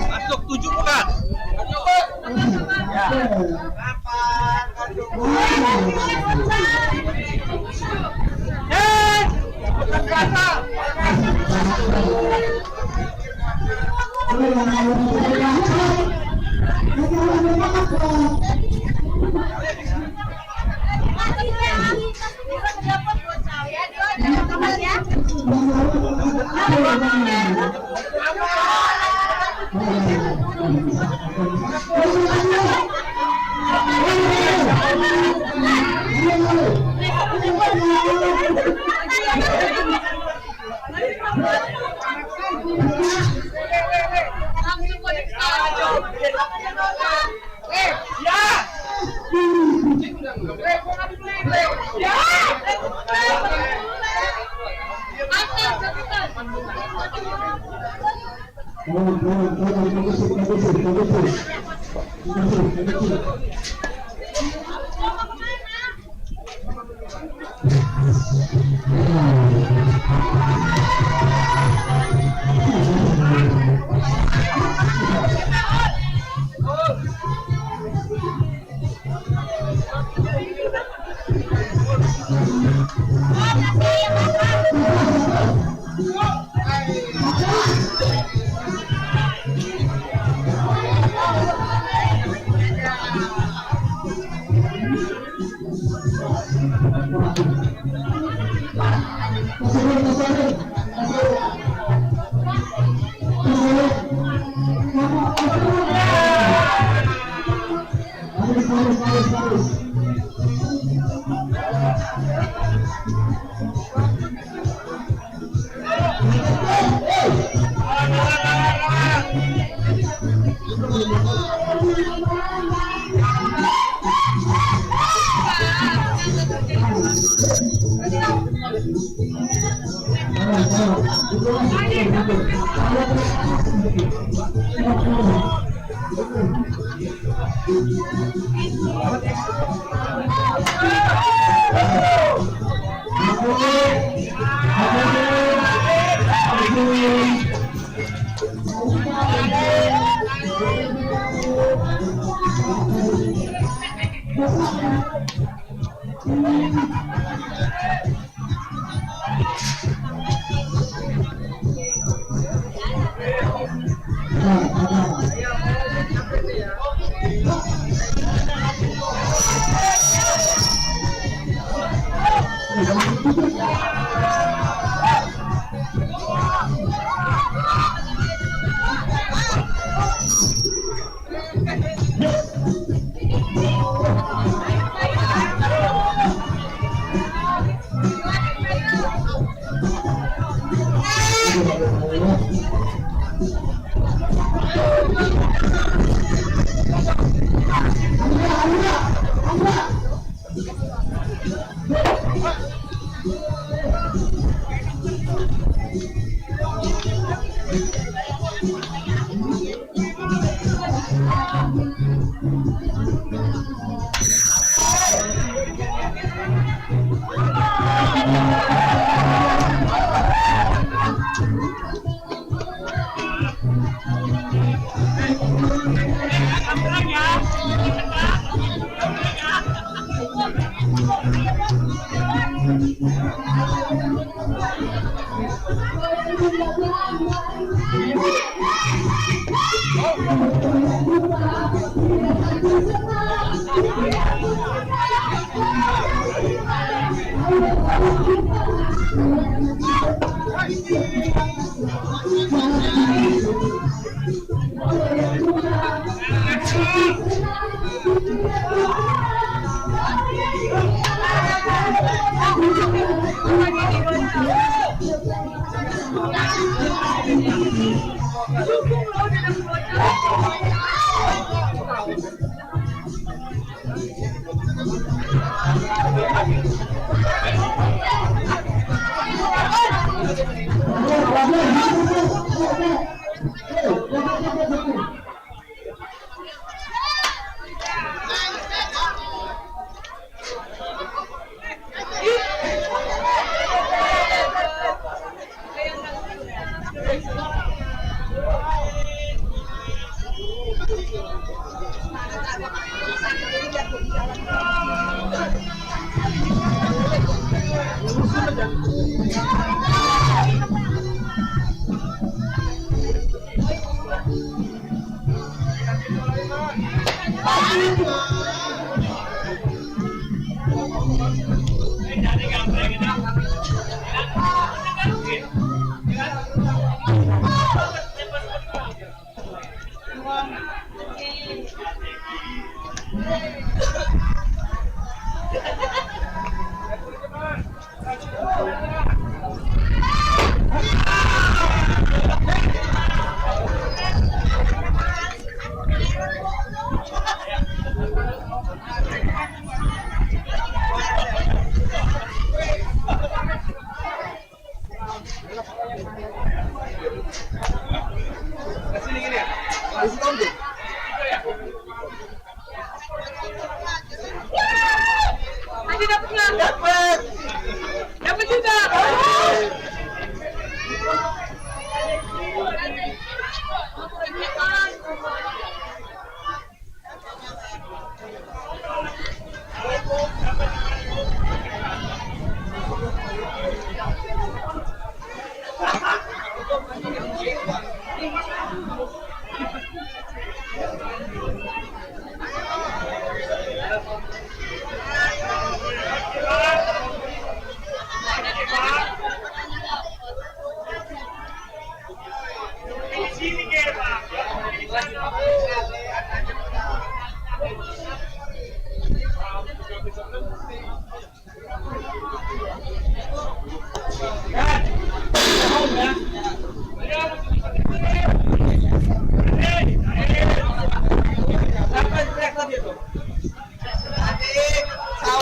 Masuk 7 bukan?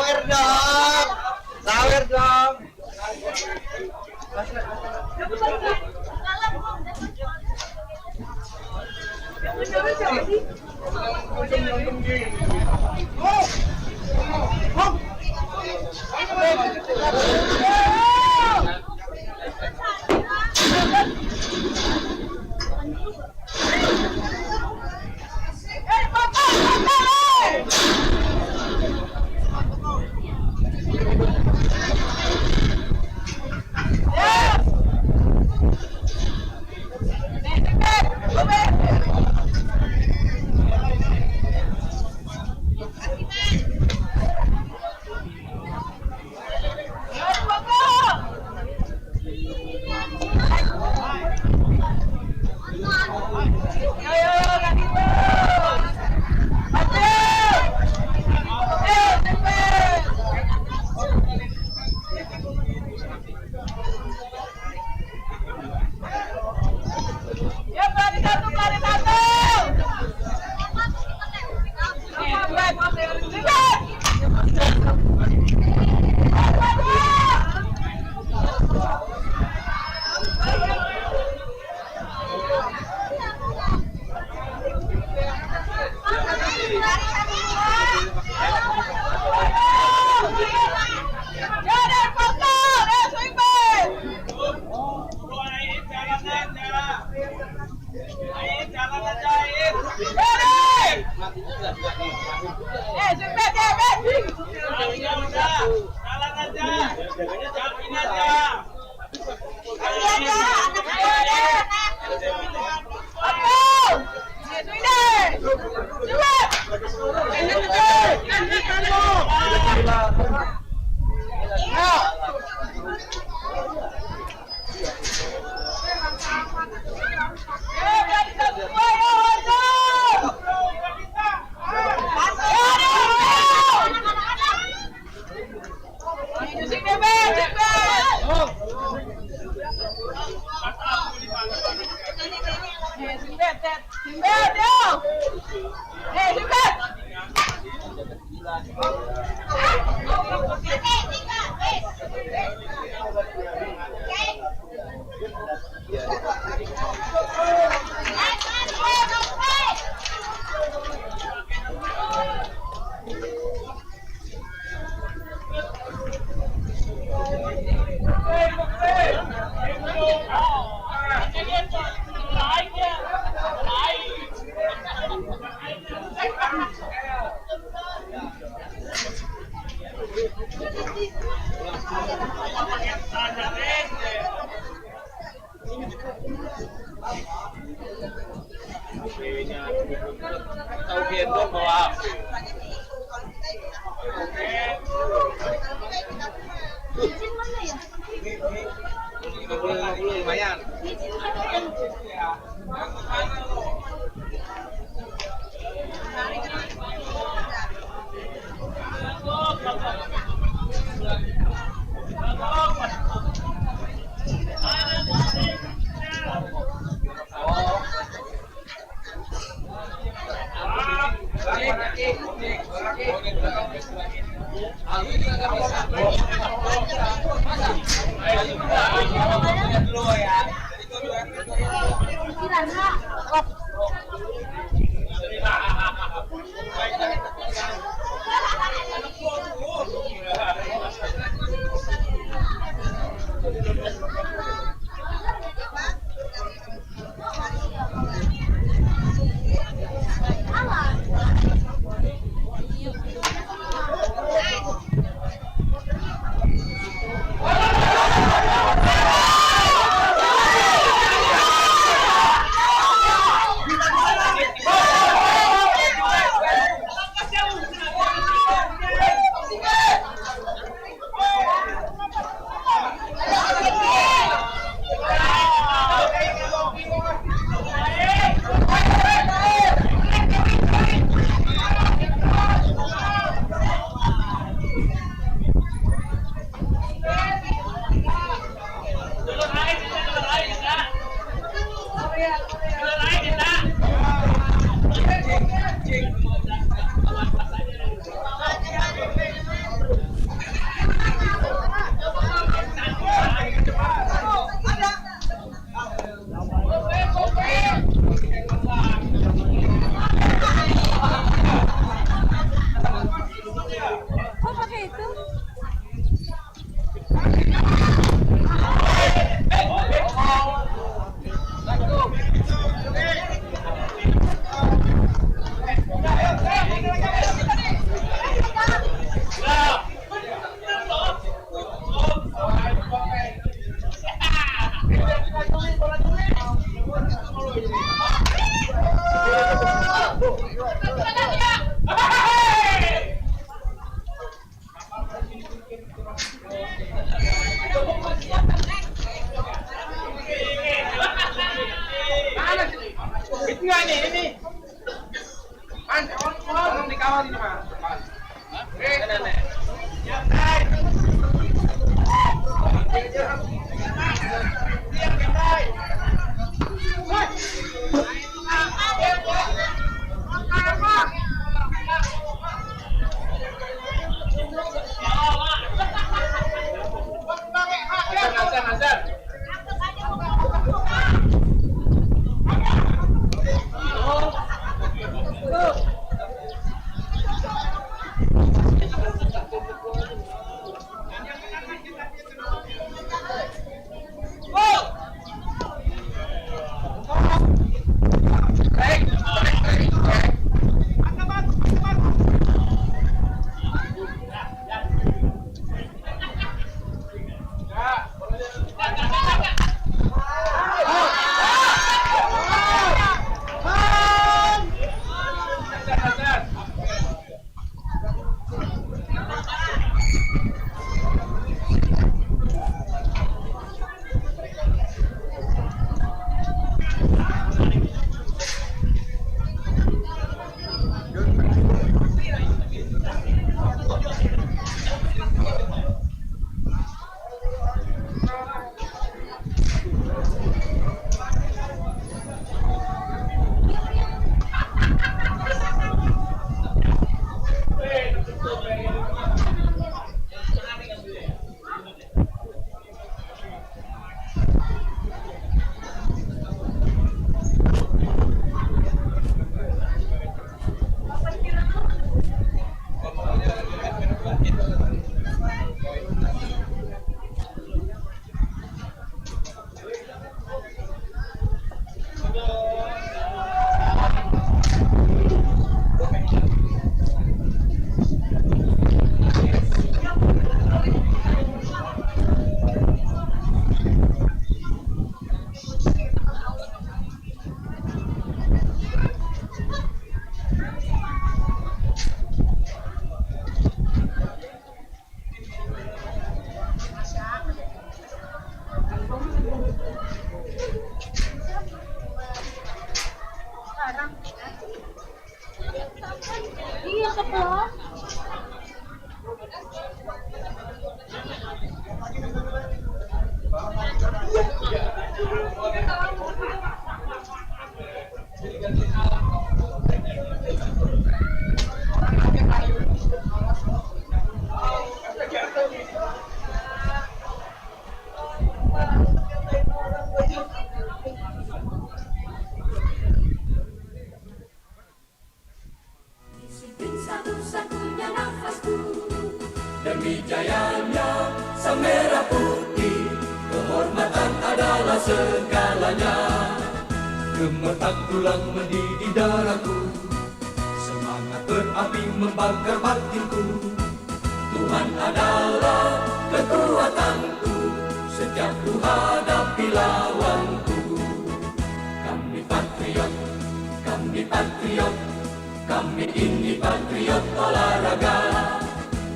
Sawer dong. Sawer dong. Tahu gendong bawa. Lumayan. ini. Man, tolong dikawal ini, Mas. Azan. Iya, sekolah. Disiplin satu-satunya nafasku. Demi jayanya sang merah putih, kehormatan adalah segalanya. Gemetar tulang mendidih darahku, semangat berapi membakar batinku. Tuhan adalah kekuatanku, setiap ku hadapi lawanku. Kami patriot, kami patriot, kami ini patriot olahraga.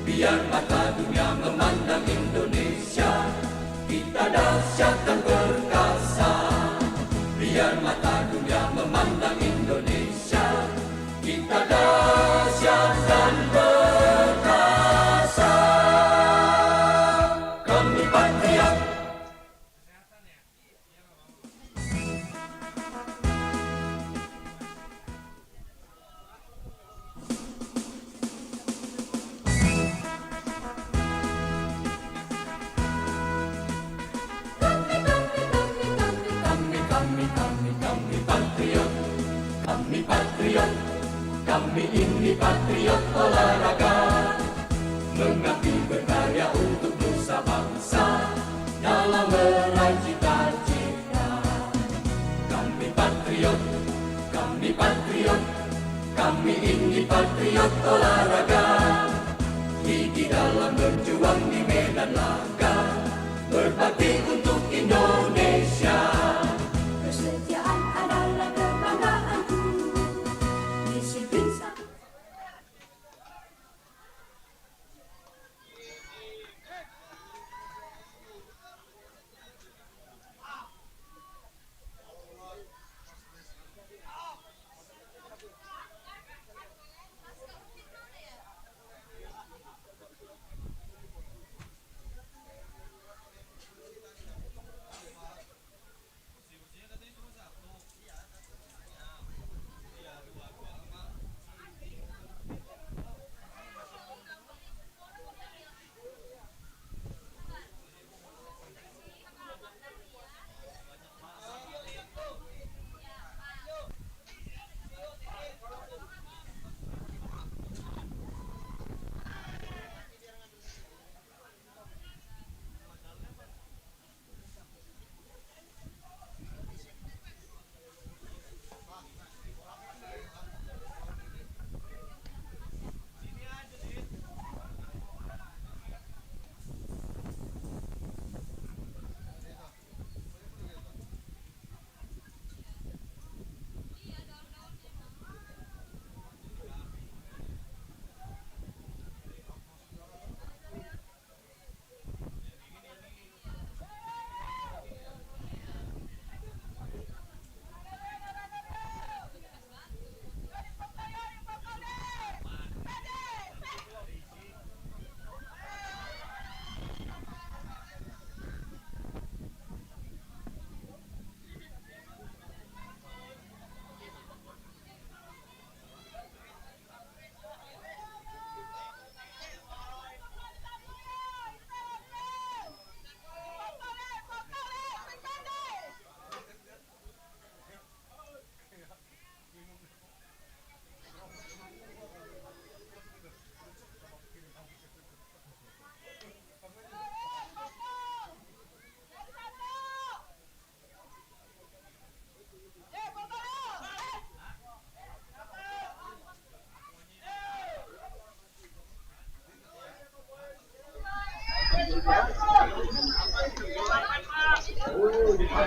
Biar mata dunia memandang Indonesia, kita dahsyat dan perkasa. Biar mata dunia memandang Indonesia, kita dahsyat dan perkasa. Kami patriot. Kami patriot, kami patriot, kami ini patriot olahraga. Mengabdi berkarya untuk nusa bangsa dalam meraih cita-cita. Kami patriot, kami patriot, kami ini patriot olahraga. Gigi dalam berjuang di medan laga, berbakti untuk Indonesia. Kesetiaan adalah kebanggaanku. Disiplin satu.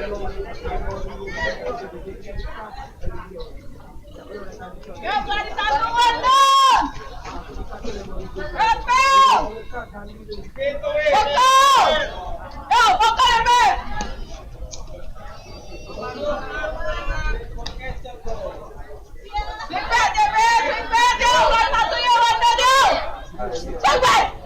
Ya, berani sambungan dong. Repel. Foto. Yo, foto ya, Be. Lipat ya, Be. Lipat yo. One satu yo, one yo. Sampai.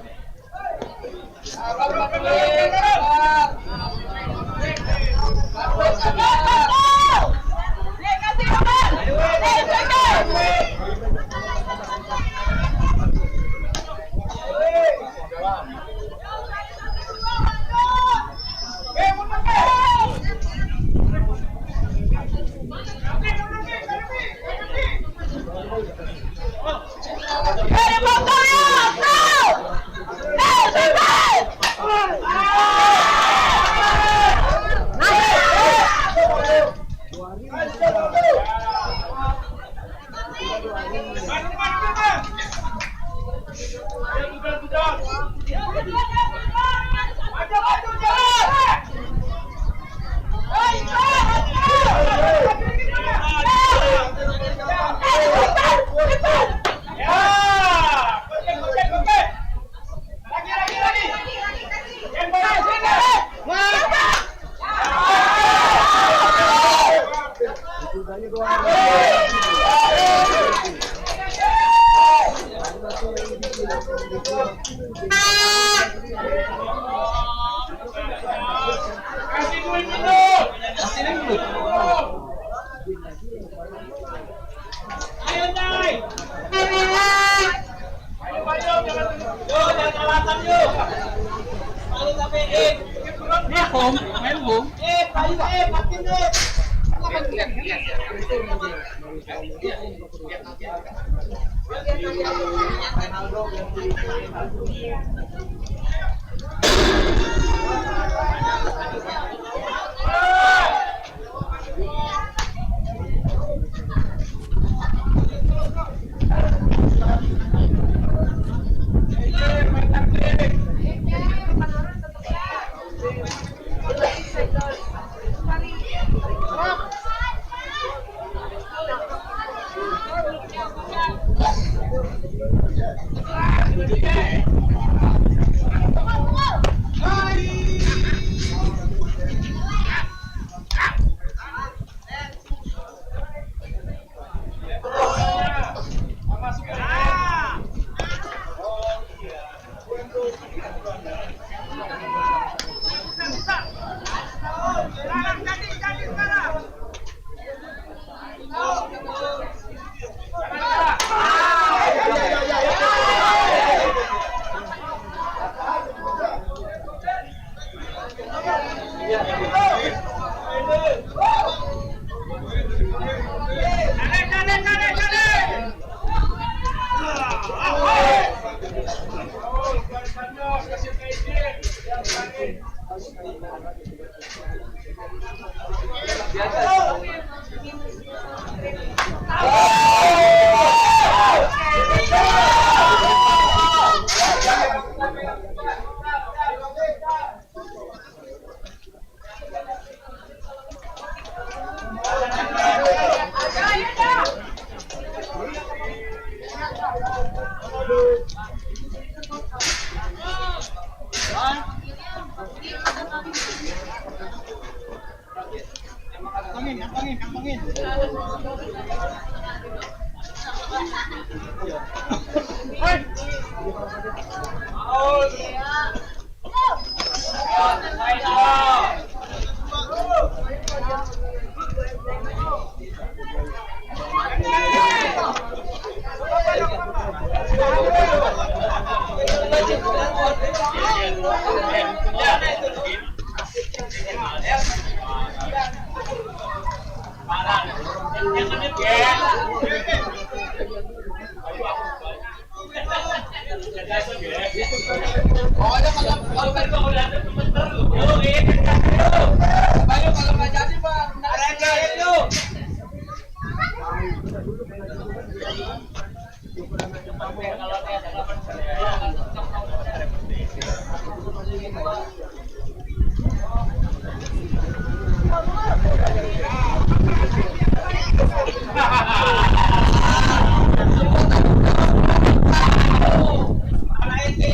Kalau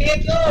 Dikit lu.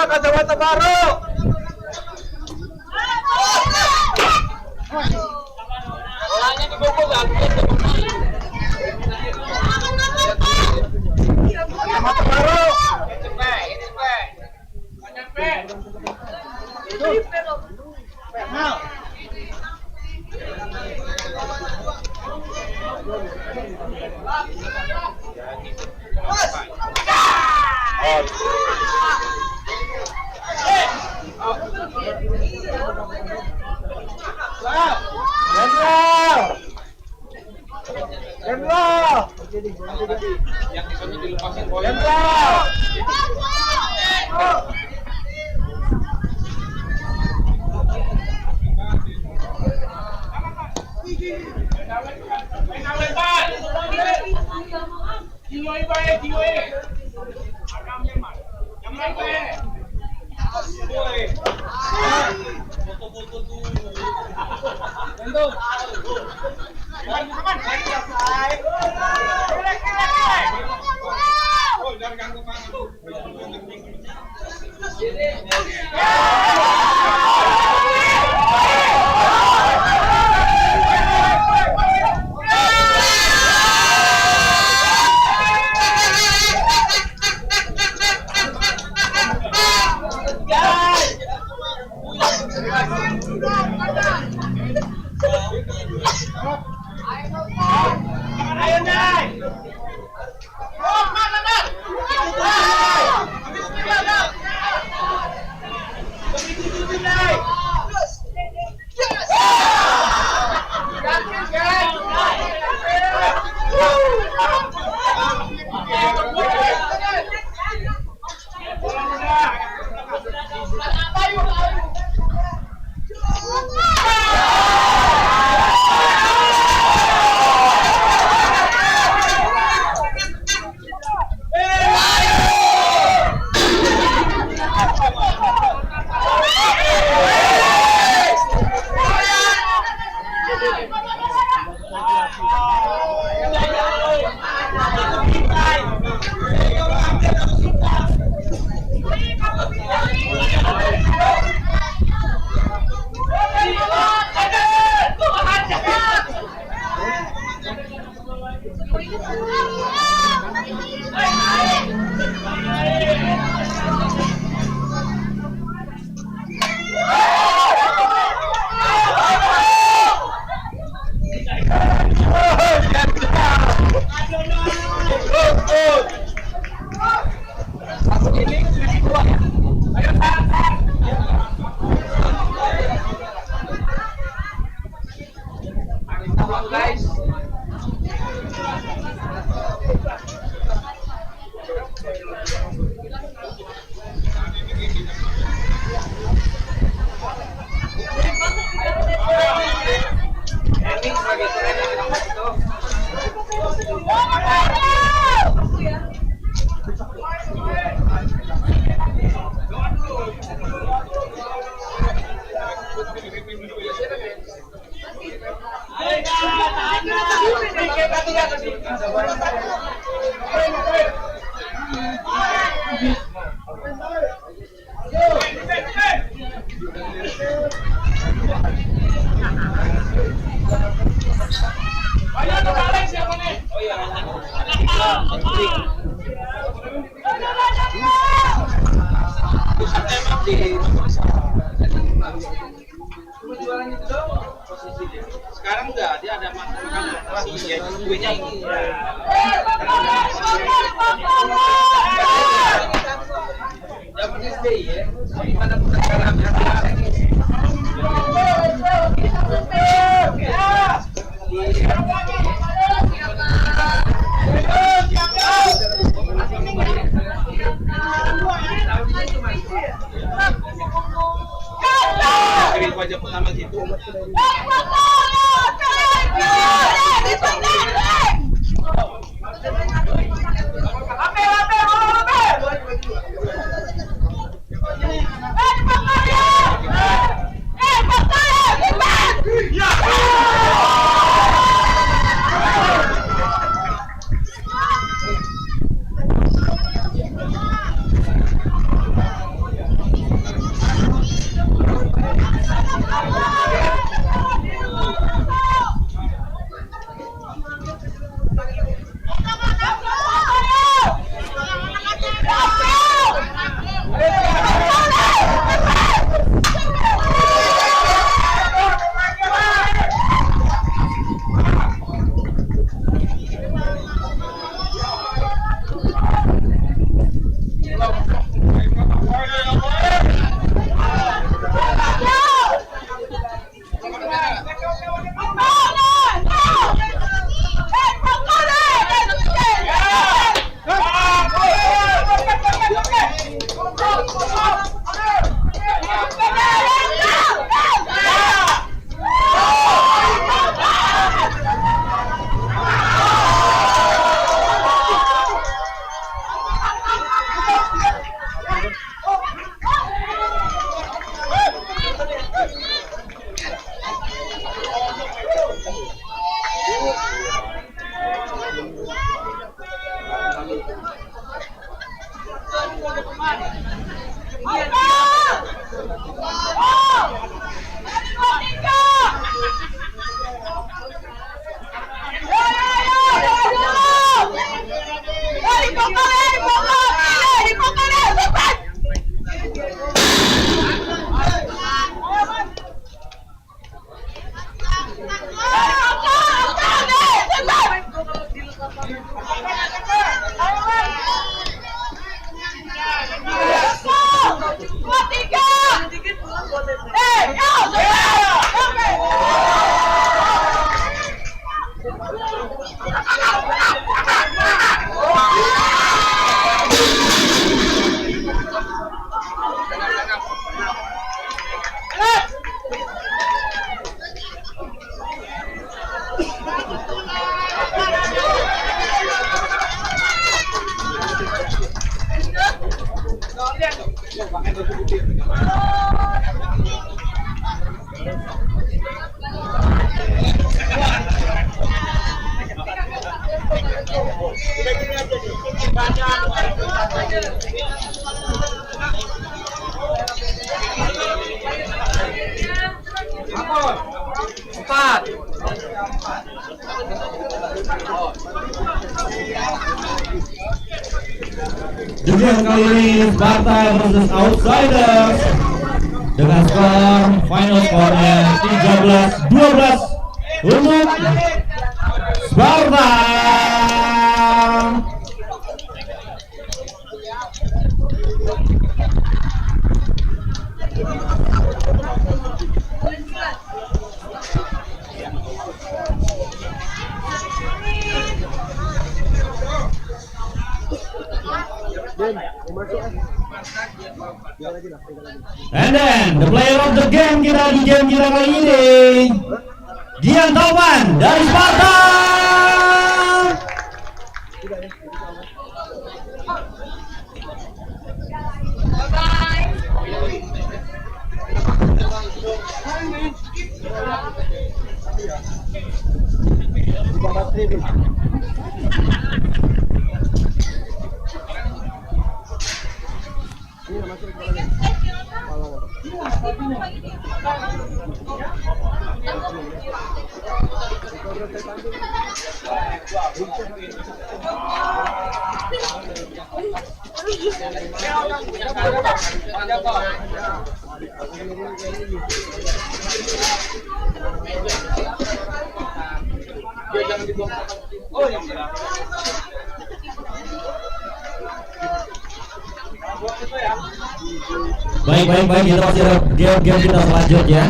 Kacamata baru. Bolanya dibungkus kacamata baru. Yang misalnya dilepasin boleh. jualan itu dong posisi dia. Sekarang enggak, dia ada makanan nasi ya, kuenya ini. Zaman SD ya, gimana pun sekarang wajah pertama gitu. Duel kali ini Sparta versus Outsiders dengan skor final skornya 13-12 untuk Sparta. And then the player of the game kita di game kita kali ini Gian Taupan dari Sparta. Baik, kita masih ada game kita selanjutnya.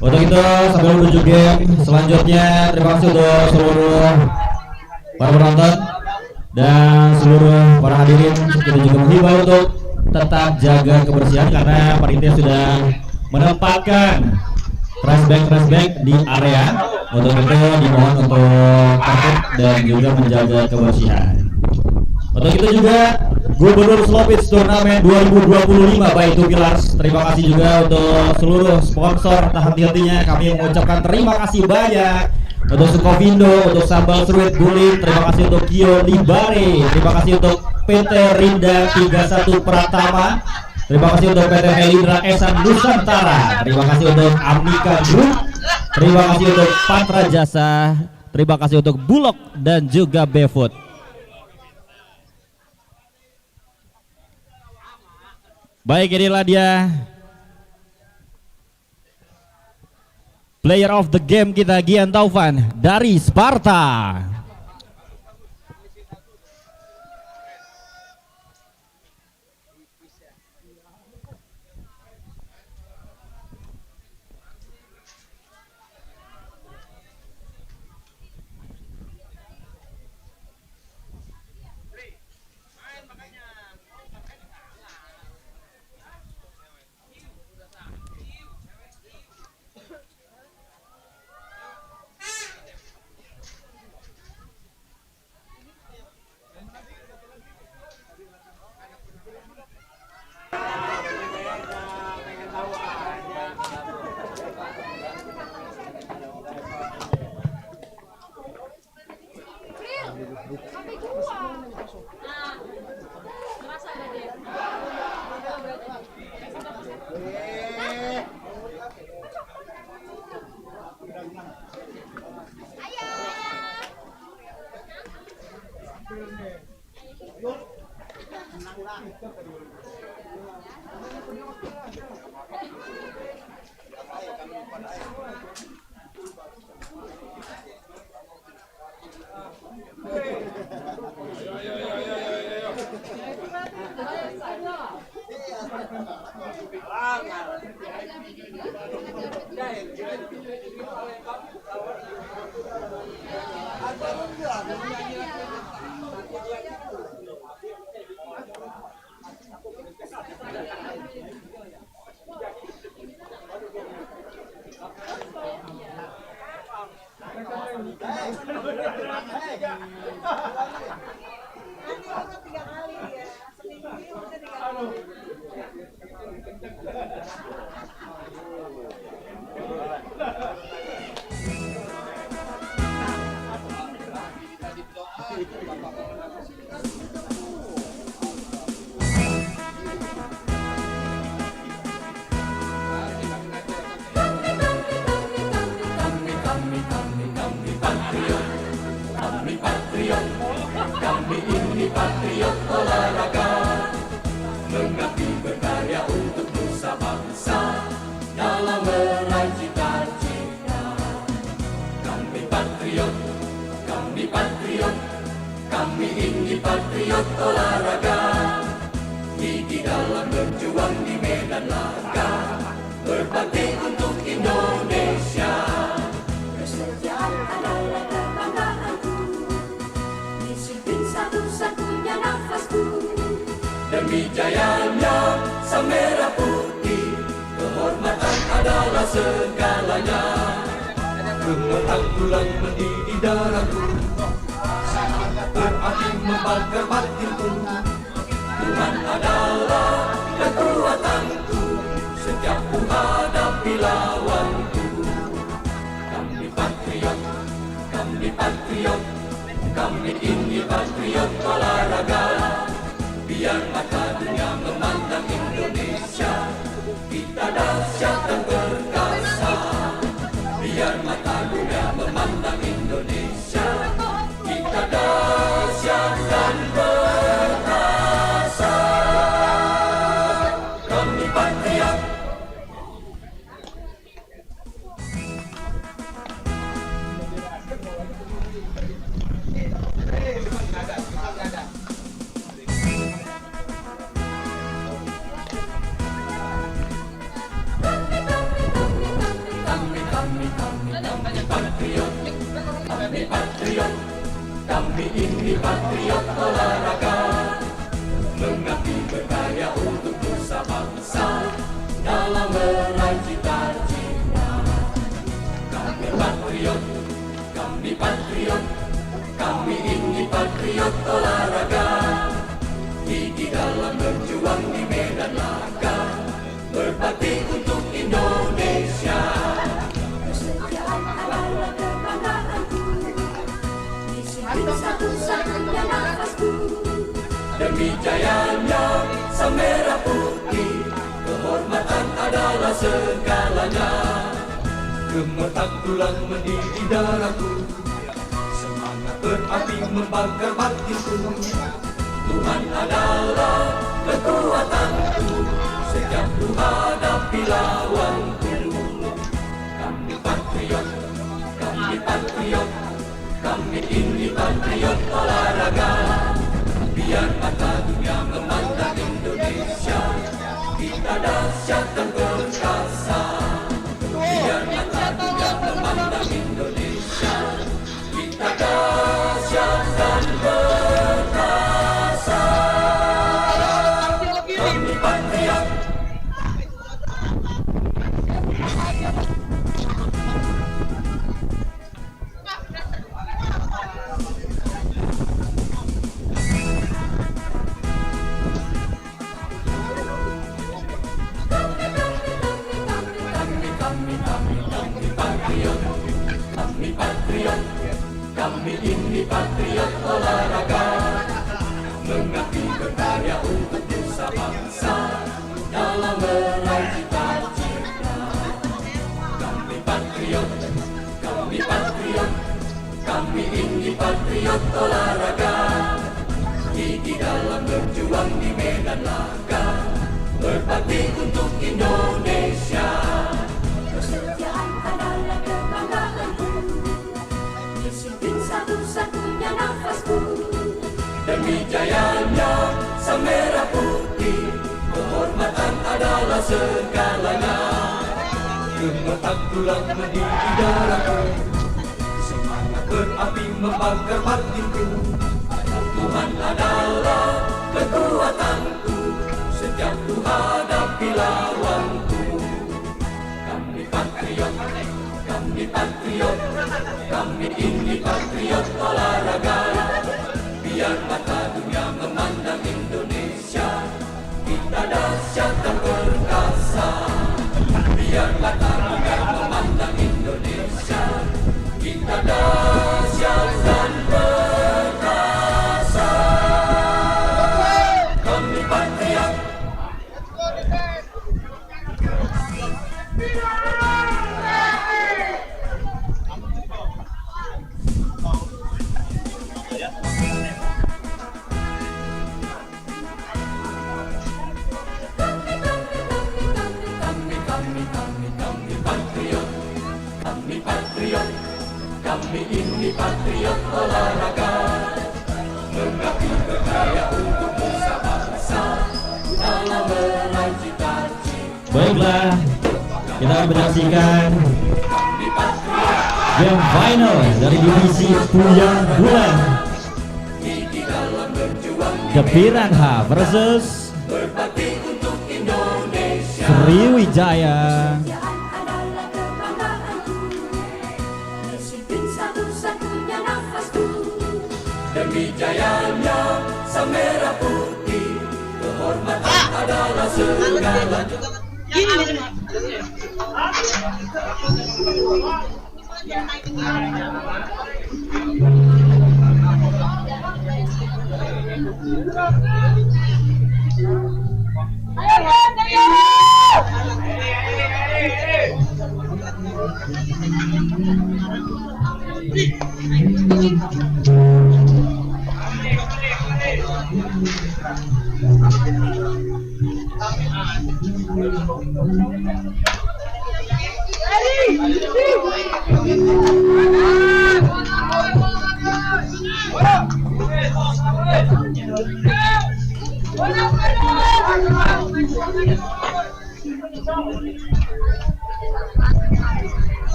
Untuk itu sambil menuju game selanjutnya, terima kasih untuk seluruh para penonton dan seluruh para hadirin. Kita juga menghimbau untuk tetap jaga kebersihan karena panitia sudah menempatkan trash bag di area. Untuk itu dimohon untuk tertib dan juga menjaga kebersihan. Untuk itu juga Gubernur Slow Pitch Turnamen 2025 by Two Pillars. Terima kasih juga untuk seluruh sponsor. Hati-hatinya kami mengucapkan terima kasih banyak untuk Sukovindo, untuk Sambal Seruit Guling. Terima kasih untuk Kio Libare. Terima kasih untuk PT Rinda 31 Pratama. Terima kasih untuk PT Helindra Esan Nusantara. Terima kasih untuk Amika Group. Terima kasih untuk Patra Jasa. Terima kasih untuk Bulog dan juga Befood. Baik, inilah dia player of the game kita, Gian Taufan dari Sparta. Kami ini patriot olahraga, mengabdi berkarya untuk nusa bangsa dalam meraih cita-cita. Kami patriot, kami ini patriot olahraga, gigi dalam berjuang di medan laga, berbakti untuk Indonesia. Kesetiaan adalah kebanggaanku, disiplin satu-satunya nafasku. Demi jayanya sang merah putih, kehormatan adalah segalanya. Gemetar tulang mendidih darahku, semangat berapi membakar batinku. Tuhan adalah kekuatanku, setiap ku hadapi lawanku. Kami patriot, kami ini patriot olahraga. Biar mata dunia memandang Indonesia, kita dahsyat dan perkasa. Biar mata dunia memandang Indonesia, kita dahsyat dan perkasa. patriot, kami ini patriot olahraga. Mengabdi berkarya untuk nusa bangsa dalam meraih cita-cita. Kami patriot, kami patriot, kami ini patriot olahraga. Gigi dalam berjuang di medan laga, berbakti untuk Indonesia. Kesetiaan adalah kebanggaanku, disiplin satu-satunya nafasku. Demi jayanya sang merah putih, kehormatan adalah segalanya. Gemetar tulang mendidih darahku, semangat berapi membakar batinku. Tuhan adalah kekuatanku, setiap ku hadapi lawanku. Kami patriot, kami patriot, kami ini patriot olahraga. Biar mata dunia memandang Indonesia, kita dahsyat dan perkasa. Biar mata dunia memandang Indonesia, kita dahsyat dan perkasa. Kami patriot. Kami patriot, kami ini patriot olahraga. Mengabdi berkarya untuk nusa bangsa dalam meraih cita-cita. Kami patriot, kami patriot, kami ini patriot olahraga. Gigi dalam berjuang di medan laga, berbakti untuk Indonesia. Kesetiaan adalah kebanggaanku, disiplin satu-satunya nafasku. Demi jayanya sang merah putih, kehormatan adalah segalanya. Gemetar tulang mendidih darahku, semangat berapi membakar batinku. Tuhan adalah kekuatanku, setiap ku hadapi lawanku. Kami patriot, kami patriot, kami ini patriot olahraga. Biar mata dunia memandang Indonesia, kita dahsyat dan perkasa. Biar mata dunia memandang Indonesia, kita dahsyat dan perkasa. Kami patriot. Kami patriot, kami ini patriot olahraga. Mengabdi berkarya untuk nusa bangsa dalam meraih cita-cita. Baiklah, kita akan menyaksikan game final dari divisi Puyang Bulan. The Piranha versus Sriwijaya. Demi jayanya sang merah putih, kehormatan adalah segalanya.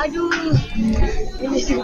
Aduh, ini sih.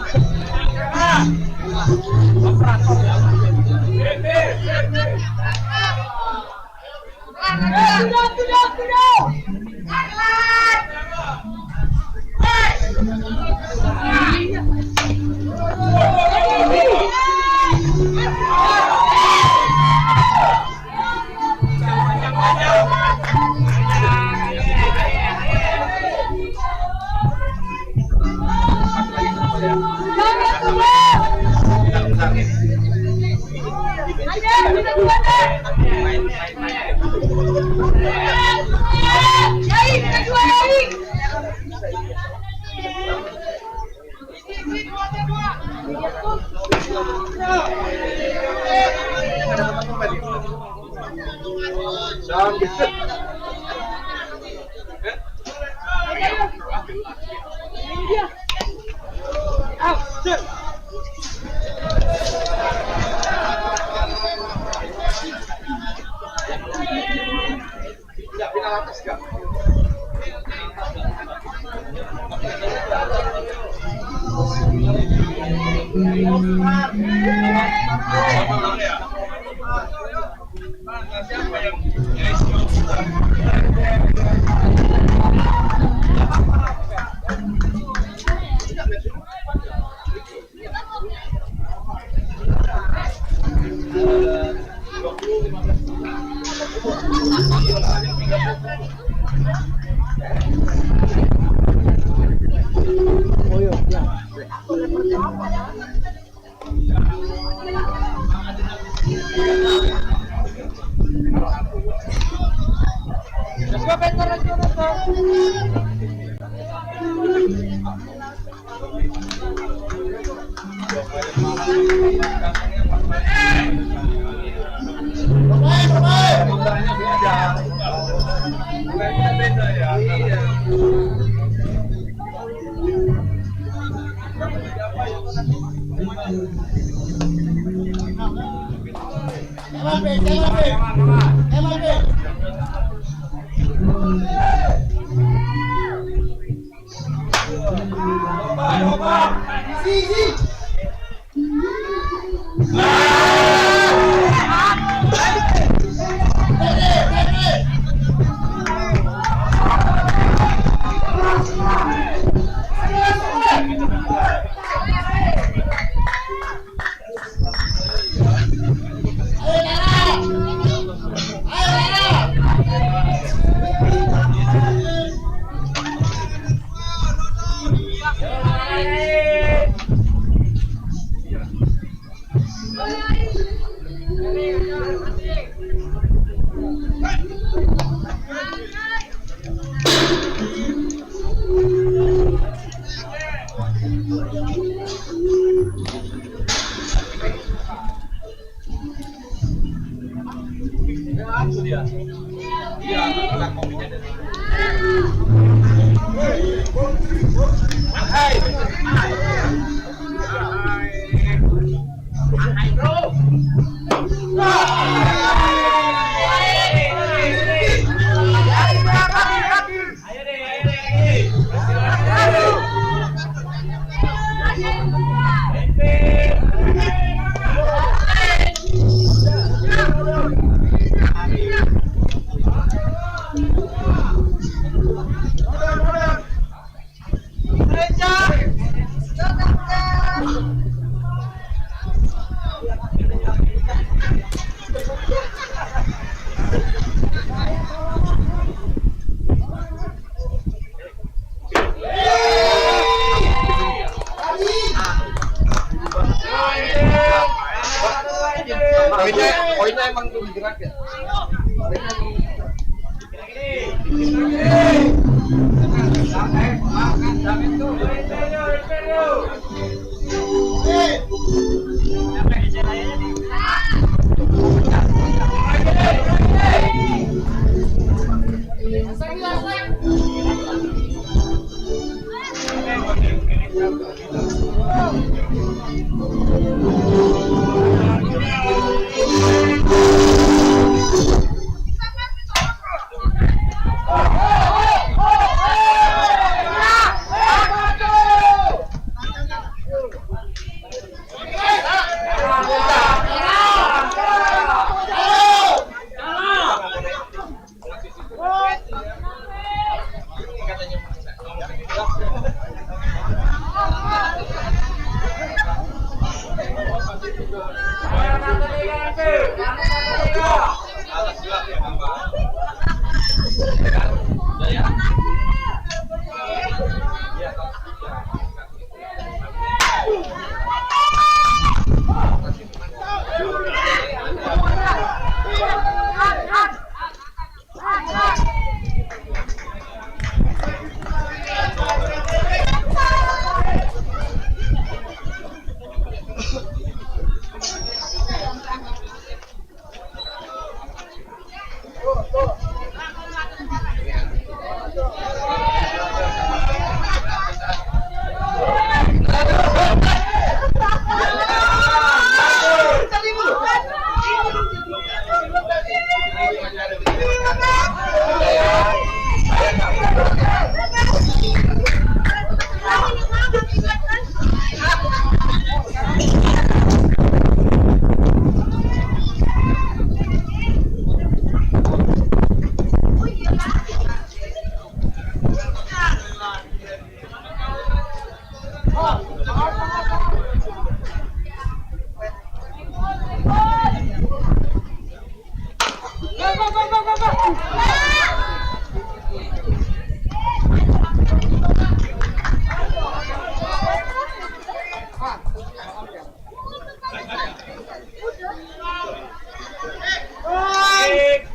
belum gerak ya.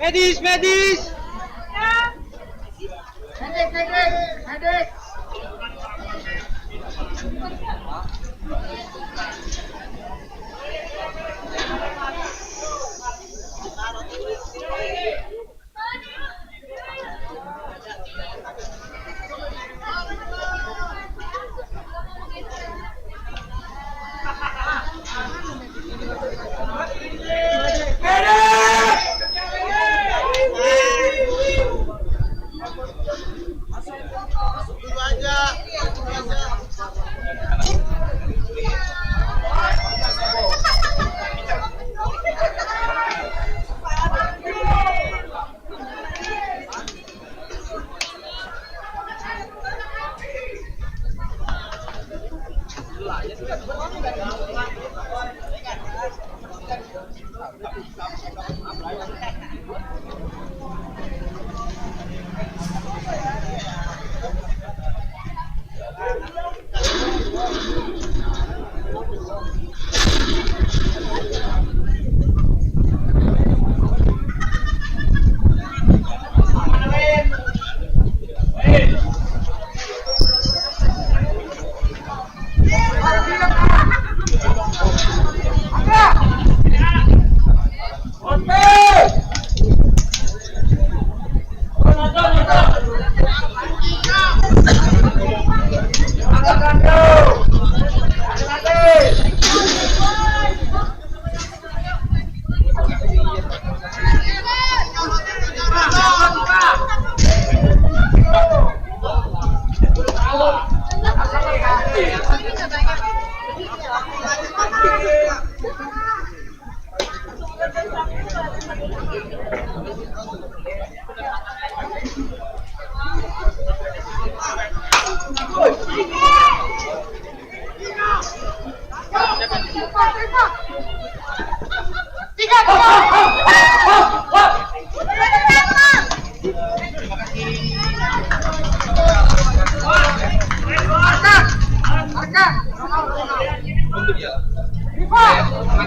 Medis, medis. Adik.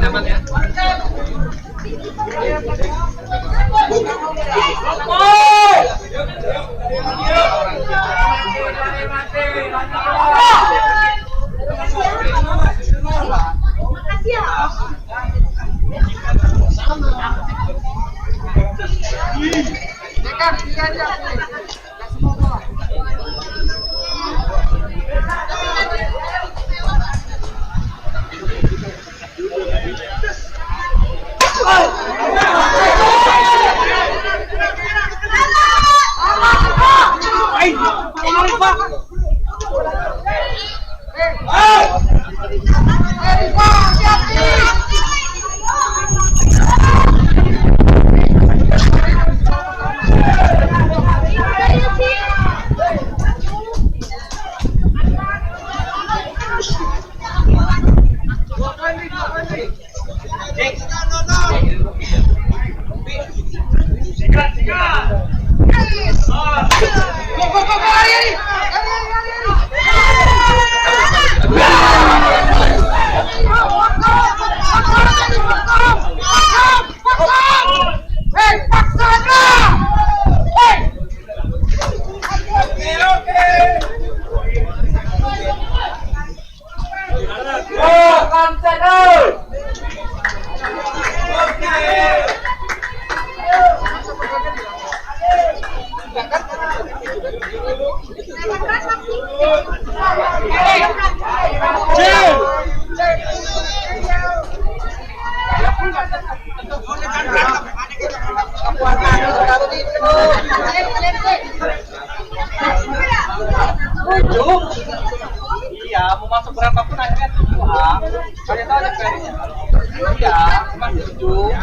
Aman ya. Iya, mau masuk berapapun akhirnya 7. Kalian tahu aja iya, cuma 7.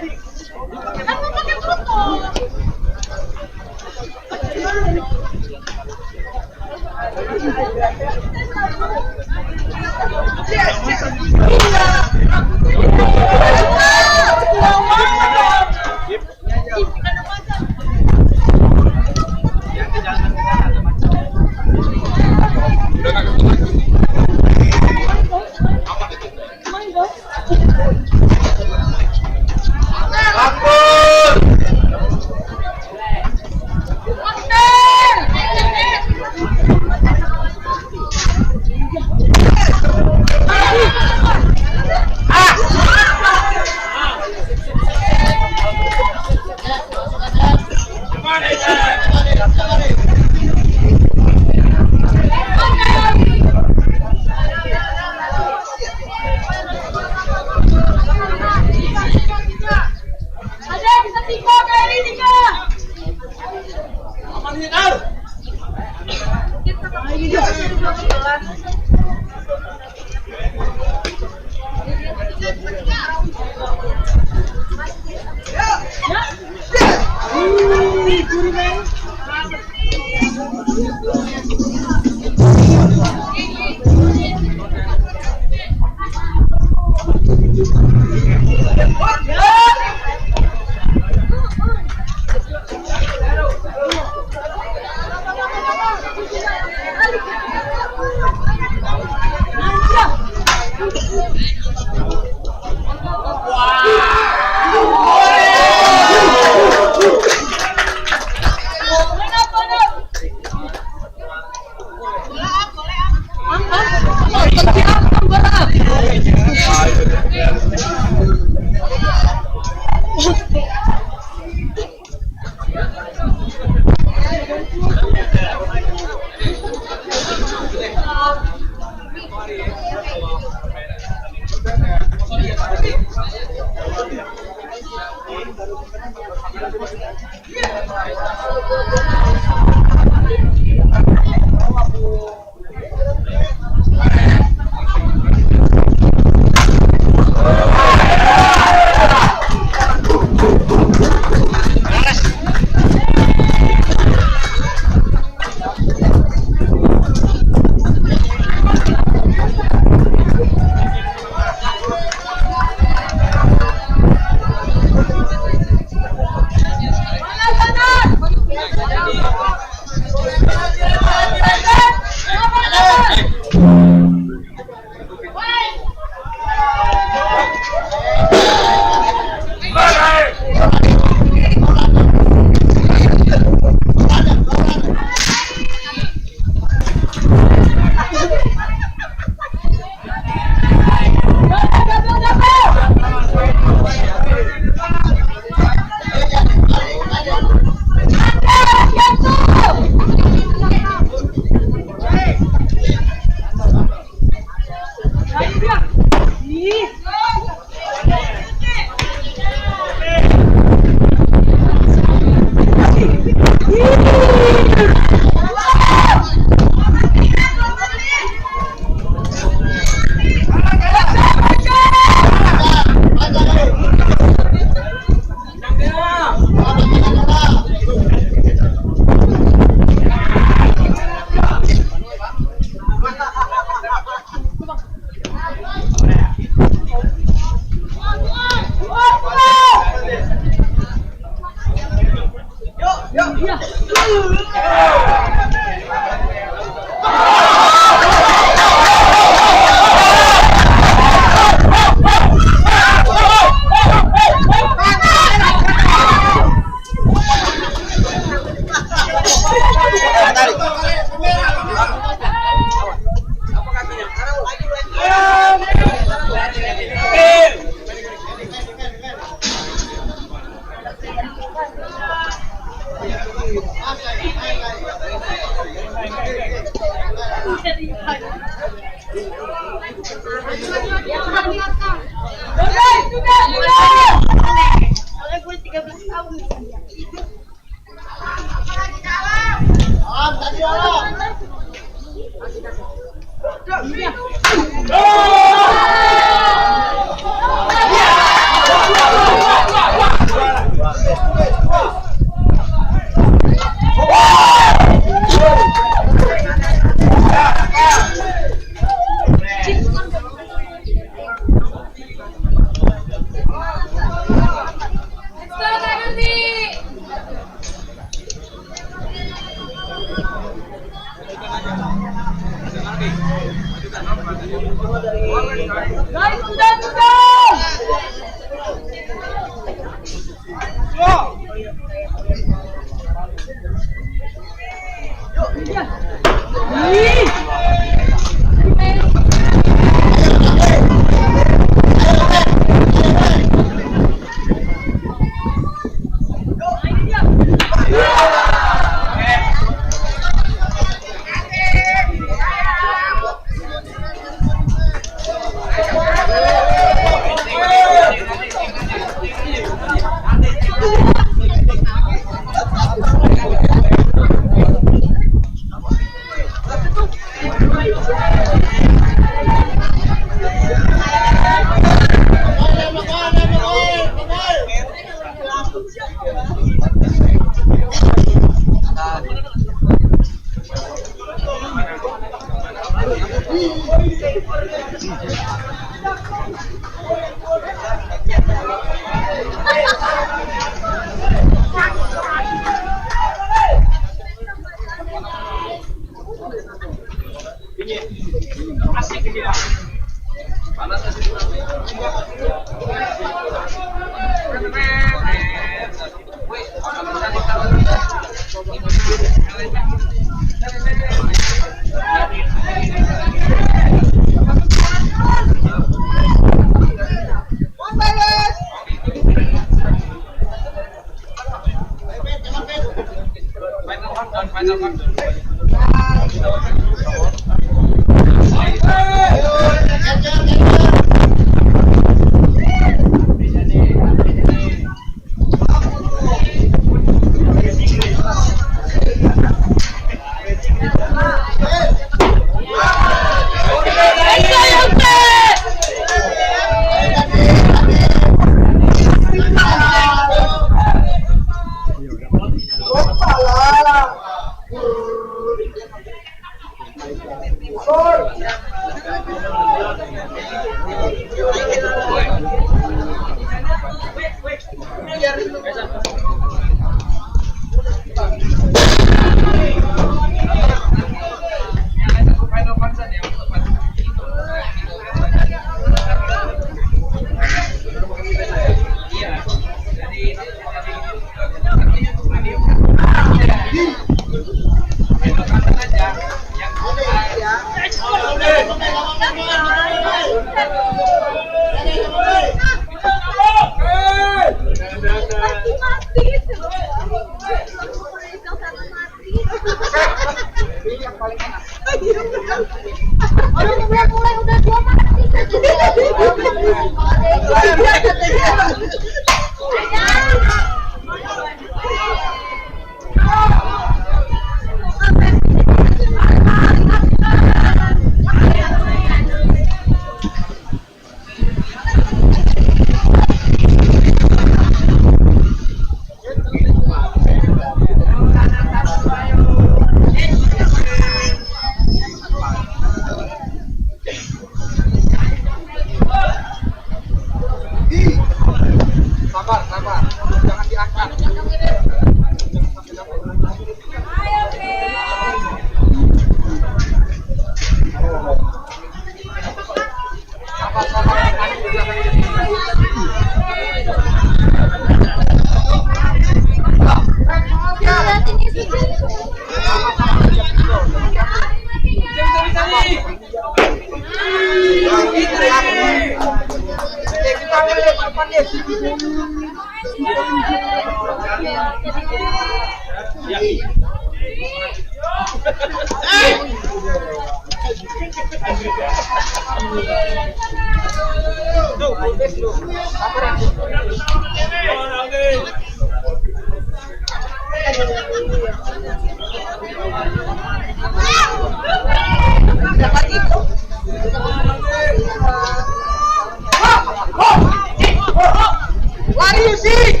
Lari sih.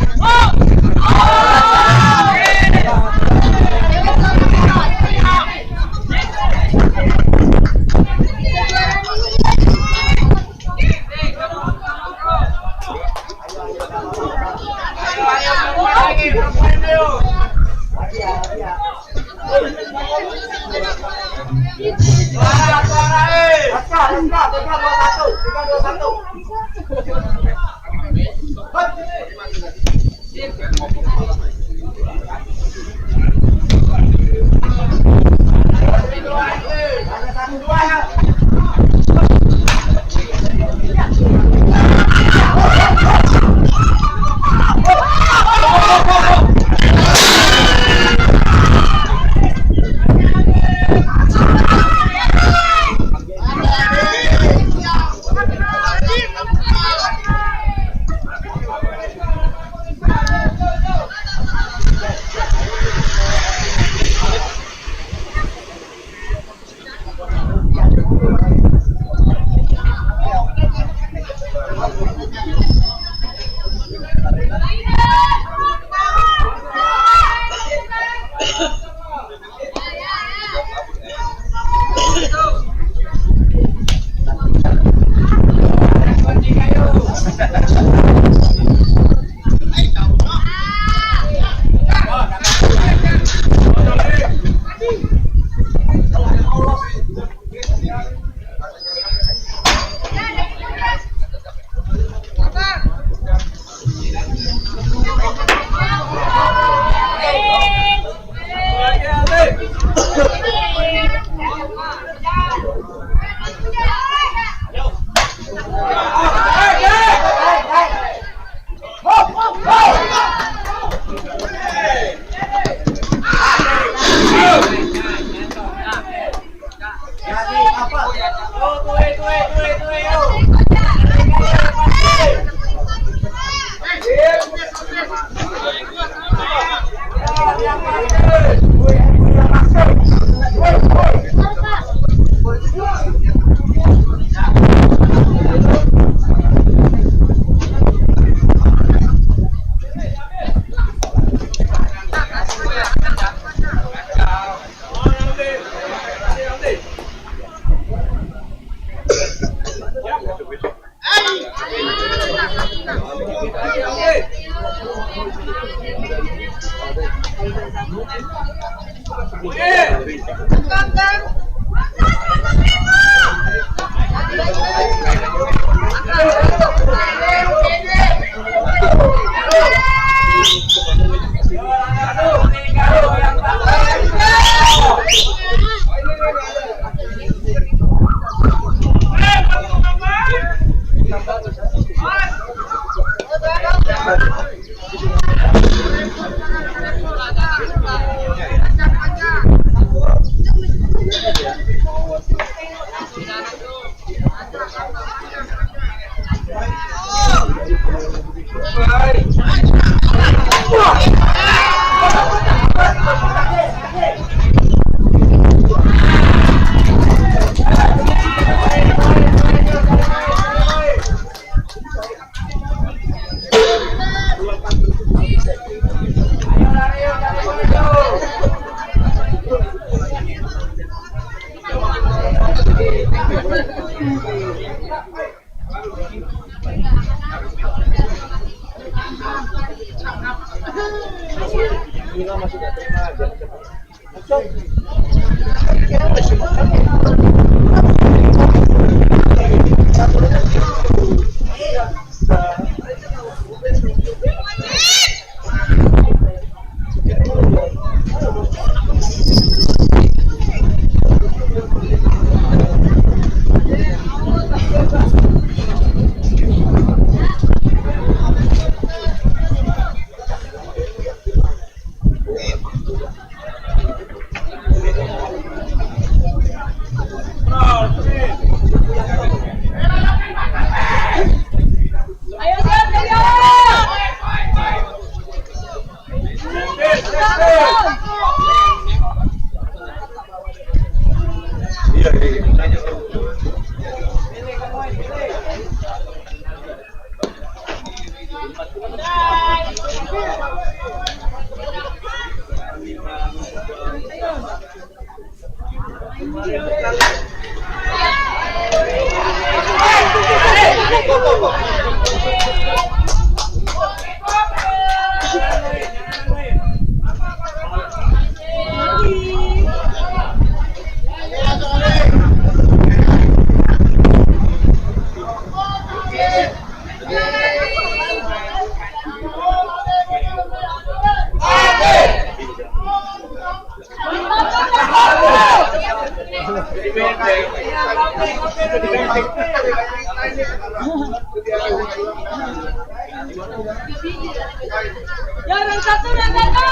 Yang satu dan satu.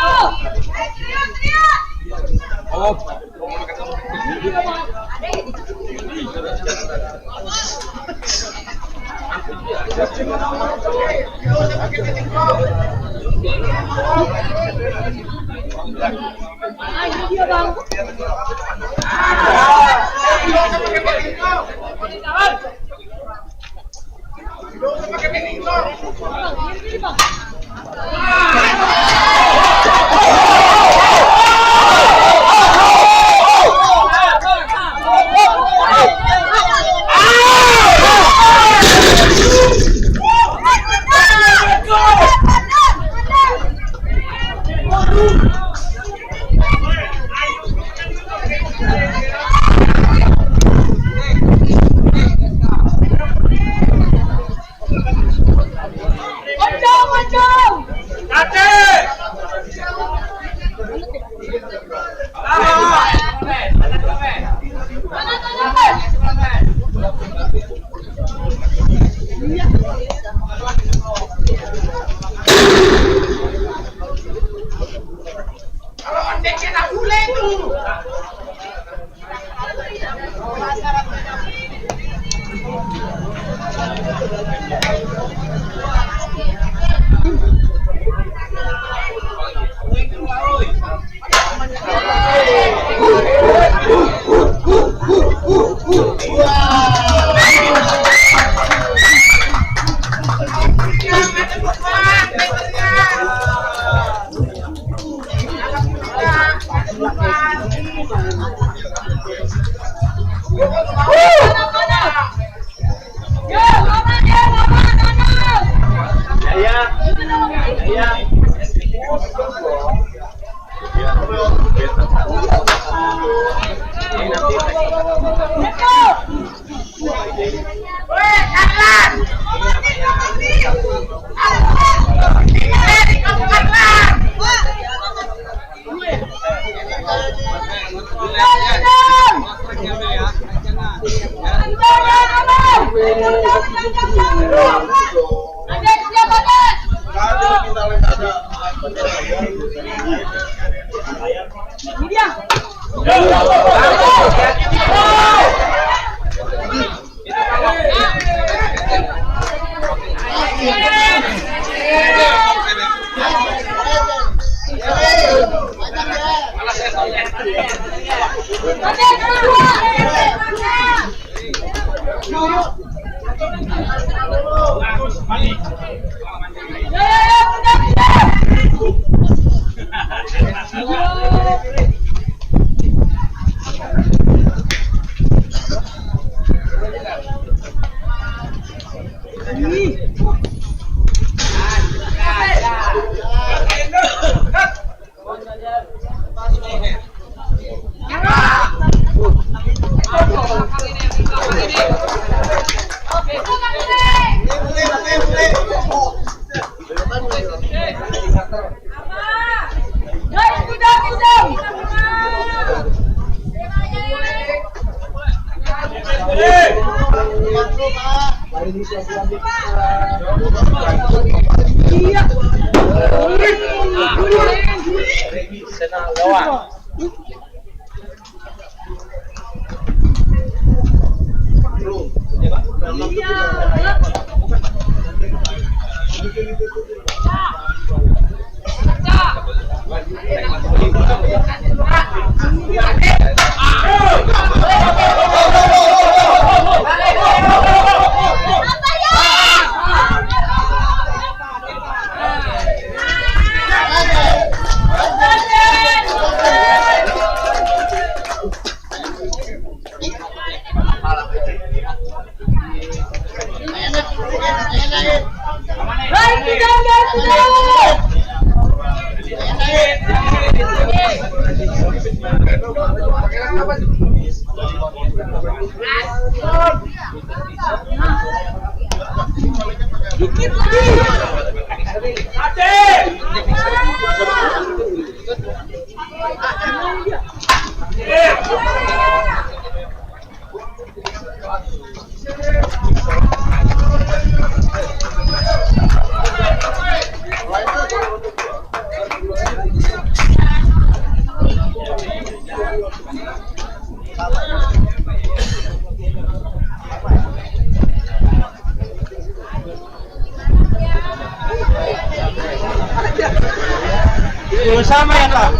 Sama ya Kak?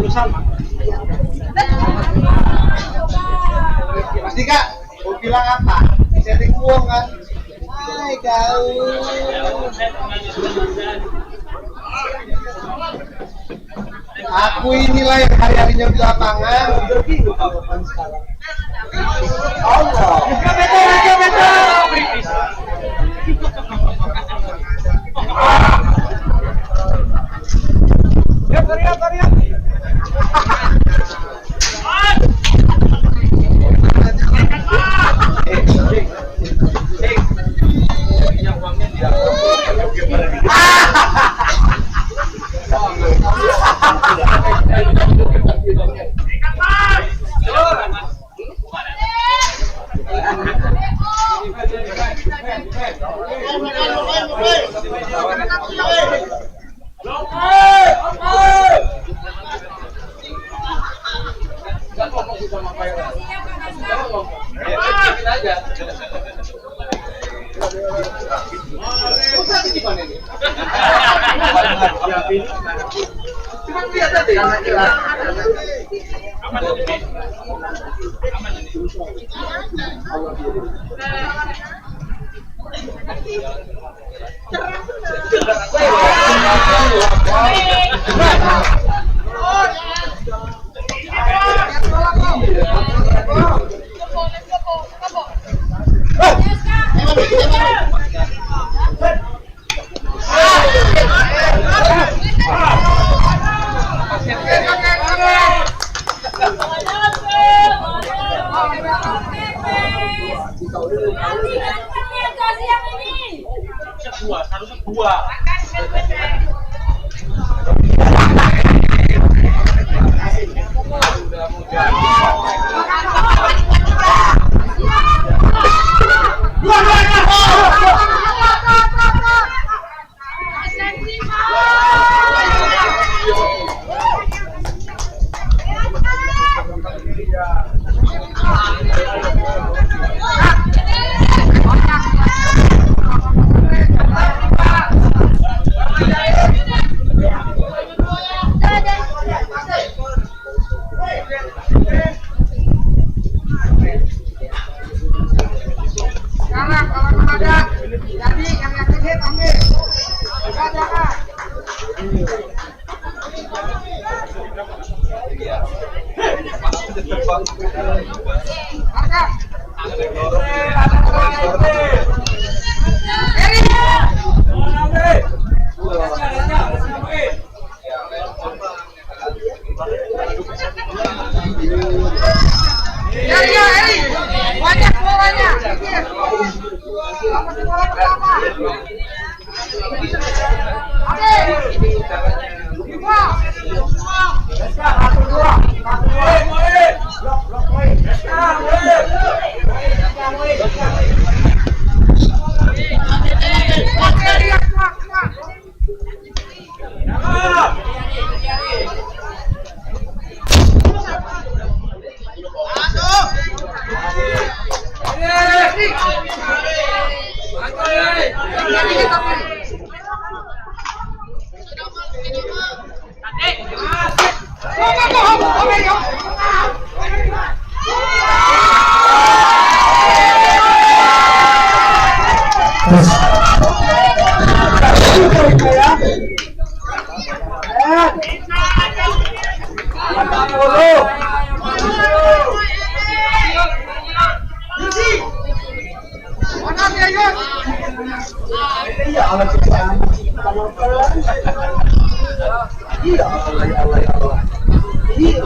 Sama. Mas Dika, mau bilang apa? Setting uang kan? Hai kau. Aku inilah yang hari-harinya di lapangan. Allah.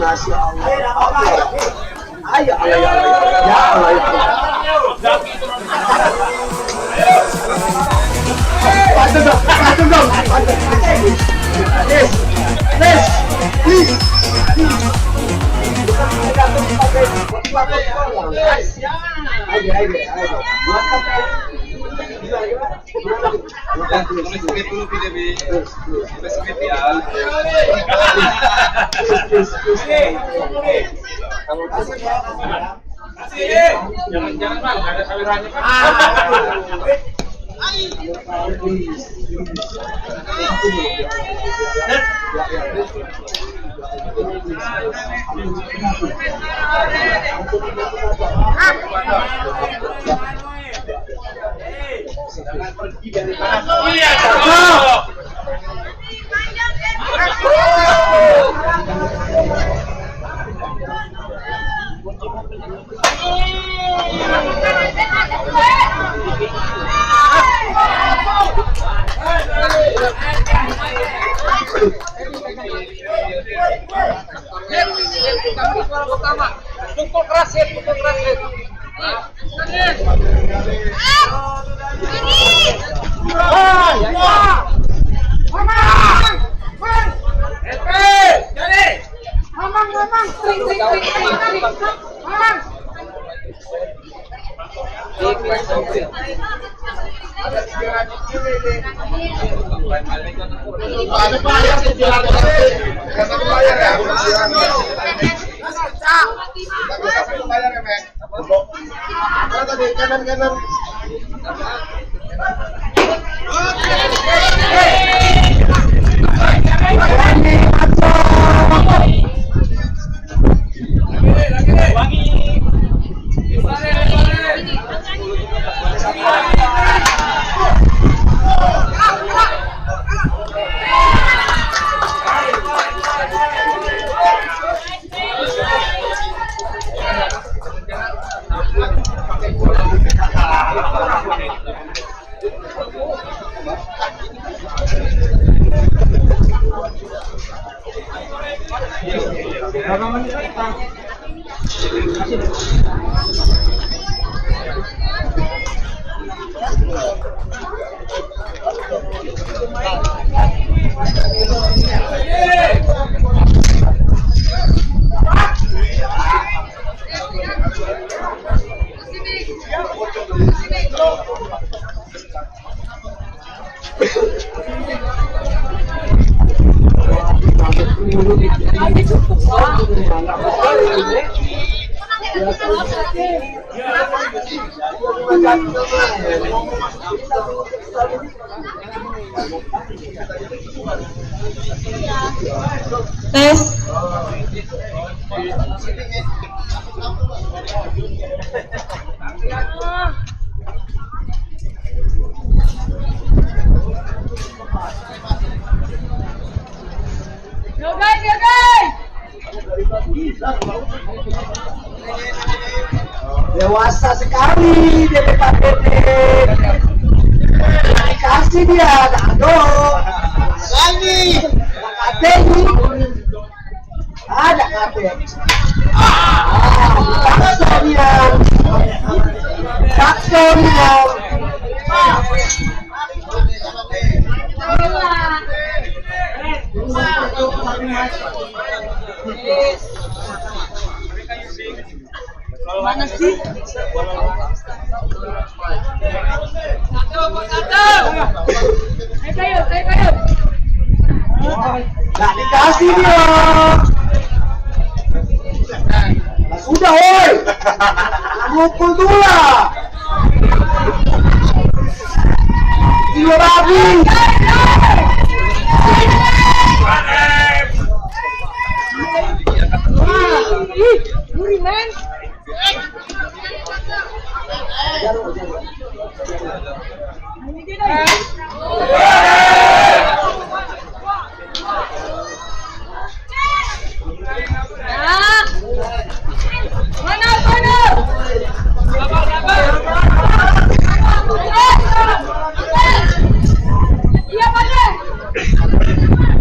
Masya Allah. Oke. Ayo, ayo, ayo. Ya Allah, ya Allah. Bantu dong, bantu dong. Please. Jangan-jangan bang, ada sawirannya kan? Pukul keras ya. Kanan. Tes. Yo guys. Dewasa sekali DPKPD. Dikasih dia, Dado. Lagi. Ada KP. Taksonia. Mana sih? Ayo. Nggak dikasih dia. Nah, sudah, woi. Mukul dulu lah. Gila babi. Iya, Pak.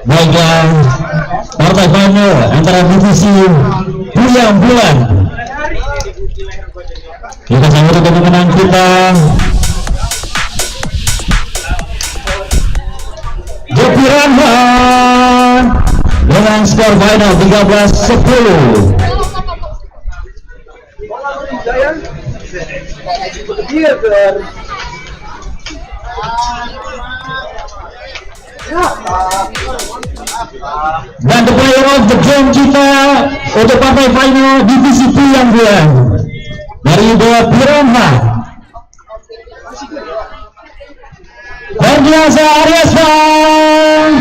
Baiklah, partai final antara divisi Buyang Bulan. Kita sambut untuk pemenang kita, Jopiranha, dengan skor final 13-10. Dan the player of the game kita untuk partai final divisi Buyang Bulan dari Jopiranha, Ferdiansa Aryasman.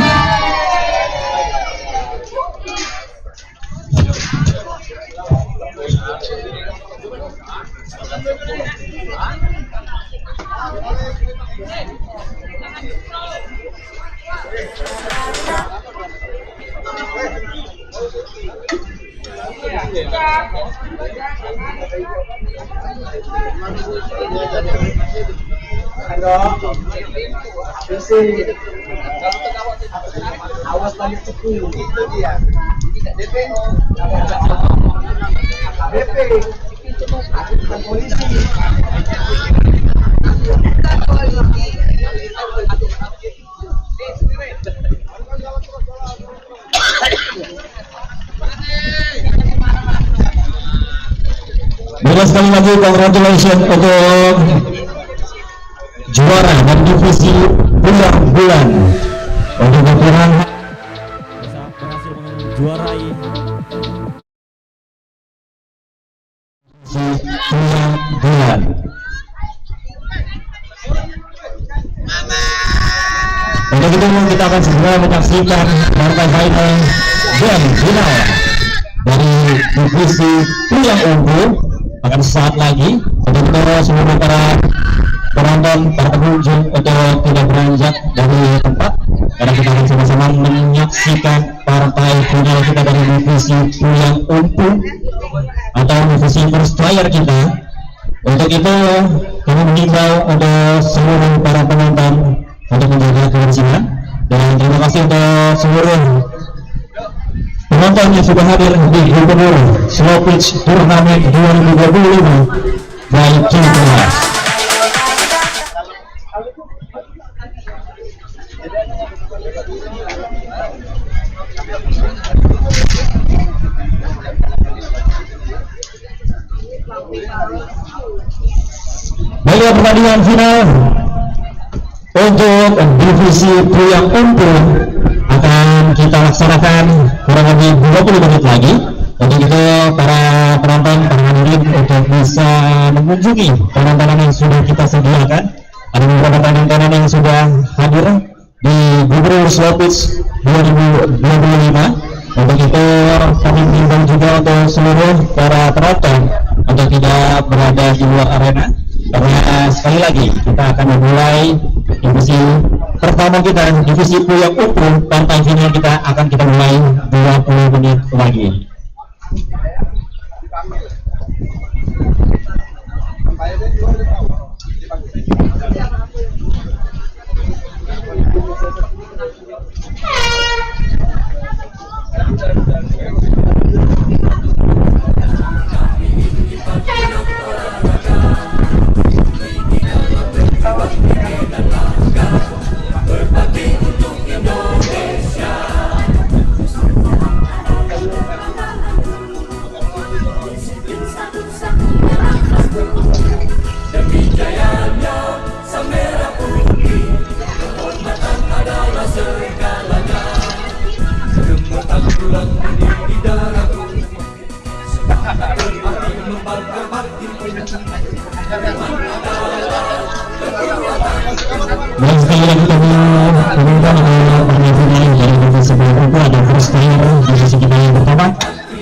Awas tadi 10 itu dia. Tidak DPO. DP. Bukan polisi. Baiklah, sekali lagi congratulations untuk juara dari divisi Buyang Bulan untuk Jopiranha berhasil menjuarai Buyang Bulan. Untuk itu kita akan segera menyaksikan partai final game final dari divisi Buyang Ungu akan sesaat lagi. Untuk itu seluruh para penonton, para pengunjung untuk tidak beranjak dari tempat, karena kita akan sama-sama menyaksikan partai final kita dari divisi Buyang Ungu atau divisi first player kita. Untuk itu kami mengimbau untuk seluruh para penonton untuk menjaga kebersihan, dan terima kasih untuk seluruh penonton yang sudah hadir di Gubernur Slow Pitch Turnamen 2025 by Kimberlas. Baiklah, pertandingan final untuk divisi Buyang Ungu akan kita laksanakan kurang lebih 20 menit lagi. Untuk itu para penonton, para hadirin untuk bisa mengunjungi tanan-tanan yang sudah kita sediakan. Ada beberapa tanan-tanan yang sudah hadir di Gubernur Slopis 2025. Untuk itu kami himbau juga untuk seluruh para penonton untuk tidak berada di luar arena, karena sekali lagi kita akan memulai divisi pertama kita, divisi Puyang Upu. Partai final kita akan kita mulai 20 menit lagi. Demi jayanya sang merah putih, kehormatan adalah segalanya. Gemetar tulang mendidih darahku, semangat berapi membakar batinku. Dan sekali lagi kami meminta penonton dari divisi Puyang Upu ada first player divisi kita yang pertama.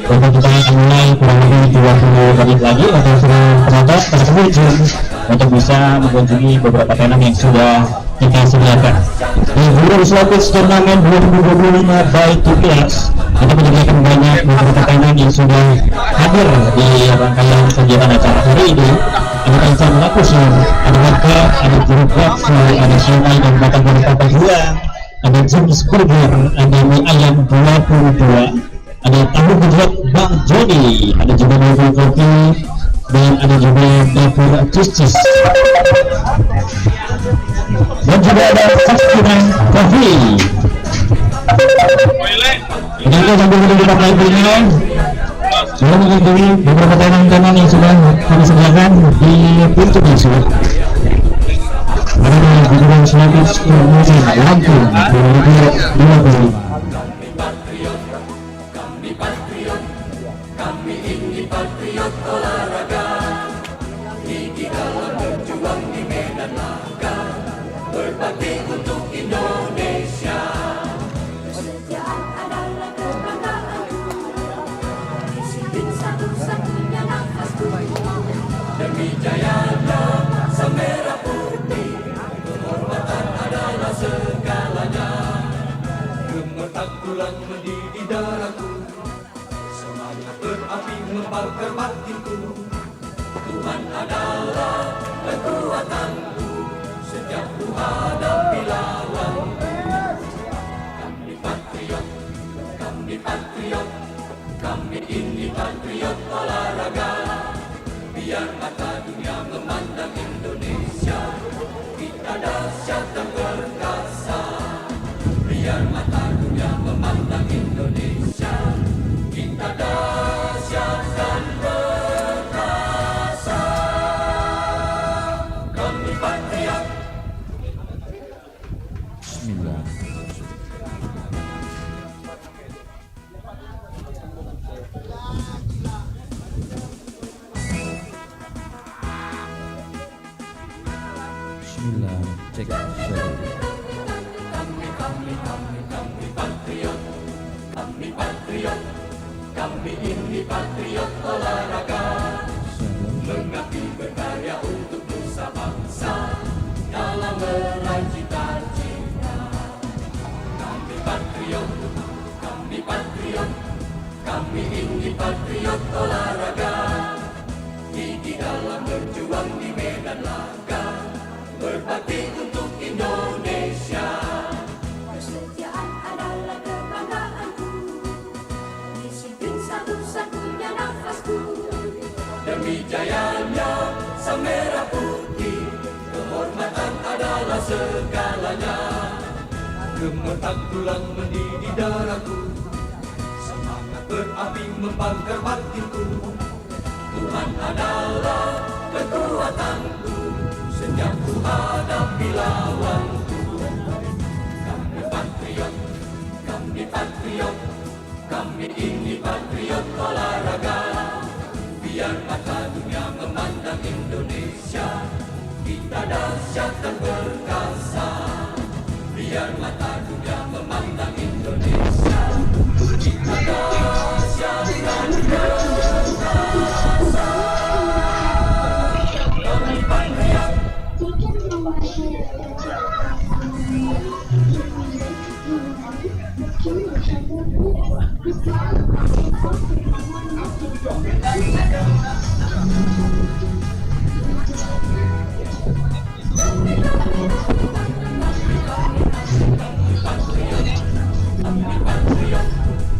Untuk kita akan mulai kurang lebih 20 menit lagi untuk seluruh penonton tersebut untuk bisa mengunjungi beberapa tenan yang sudah kita sediakan. Di Gubernur Slopis Turnamen 2025 by 2PS kita menyediakan banyak beberapa tenan yang sudah hadir di rangkaian kegiatan acara hari ini. Ada Kancan Lakusin, ada Warga, ada Jeruk, ada Sungai dan Batang dari Papa 2, ada James Burger, ada mie ayam 22, ada tahu gejrot Bang Jody, ada juga dapur kopi, dan ada juga dapur cis-cis, dan juga ada Saskiran Coffee. Dan itu sambil menunggu kita lainnya, sudah mengunjungi beberapa tenan-tenan yang sudah kami sediakan di pintu bisu. Ada di Gubernur Slopis Turnamen Lampung 2025. Kami ini patriot olahraga, gigi dalam berjuang di medan laga, berbakti untuk Indonesia. Kesetiaan adalah kebanggaanku, disiplin satu-satunya nafasku. Demi jayanya sang merah putih, kehormatan adalah segalanya. Gemetar tulang mendidih darahku, semangat berapi membakar batinku. Tuhan adalah kekuatanku, setiap ku hadapi lawanku. Kami patriot, kami patriot, kami ini patriot olahraga. Biar mata dunia memandang Indonesia, kita dahsyat dan perkasa. Biar mata dunia memandang Indonesia, kita dahsyat dan perkasa. Kami patriot. Bismillah. Bismillah. Cek. Kami patriot, kami patriot, kami ini patriot olahraga. Mengabdi berkarya untuk nusa bangsa, dalam meraih cita-cita. Kami patriot, kami patriot, kami ini patriot olahraga. Gigi dalam berjuang di medan laga, berbakti untuk Indonesia. Kesetiaan adalah kebanggaanku, disiplin satu-satunya nafasku. Demi jayanya sang merah putih, kehormatan adalah segalanya. Gemetar tulang mendidih darahku, semangat berapi membakar batinku. Tuhan adalah kekuatanku, setiap ku hadapi lawanku. Kami patriot, kami patriot, Kami ini patriot olahraga. Biar mata dunia memandang Indonesia, kita dahsyat dan perkasa. Biar mata dunia memandang Indonesia, kita dahsyat dan perkasa. Kami patriot.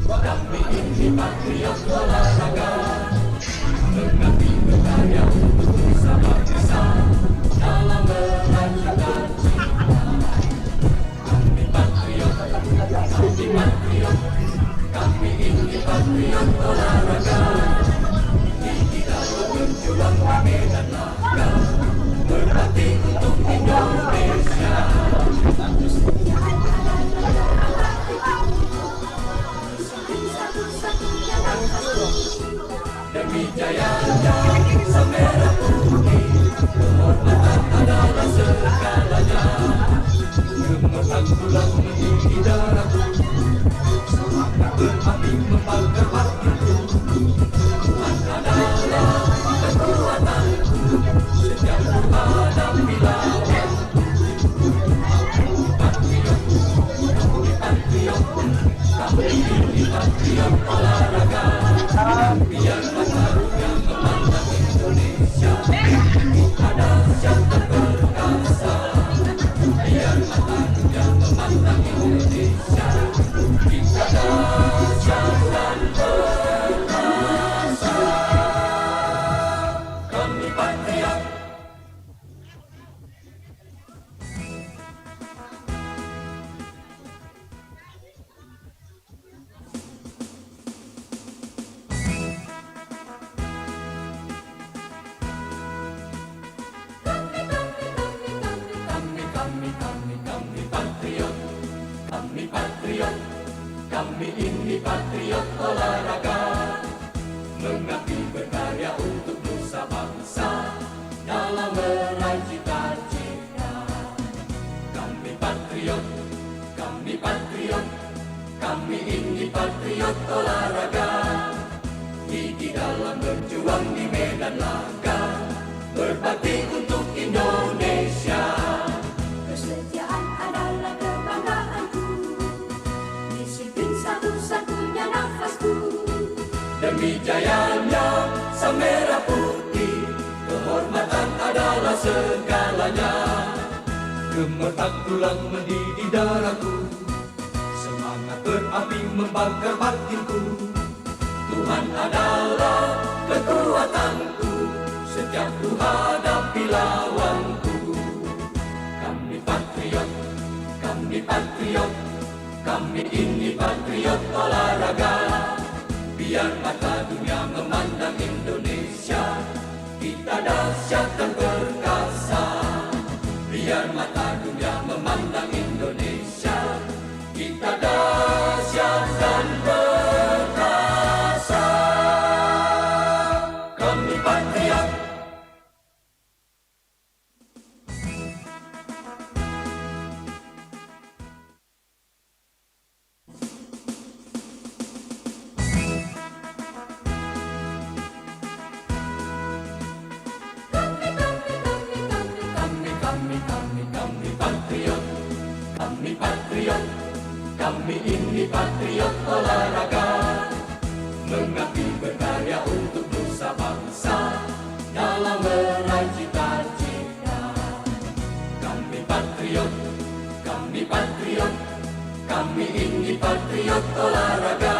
Kami ini patriot olahraga. Mengabdi berkarya untuk bersama-sama dalam merancangkan cita. Kami patriot, kami patriot. Kami ini patriot olahraga. Di dalam berjuang di medan laga, berbakti untuk Indonesia. Demi jayanya sang merah putih, kehormatan adalah segalanya. Gemetar tulang menjadi darahku, semangat berapi membakar hatiku. Tuhan adalah kekuatanku, setiap ku hadapi lawan. Patriot, patriot, kami ini patriot olahraga. Biar mata dunia memandang Indonesia, kita dahsyat dan perkasa. Biar mata dunia memandang Indonesia, kita dahsyat dan perkasa. Kami patriot. Kami ini patriot olahraga. Mengabdi berkarya untuk nusa bangsa dalam meraih cita-cita. Kami patriot, kami patriot. Kami ini patriot olahraga. Gigi dalam berjuang di medan laga, berbakti untuk Indonesia. Kesetiaan adalah kebanggaanku, disiplin satu-satunya nafasku. Demi jayanya sang merah putih, kehormatan adalah segalanya. Gemetar tulang mendidih darahku, semangat berapi membakar batinku. Tuhan adalah kekuatanku, setiap ku hadapi lawanku. Kami patriot, kami patriot. Kami ini patriot olahraga. Biar mata dunia memandang Indonesia, kita dahsyat dan perkasa. Biar mata dunia memandang Indonesia, kita dahsyat dan perkasa. Kami patriot. Kami patriot, kami patriot. Kami ini patriot olahraga. Mengabdi berkarya untuk nusa bangsa dalam meraih cita-cita. Kami patriot, kami patriot. Kami ini patriot olahraga.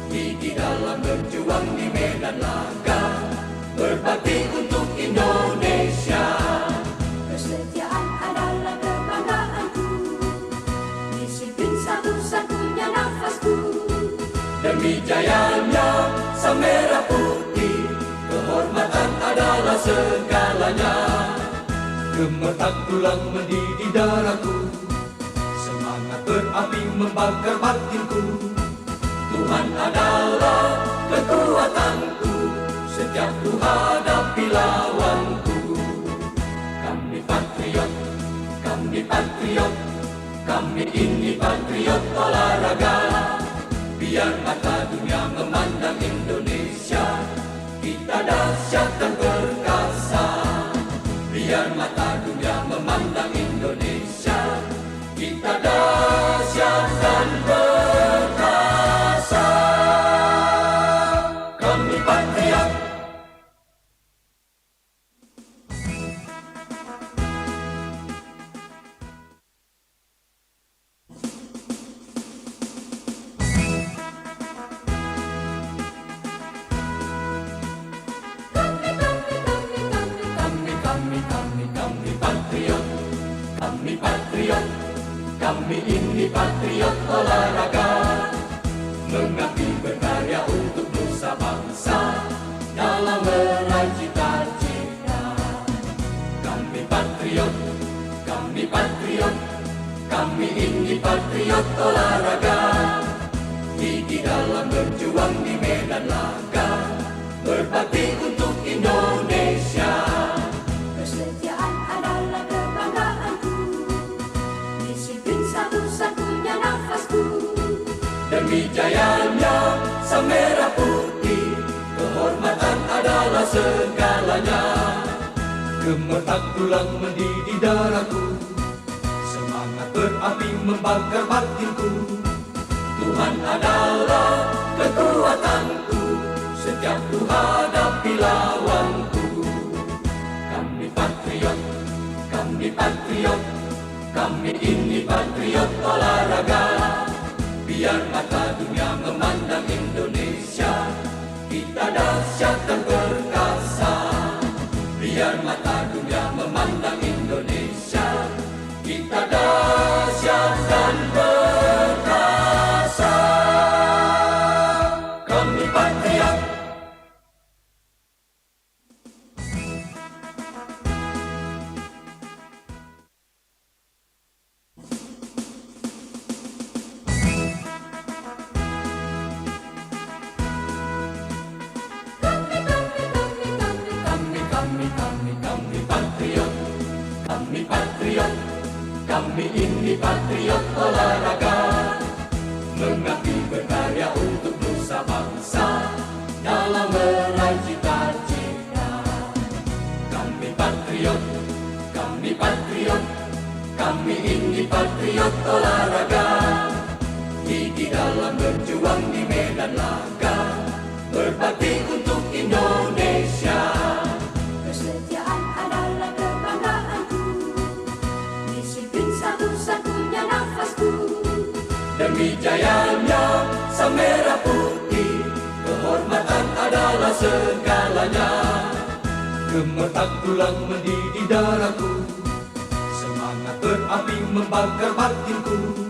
Gigi dalam berjuang di medan laga, berbakti untuk Indonesia. Kesetiaan adalah kebanggaanku, disiplin satu-satunya nafasku. Demi jayanya sang merah putih, kehormatan adalah segalanya. Gemetar tulang mendidih darahku, semangat berapi membakar batinku. Tuhan adalah kekuatanku setiap ku hadapi lawanku. Kami patriot, kami patriot, kami ini patriot olahraga. Biar mata dunia memandang Indonesia, kita dahsyat dan perkasa. Biar mata dunia memandang Indonesia, kita dahsyat dan perkasa. Kami patriot. Kami patriot, kami ini patriot olahraga. Mengabdi berkarya untuk nusa bangsa dalam meraih cita-cita. Kami patriot, kami patriot, kami ini patriot olahraga. Gigi dalam berjuang di medan laga, berbakti untuk Indonesia. Kesetiaan adalah kebanggaanku, disiplin satu-satunya nafasku. Demi jayanya sang merah putih, kehormatan adalah segalanya. Gemetar tulang mendidih darahku, semangat berapi membakar batinku. Tuhan adalah kekuatanku setiap ku hadapi lawanku. Kami patriot, kami patriot, kami ini patriot olahraga. Biar mata dunia memandang Indonesia, kita dahsyat dan perkasa. Biar mata dunia memandang Indonesia, kita dahsyat dan perkasa. Kami patriot. Kami patriot, kami patriot, kami ini patriot olahraga. Mengabdi berkarya untuk nusa bangsa dalam meraih cita-cita. Kami patriot, kami patriot, kami ini patriot olahraga. Gigi dalam berjuang di medan laga, berbakti untuk Indonesia. Kesetiaan adalah kebanggaanku, disiplin satu-satunya nafasku. Demi jayanya sang merah putih, kehormatan adalah segalanya. Gemetar tulang mendidih darahku, semangat berapi membakar batinku.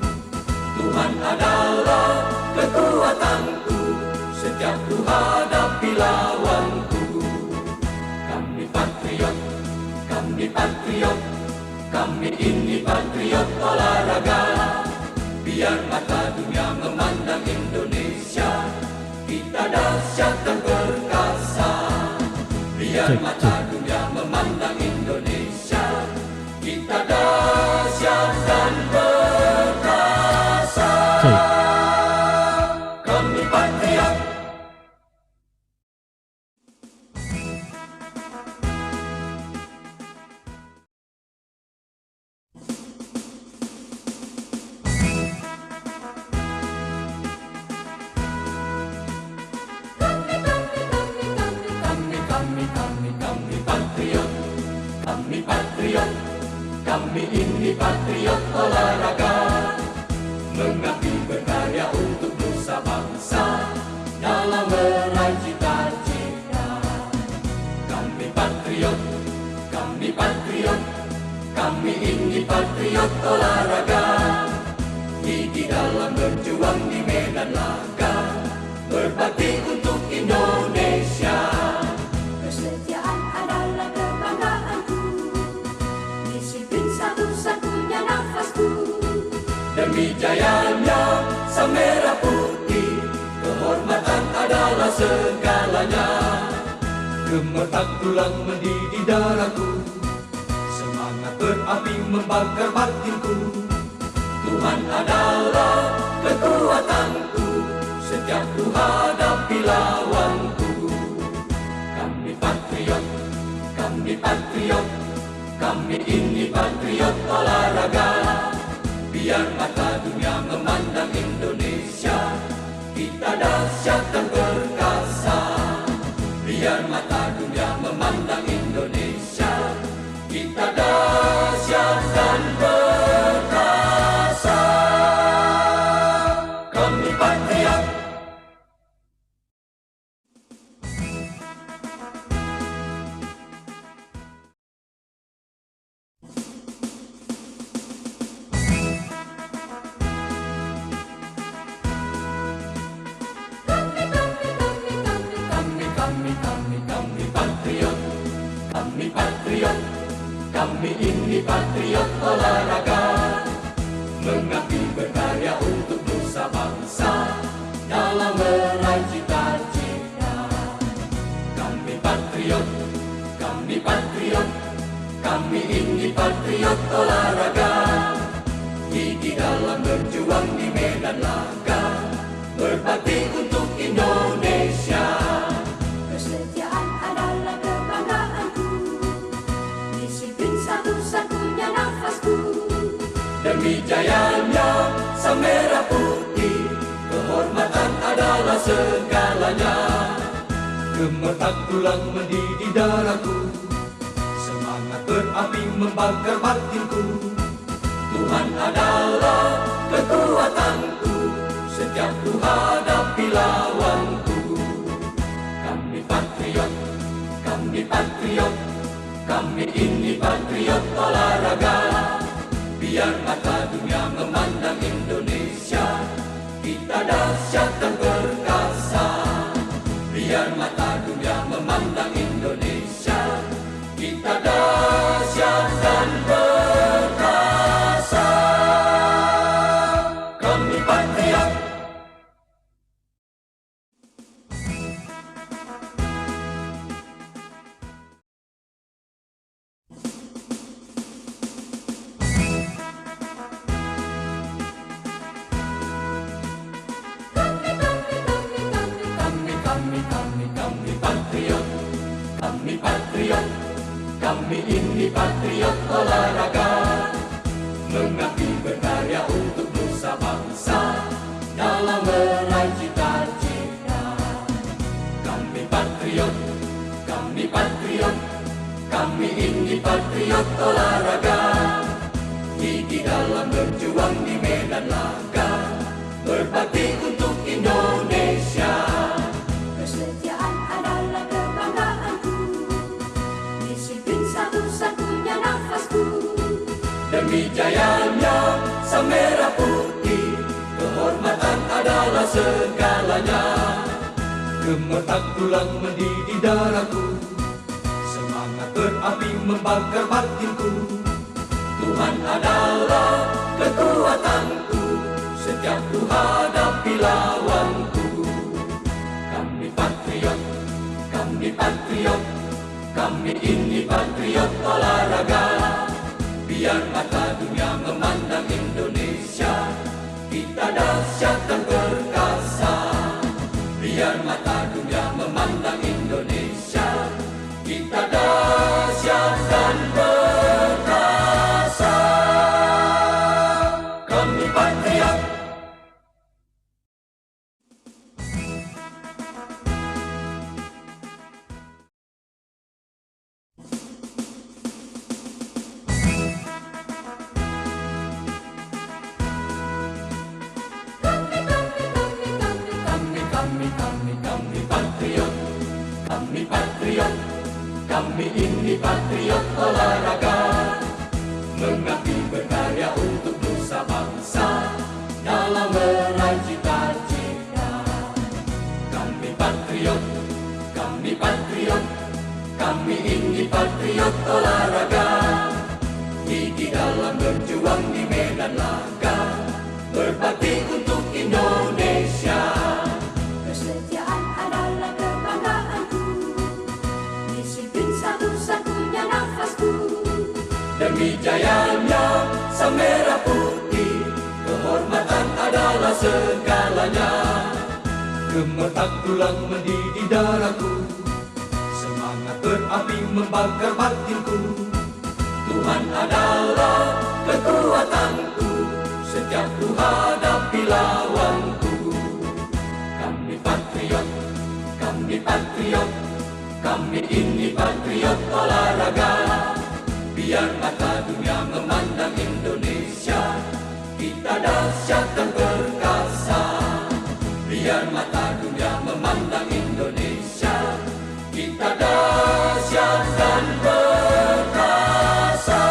Tuhan adalah kekuatanku setiap ku hadapi lawanku. Kami patriot, kami patriot, kami ini patriot olahraga. Biar mata dunia memandang Indonesia, kita dahsyat dan perkasa. Biar mata dunia memandang Indonesia, kita dahsyat dan perkasa. Kami patriot. Kami patriot, kami patriot, kami ini patriot olahraga. Mengabdi berkarya untuk nusa bangsa dalam meraih cita-cita. Kami patriot, kami patriot, kami ini patriot olahraga. Gigi dalam berjuang di medan laga, berbakti untuk Indonesia. Kesetiaan adalah kebanggaanku, disiplin satu-satunya nafasku. Demi jayanya sang merah putih, adalah segalanya. Gemetar tulang mendidih darahku, semangat berapi membakar batinku. Tuhan adalah kekuatanku, setiap ku hadapi lawanku. Kami patriot, kami patriot, kami ini patriot olahraga. Biar mata dunia memandang Indonesia, kita dahsyat dan perkasa. Biar mata dunia memandang Indonesia, kita dahsyat dan perkasa. Kami patriot. Kami patriot, kami patriot, kami ini patriot olahraga. Mengabdi berkarya untuk nusa bangsa, dalam meraih cita-cita. Kami patriot, kami patriot, kami ini patriot olahraga. Gigi dalam berjuang di medan laga, berbakti untuk Indonesia. Kesetiaan adalah kebanggaanku, disiplin satu-satunya nafasku. Demi jayanya sang merah putih, kehormatan adalah segalanya. Gemetar tulang mendidih darahku, semangat berapi membakar batinku. Tuhan adalah kekuatanku, setiap ku hadapi lawanku. Kami patriot, kami patriot, kami ini patriot olahraga. Biar mata dunia memandang Indonesia, kita dahsyat dan perkasa. Biar mata dunia memandang Indonesia, kita dahsyat dan perkasa. Kami patriot. Kami patriot, kami patriot, kami ini patriot olahraga. Mengabdi berkarya untuk nusa bangsa, dalam meraih cita-cita. Kami patriot, kami patriot, kami ini patriot olahraga. Gigi dalam berjuang di medan laga, berbakti untuk Indonesia. Kesetiaan adalah kebanggaanku, disiplin satu-satunya nafasku. Demi jayanya sang merah putih, kehormatan adalah segalanya. Gemetar tulang mendidih darahku, semangat berapi membakar batinku. Tuhan adalah kekuatanku, setiap ku hadapi lawanku. Kami patriot, kami patriot, kami ini patriot olahraga. Biar mata dunia memandang Indonesia, kita dahsyat dan perkasa. Biar mata dunia memandang Indonesia, kita dahsyat dan perkasa. Kami patriot. Kami patriot, kami patriot, kami ini patriot olahraga. Mengabdi berkarya untuk nusa bangsa, dalam meraih cita-cita. Kami patriot, kami patriot, kami ini patriot olahraga. Gigi dalam berjuang di medan laga, berbakti untuk Indonesia. Kesetiaan adalah Demi jayanya sang merah putih, kehormatan adalah segalanya. Gemetar tulang mendidih darahku, semangat berapi membakar batinku. Tuhan adalah kekuatanku, setiap ku hadapi lawanku. Kami patriot, kami patriot, kami ini patriot olahraga. Biar mata dunia memandang Indonesia, kita dahsyat dan perkasa. Biar mata dunia memandang Indonesia, kita dahsyat dan perkasa.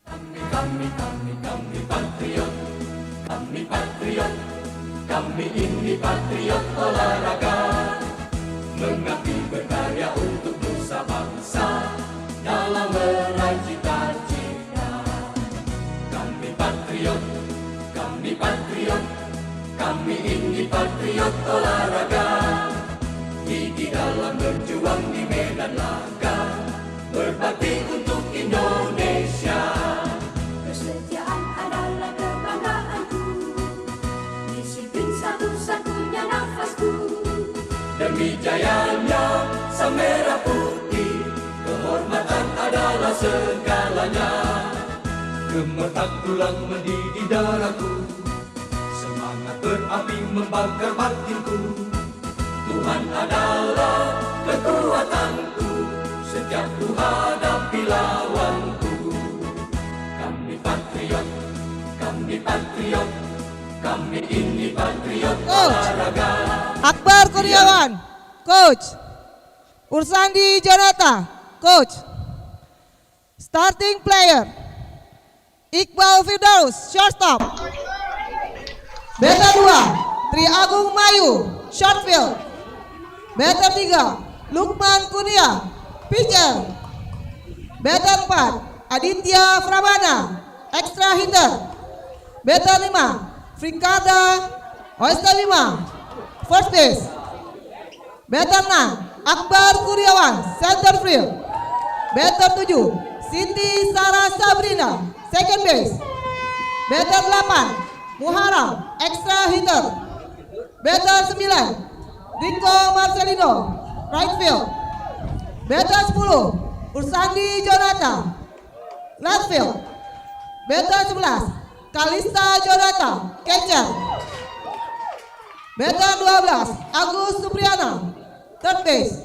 Kami patriot, kami patriot, kami ini patriot olahraga. Mengabdi berkarya untuk nusa bangsa, dalam meraih cita-cita. Kami patriot, kami patriot, kami ini patriot olahraga. Gigi dalam berjuang di medan laga, berbakti untuk Indonesia. Kesetiaan adalah kebanggaanku, disiplin satu-satunya nafasku. Demi jayanya sang merah putih, kehormatan adalah segalanya. Gemetar tulang mendidih darahku, semangat berapi membakar batinku. Tuhan adalah kekuatanku, setiap ku hadapi lawanku. Kami patriot, kami patriot, kami ini patriot olahraga. Akbar Kurniawan, coach. Ursandi Jonata, coach. Starting player, Iqbal Firdaus, shortstop. Batter 2, Tri Agung Mayu, short field. Batter 3, Lukman Kurnia, pitcher. Batter 4, Aditya Prabana, extra hitter. Batter 5, Frikarda Oyster 5, first base. Batter 6, Akbar Kurniawan, center field. Batter 7, Siti Sarah Sabrina, second base. Batter 8, Muharam, extra hitter. Batter 9, Rico Marcelino, right field. Batter 10, Ursandi Jonata, left field. Batter 11, Kalista Jonata, catcher. Batter 12, Agus Supriyana, third base.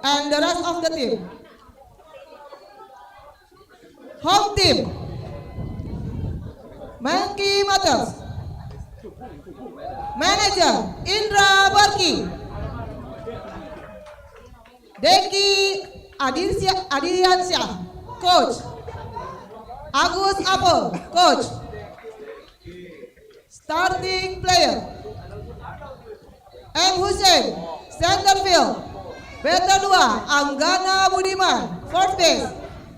And the rest of the team. Home team, Mangki Matters. Manager, Indra Barki. Deki Adidiansyah, coach. Agus Apple, coach. Starting player, M. Hussein, center field. Batter 2, Anggana Budiman, fourth base.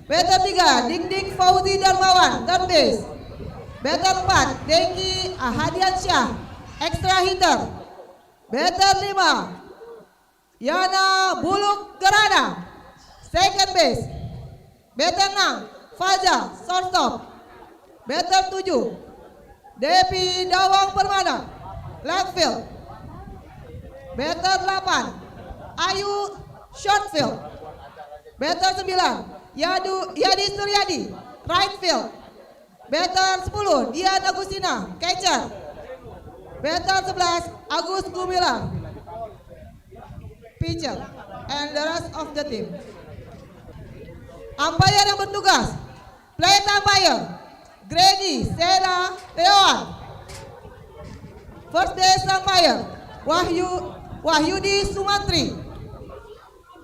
Batter 3, Dik Fauzi Darmawan, third base. Batter 4, Deki Ahadiansyah, extra hitter. Batter 5, Yana Buluk Gerana, second base. Batter 6, Fajar, shortstop. Batter 7, Depi Dawang Permana, left field. Batter 8, Ayu, short field. Batter 9, Yadi Suryadi, right field. Batter 10, Dian Agustina, catcher. Batter 11, Agus Gumilang, pitcher. And the rest of the team. Umpire yang bertugas, plate umpire, Gregi Sera Leon. First base umpire, Wahyudi Sumantri.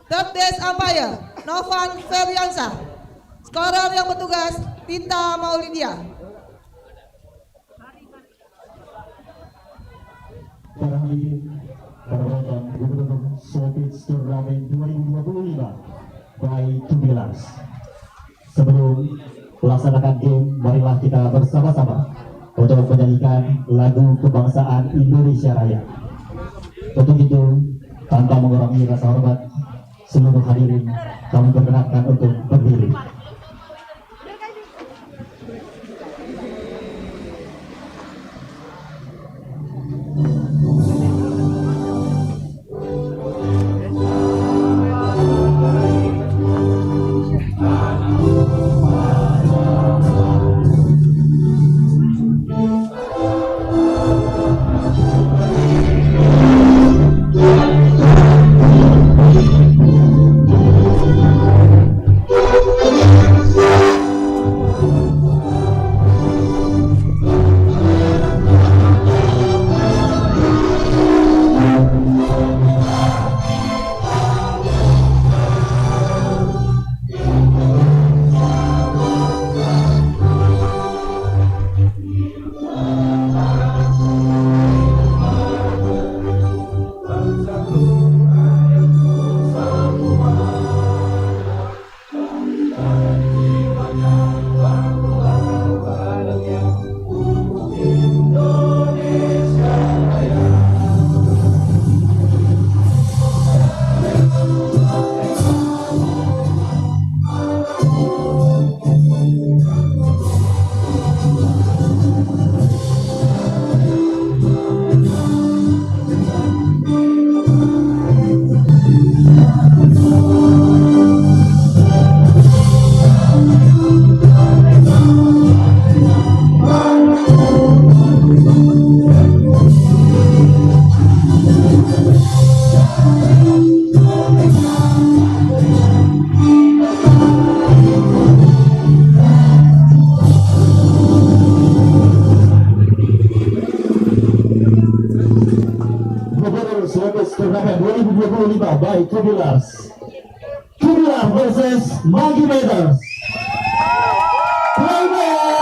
Third base umpire, Novan Ferdiansyah. Scorer yang bertugas, Tita Maulidia. Para penonton, Beach Turnamen 2025 by Tubilas. Sebelum melaksanakan game, marilah kita bersama-sama untuk menyanyikan lagu kebangsaan Indonesia Raya. Untuk itu, tanpa mengurangi rasa hormat, seluruh hadirin kami perkenankan untuk berdiri. Turnamen 2025 by Tubilas. Tubilas versus Magi Matters. Play ball!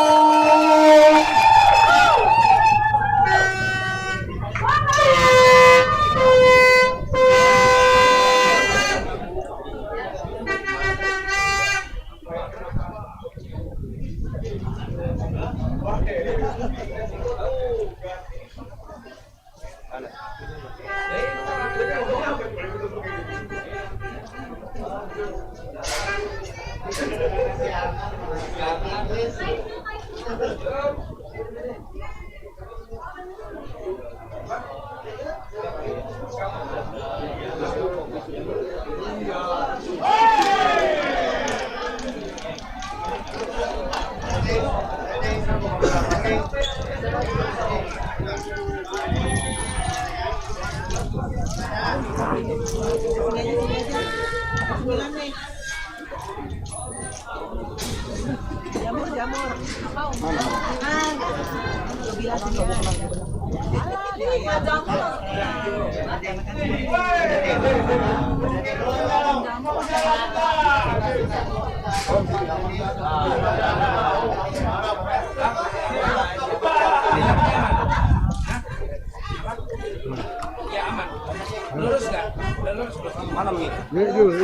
Lurus nggak? Lurus. Mana nih?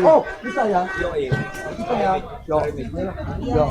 Oh, bisa ya? Yo, Bisa ya? Yo. Yo.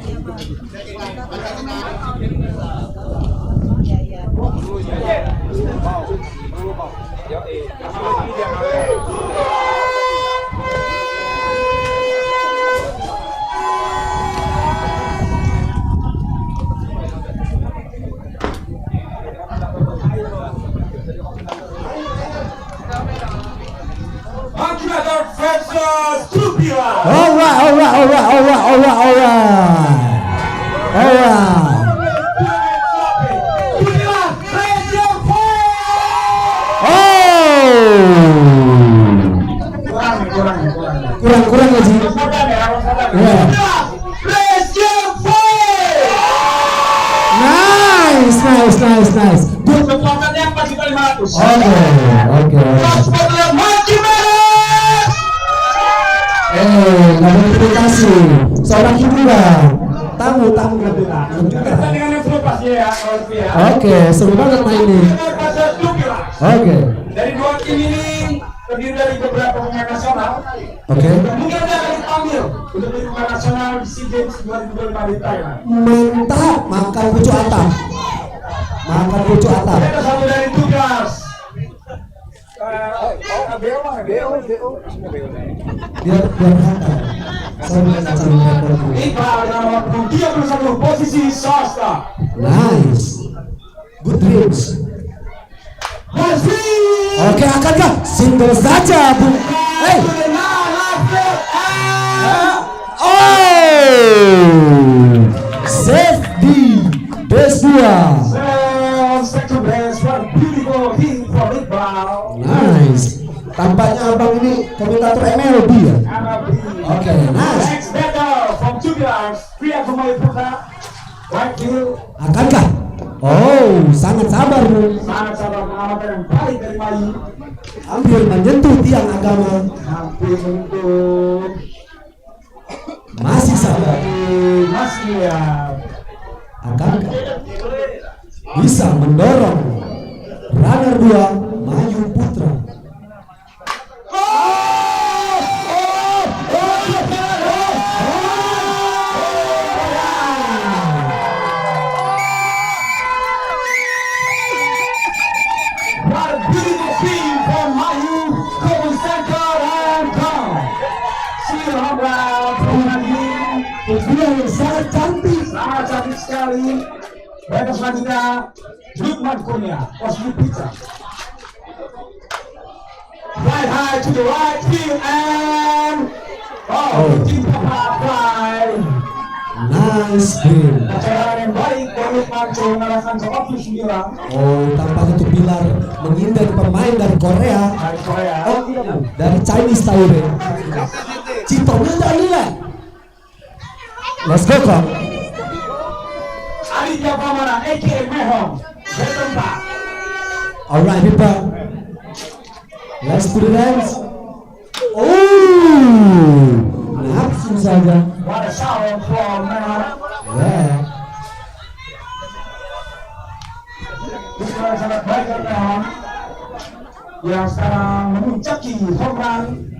Kurang lagi. Nice. Good. Kekuatannya apa sih 500? Oke. Notifikasi seorang hiburan tamu Pertandingan yang seru pasti ya, Olivia. Oke, seru banget main ini. Oke. Dari dua tim ini terdiri dari beberapa pemain nasional. Oke. Mungkin dia akan dipanggil untuk menjadi pemain nasional di SEA Games 2025 di Thailand. Mantap, makan pucuk atap. Makan pucuk atap. Ada satu dari tugas. Biar kata. Iqbal dengan waktu 31 posisi swasta. Nice. Good dreams. Oke, akankah single saja, Bu? Hey. Oh, save di base 2. Second base, what beautiful hit from Iqbal. Nice. Tampaknya abang ini komentator MLB ya? Oke, nice. Next batter from Tubilas, Pria Kumai Putra. Right field. Akankah? Oh, sangat sabar, Bu. Sangat sabar mengamankan yang baik dari Mayu. Hampir menyentuh tiang agama. Hampir menyentuh. Masih sabar. Masih ya. Akankah bisa mendorong runner 2 Mayu Putra? Sangat cantik sekali. Baik, selanjutnya Lukman Kurnia, posisi pitcher. Right high to the right field and fly. Nice game. Pencerahan yang baik dari Lukman mengalahkan soal 9. Oh, tampaknya itu Pilar menghindari pemain dari Korea. Dari Korea. Oh, dari Chinese Taipei. Citonya tak nilai. Let's go, Kong. Aditya Pramana, a.k.a. Mehong, bertempat. Alright, people. Let's do the dance. Oh, nafsu saja. What a shower from Mehong. Yeah. Itu sangat baik dari Mehong yang sekarang memuncaki home run.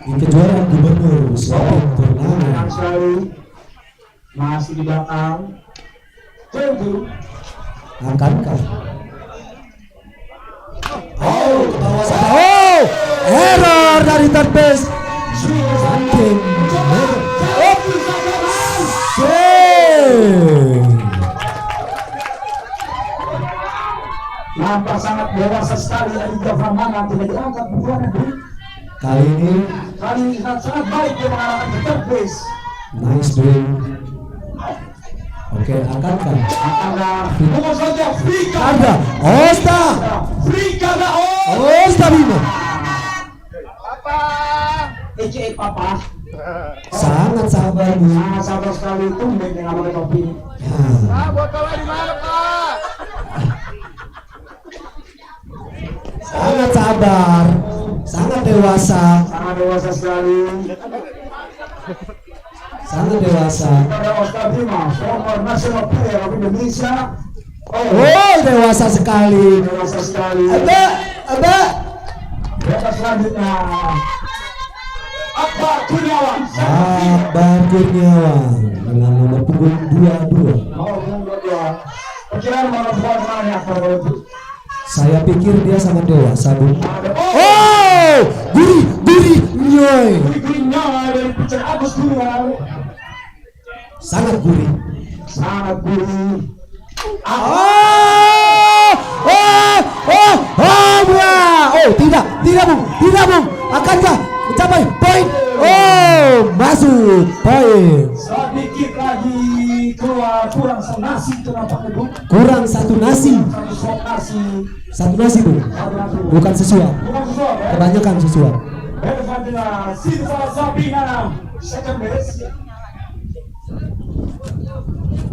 Di kejuaraan gubernur suatu turnamen. Sekali masih di belakang. Tentu. Akankah? Oh, error dari third base. Saking nampak sangat dewasa sekali Aditya Pramana, tidak diangkat pukulannya. kali ini sangat baik dia mengarahkan ke third base. Nice dream. Oke, akankah? Pukul saja Frika. Ada Osta. Frika ada Osta Bima. Papa. A.K.A. Papa. Sangat sabar, Bu. Sangat sabar sekali, tumben dengan pakai topi. Pak, botolnya di mana, Pak? Sangat sabar, sangat dewasa. Sangat dewasa sekali. Sangat dewasa. Ada Oscar Bima, former national player of Indonesia. Oh, dewasa sekali. Dewasa sekali. Ada. Batas selanjutnya Akbar Kurniawan. Akbar Kurniawan dengan nomor punggung 22. Perkiraan nomor 2 Akbar itu. Saya pikir dia sangat dewasa, Bu. Oh, gurih nyoy. Gurih nyoy dari pitcher Agus Kurniawan. Sangat gurih. Sangat gurih. Tidak, Bung. Akankah mencapai poin? Oh, masuk poin. Sedikit lagi keluar, kurang senasi itu nampaknya, Bu. Kurang satu nasi. Satu nasi, Bu. Bukan sesuap. Kebanyakan sesuap. Sinta Sabina, second base.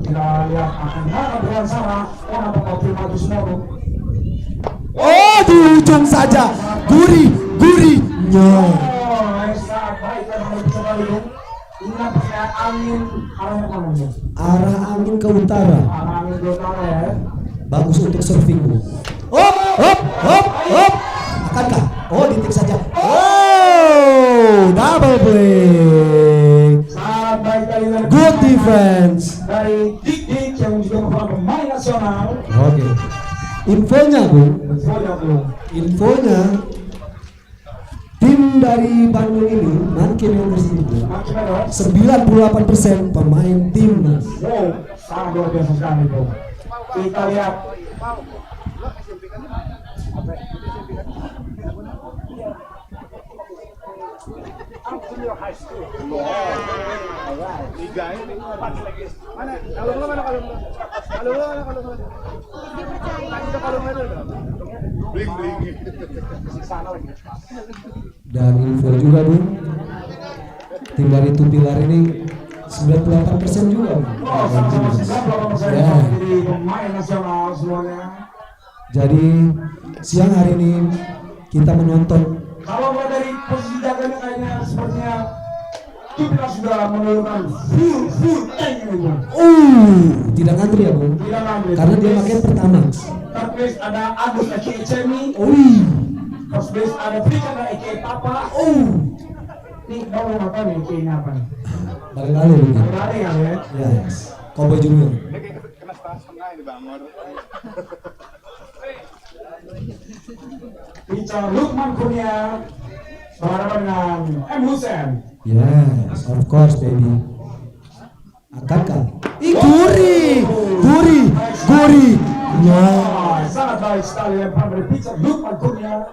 Kita lihat akan mana dengan sana. Apakah terima itu semua, Bu? Oh, di ujung saja. Gurih nyoy. Sangat baik dan harus bisa balik, Bu. Ini nampaknya angin arahnya mana, Bu? Arah angin ke utara. Arah angin ke utara ya. Bagus untuk surfing, Bu. Hop. Akankah? Oh, ditik saja. Oh, double play. Sangat baik dari Good defense. dari Dik yang juga merupakan pemain nasional. Oke. Infonya, Bung. Infonya, Bung. Infonya tim dari Bandung ini, Mankin yang tersebut, 98% pemain timnas. Wow, sangat luar biasa sekali, Bung. Kita lihat. Liga ini mana? Kalau mana? Bling. Dan info juga, Bung, tim dari Tupilar ini 98% juga, Bung. Oh, sama-sama 98% Ya. jadi pemain nasional semuanya. Jadi siang hari ini kita menonton. Kalau mulai dari posisi jaganya kayaknya sepertinya kita sudah menurunkan full tank ini, Bung. Tidak ngantri ya, Bung? Tidak ngantri. Karena dia pakai pertama. Third base ada Agus Eki Echemi. First base ada Frikan dan Eki Papa. Ini baru apa nih Eki-nya apa nih? Barangkali Bung. Barangkali ya, ya. Yes. Cowboy Junior. Kena setengah ini Bang. Bicara Lukman Kurnia berhadapan dengan M. Hussein. Yes, of course, baby. Akankah? Guri. Ya. Sangat baik sekali lempar dari pitcher Lukman Kurnia.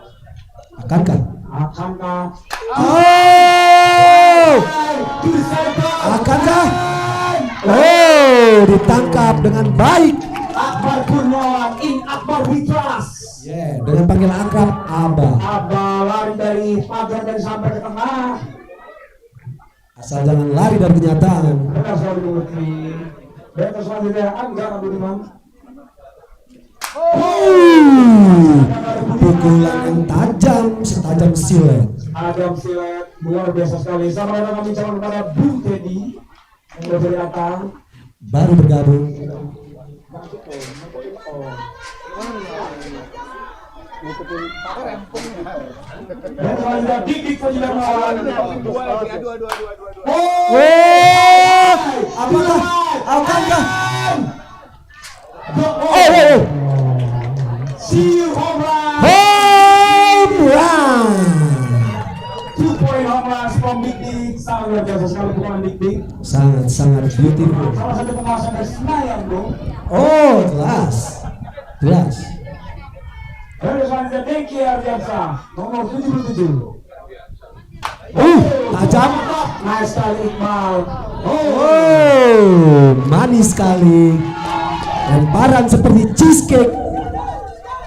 Akankah? Akankah? Oh, ditangkap dengan baik. Akbar Kurniawan in Akbar we trust. Yeah, dengan panggil akrab Aba. Aba lari dari pagar dan sampai ke tengah. Asal jangan lari dari kenyataan. Benar sekali Bung Lutfi. Better selanjutnya Angga Abdurrahman. Pukulan yang tajam, setajam silet. Adam silet luar biasa sekali. Sama dengan kami calon kepada Bung Teddy yang sudah datang. Baru bergabung. Dan selanjutnya Dik Fajilan melawan. Apakah? Akankah? See home run. Home run. 2-point home runs from Dik. Sangat luar biasa sekali pukulan Dik. Sangat beautiful. Salah satu pengawasan dari Senayan, Bung. Oh, jelas. Dan selanjutnya Dengki Ardiansa nomor 77. Tajam. Nice sekali Iqbal. Manis sekali. Lemparan seperti cheesecake.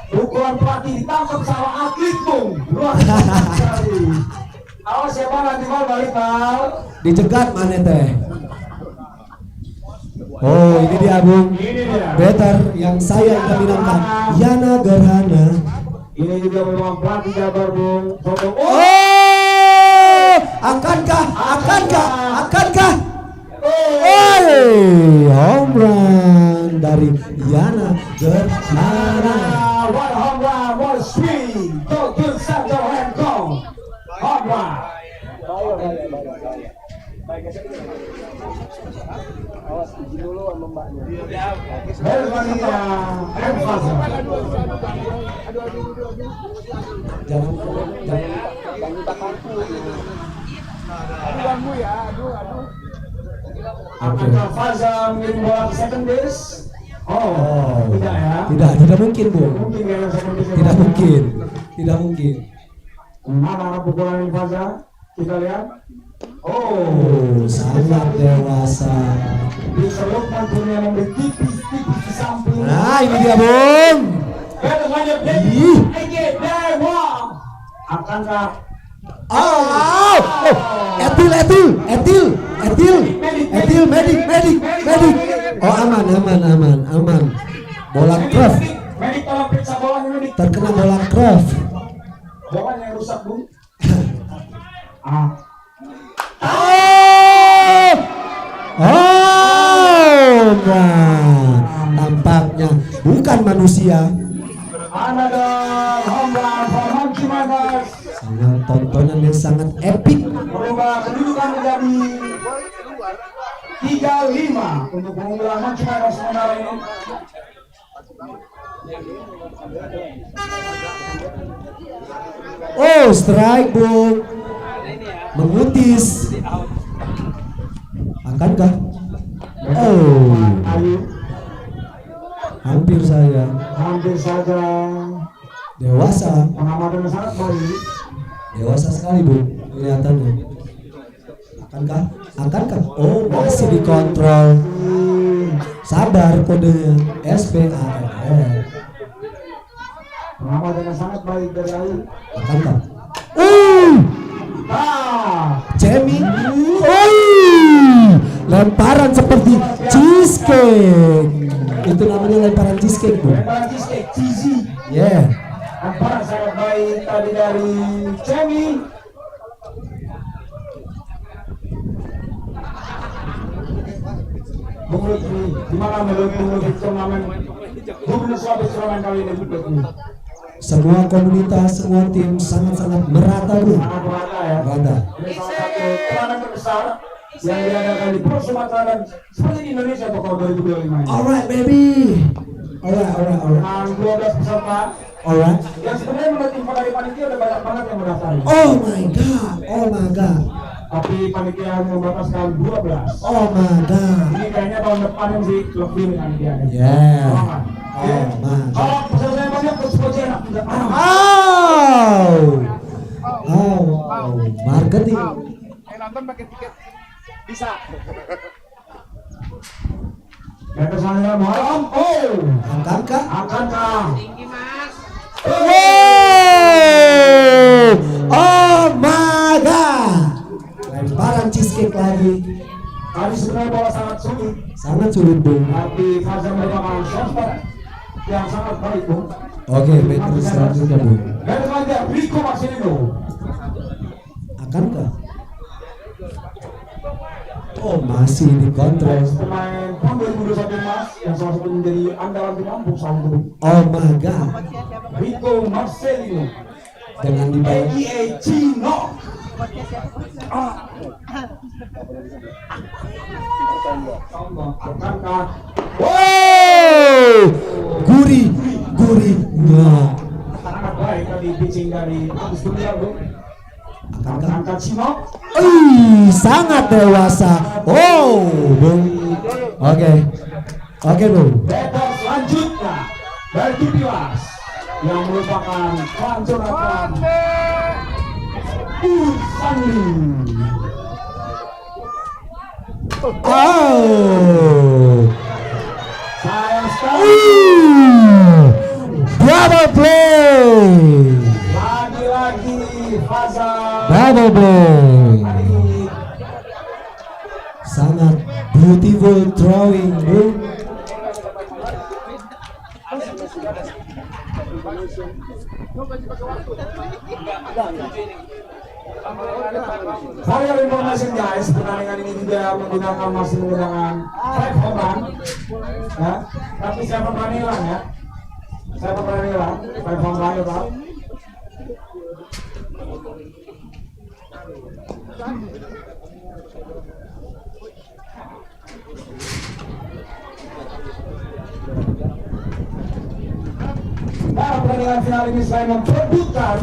Pukulan pelatih ditangkap sama atlet, Bung. Luar biasa sekali. Awas ya Bang, nanti balik Bang. Dicegat mana teh? Oh, ini dia, Bung. Better yang saya inginkan. Yana Gerhana. Ini juga memang pelatih Jabar, Bung. Akankah? Home run dari Yana Gerhana. One home run, one swing. Go to center and go. Home run. Awas izin dulu sama mbaknya. Jangan. Aduh ya, aduh. Apakah Faza mengirim bola ke second base? Tidak ya? Tidak mungkin, Bung. Mungkin ya second base. Tidak mungkin. Mana pukulan ini Faza? Kita lihat. Sangat dewasa. Bisa Lukman Kurnia memberi tipis di samping. Nah, ini dia, Bung. Akankah? Etil, medik. Oh, aman. Bola Croft. Medik tolong periksa bolanya, Medik. Terkena bola Croft. Bolanya yang rusak, Bung. Tampaknya bukan manusia. Another home run for Monkey Sangat tontonan yang sangat epic. Merubah kedudukan menjadi 3-5 untuk pengumpulan Monkey Matters sementara ini. Oh, strike Bung. Mengutis. Akankah? Oh, hampir saja. Dewasa. Pengamatan sangat baik. Dewasa sekali Bung kelihatannya. Akankah? Oh, masih dikontrol. Sabar kodenya. SPARR. Pengamatan sangat baik dari Ayu. Akankah? Jamie. Lemparan seperti cheesecake. Itu namanya lemparan cheesecake, Bu. Lemparan cheesecake, cheesy. Yeah. Lemparan sangat baik tadi dari Jamie. Bung Lutfi, gimana menurut Bung Lutfi turnamen Gubernur Sulawesi Selatan kali ini, Bung Lutfi? Semua komunitas, semua tim sangat-sangat merata, Bu. Sangat merata ya. Merata. Ini salah satu turnamen terbesar yang diadakan di Pulau Sumatera dan seperti di Indonesia pokok 2025 ini. Alright, baby. Alright. Dengan 12 peserta. Alright. Yang sebenarnya menurut info dari panitia udah banyak banget yang mendaftar. Oh my god. Tapi panitia membataskan 12. Oh my god. Ini kayaknya tahun depan sih lebih panitia. Yeah. Oh my god. Kalau peserta yang banyak terus saja enak tidak paham. Marketing. Nonton pakai tiket bisa. Yang kesannya malam. Akankah? Tinggi Mas. Oh my god. Lemparan cheesecake lagi. Tadi sebenarnya bola sangat sulit. Sangat sulit, Bung. Tapi Faza merupakan shotspot yang sangat baik, Bung. Oke, baik selanjutnya, Bung. Dan selanjutnya Rico Marcelino. Akankah? Oh, masih dikontrol. Pemain PON 2021 Mas yang salah satu menjadi andalan di kampung saat itu. Oh my god. Rico Marcelino. Jangan dibawa. AKA Cino. Akankah? Gurih. Sangat baik tadi pitching dari Agus Gumilardo. Akankah Cino? Sangat dewasa. Oh, Bung. Oke, Bung. Battle selanjutnya dari Tupilas yang merupakan kelanjutan Ursani. Sayang sekali. Double play. Lagi-lagi Faza. Double play. Sangat beautiful drawing, Bung. For your information guys, pertandingan ini juga masih menggunakan 5 home run, ya. Tapi saya pernah hilang ya. 5 home run ya Pak. Nah, pertandingan final ini selain memperebutkan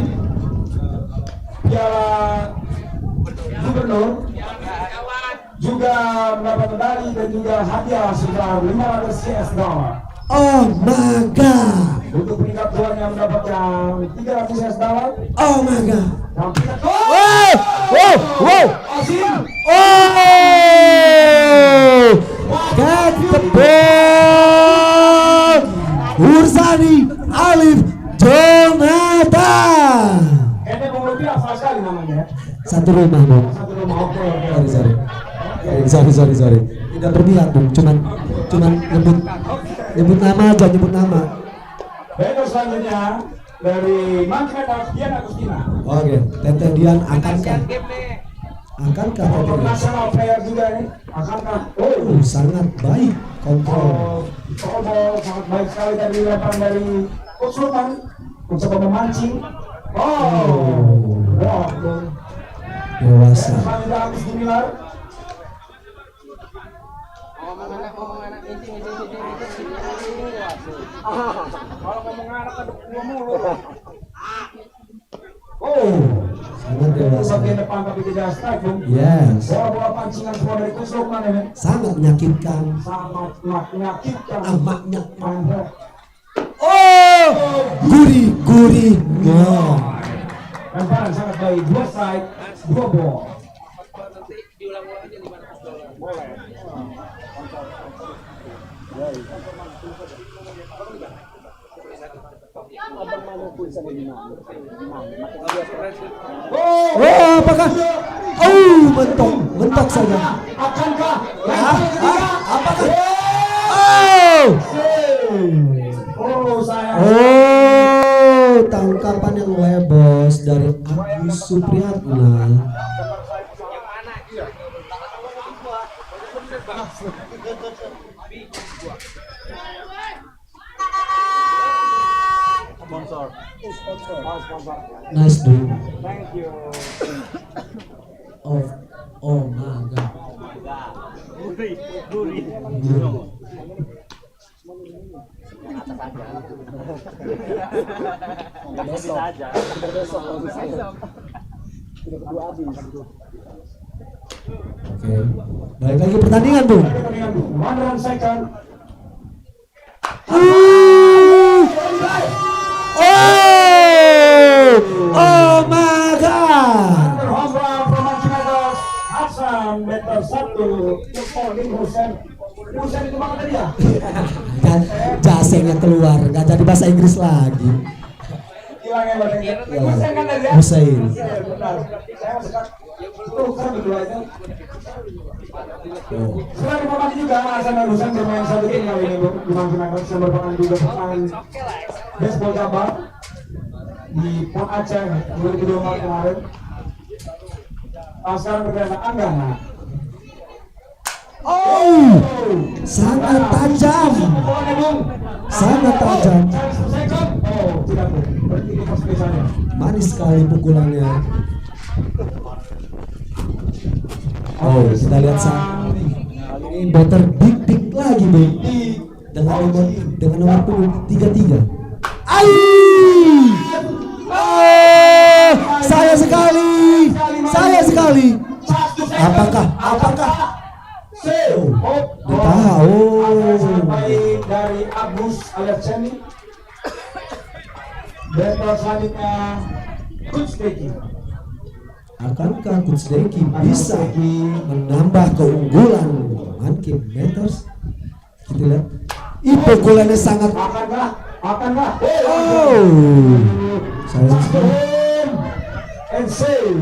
Piala Gubernur, juga mendapat medali dan juga hadiah sebesar 500 US dollar. Oh my god. Untuk peringkat 2 yang mendapatkan 300 US dollar. Oh my god. Dan peringkat Get the ball. Ursani Alif Jonathan. Kayaknya Bung Lutfi asal sekali namanya. Satu rumah, Bung. Satu rumah, oke. Sorry. Tidak berpihak, Bung. Cuman nyebut nama aja, nyebut nama. Baik, selanjutnya dari Manchester Dian Agustina. Oke, Teteh Dian akankah Teteh? National player juga nih. Akankah? Sangat baik kontrol. Sangat baik sekali dari lemparan dari Coach Sultan mencoba memancing Dewasa. Selanjutnya Agus Gumilar. Kalau ngomong anak ada gua mulu. Sangat dewasa. Bagian depan tapi tidak strike, Bung. Yes. Bola pancingan semua dari Coach Lukman ini. Sangat menyakitkan. Sangat menyakitkan. Amaknya. Mantap. Oh, gurih. Lemparan sangat baik. 2 strike, 2 ball. Oh, apakah? Mentok saja. Akankah? Apakah? Tangkapan yang lebos dari Agus Supriyatna. Nice dude. Thank you. Oh my god. Oke, balik lagi pertandingan, Bung. 1 run second. Oh my god. Home run from Manchimedes. Hasan meter 1. Husen itu mana tadi ya? Jasengnya keluar, nggak jadi bahasa Inggris lagi. Hilangnya bahasa Inggris. Husen kan tadi ya? Husein. Iya benar. Saya suka. Itu kan berdua itu. Selain terima kasih juga Hasan dan Husen bermain 1 game kali ini di Manchimedes yang merupakan juga pemain baseball cabang di Pon Aceh 2024 kemarin. Sekarang bergerak Anggana. Sangat tajam. Sangat tajam. Tidak berarti di pos biasanya. Manis sekali pukulannya. Kita lihat ini better dik lagi, Bang. Dengan nomor punggung 33. Sayang sekali. Apakah? Baik dari Agus alias Ceni. Batter selanjutnya Coach Deki. Akankah Coach Deki bisa menambah keunggulan Manchimedes? Kita lihat. Pukulannya sangat. Akankah? Sayang sekali. And save.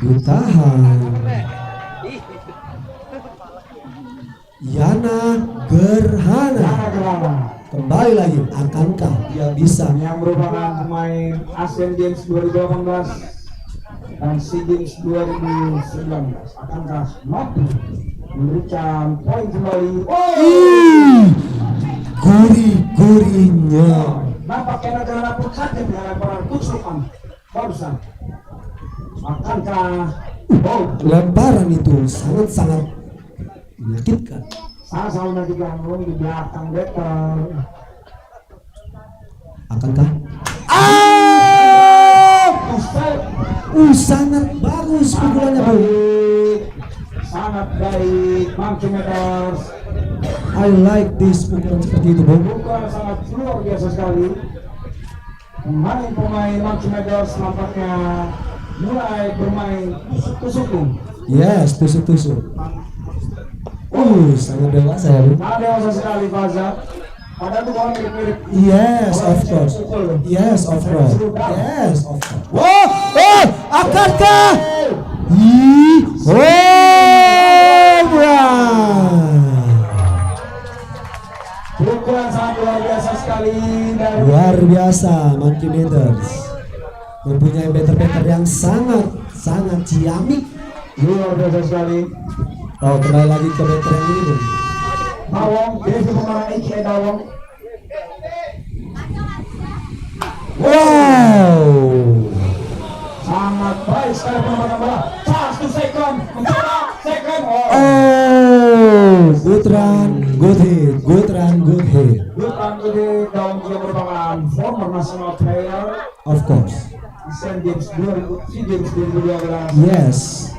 Ditahan. Yana Gerhana. Kembali lagi, akankah dia bisa? Yang merupakan pemain Asian Games 2018 dan SEA Games 2019. Akankah mampu memberikan poin kembali? Gurih-gurihnya. Nampaknya negara pun kaget dengan lemparan Coach Lukman barusan. Akankah lemparan itu sangat-sangat menyakitkan. Sangat menyakitkan di belakang better. Akankah? Sangat bagus pukulannya, Bu. Sangat baik Manchimedes. I like this pukulan seperti itu, Bu. Pukulan sangat luar biasa sekali. Pemain Manchimedes nampaknya mulai bermain tusuk-tusuk. Yes, tusuk-tusuk. Sangat dewasa ya, Bu. Sangat dewasa sekali, Fazat. Padahal itu bola mirip-mirip. Yes, of course. Yes, of course. Yes, of course. Akankah? Pukulan sangat luar biasa sekali dari luar biasa. Manchimedes mempunyai better yang sangat ciamik. Luar biasa sekali. Kembali lagi ke better yang ini, Bu. Dawong, dia itu pemenang IKE Dawong. Wow. Sangat baik sekali penempatan bola. Chance to second. Mencoba second. Oh, good run, good hit, good run, good hit. Good run, good hit. Dan dia merupakan former national player. Of course. Asian Games 2012. Yes.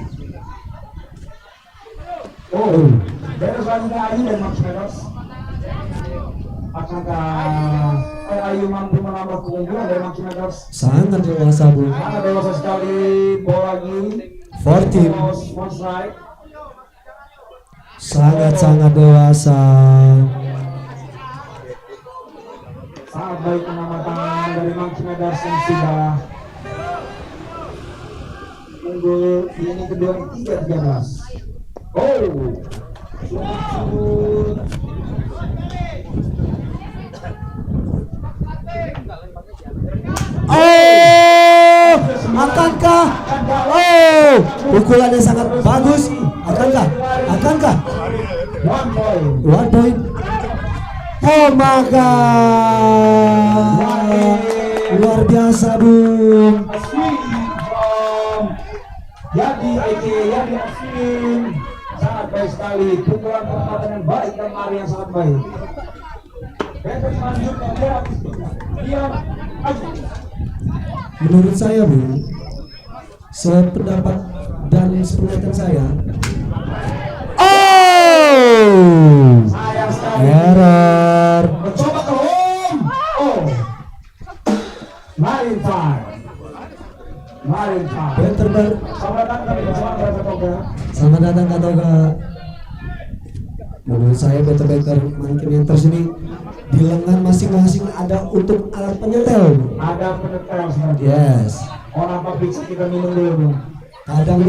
Oh, dari selanjutnya Ayu dan Max Meadows. Akankah Ayu mampu menambah keunggulan dari Max Meadows? Sangat dewasa, Bu. Sangat dewasa sekali. Bola lagi. 14. One strike. Sangat dewasa. Sangat baik pengamatan dari Max Meadows yang sudah unggul di inning kedua 3-13. Oh, Oh, akankah? Oh, pukulannya sangat bagus. Akankah? One point. Oh my God. Luar biasa, Bung. Yadi Aswin sangat baik sekali, pukulan penempatan yang baik dan lari yang sangat baik. Better lanjutkan dia Menurut saya, Bu, sependapat dan sepenglihatan saya, oh, error. Mencoba ke home. Oh, Marin time. Better bar. Selamat datang Kak Toga. Menurut saya better Monkeymenters ini di lengan masing-masing ada untuk alat penyetel. Ada penyetel sebenarnya. Yes. Orang pabrik kita minum dulu. Kadang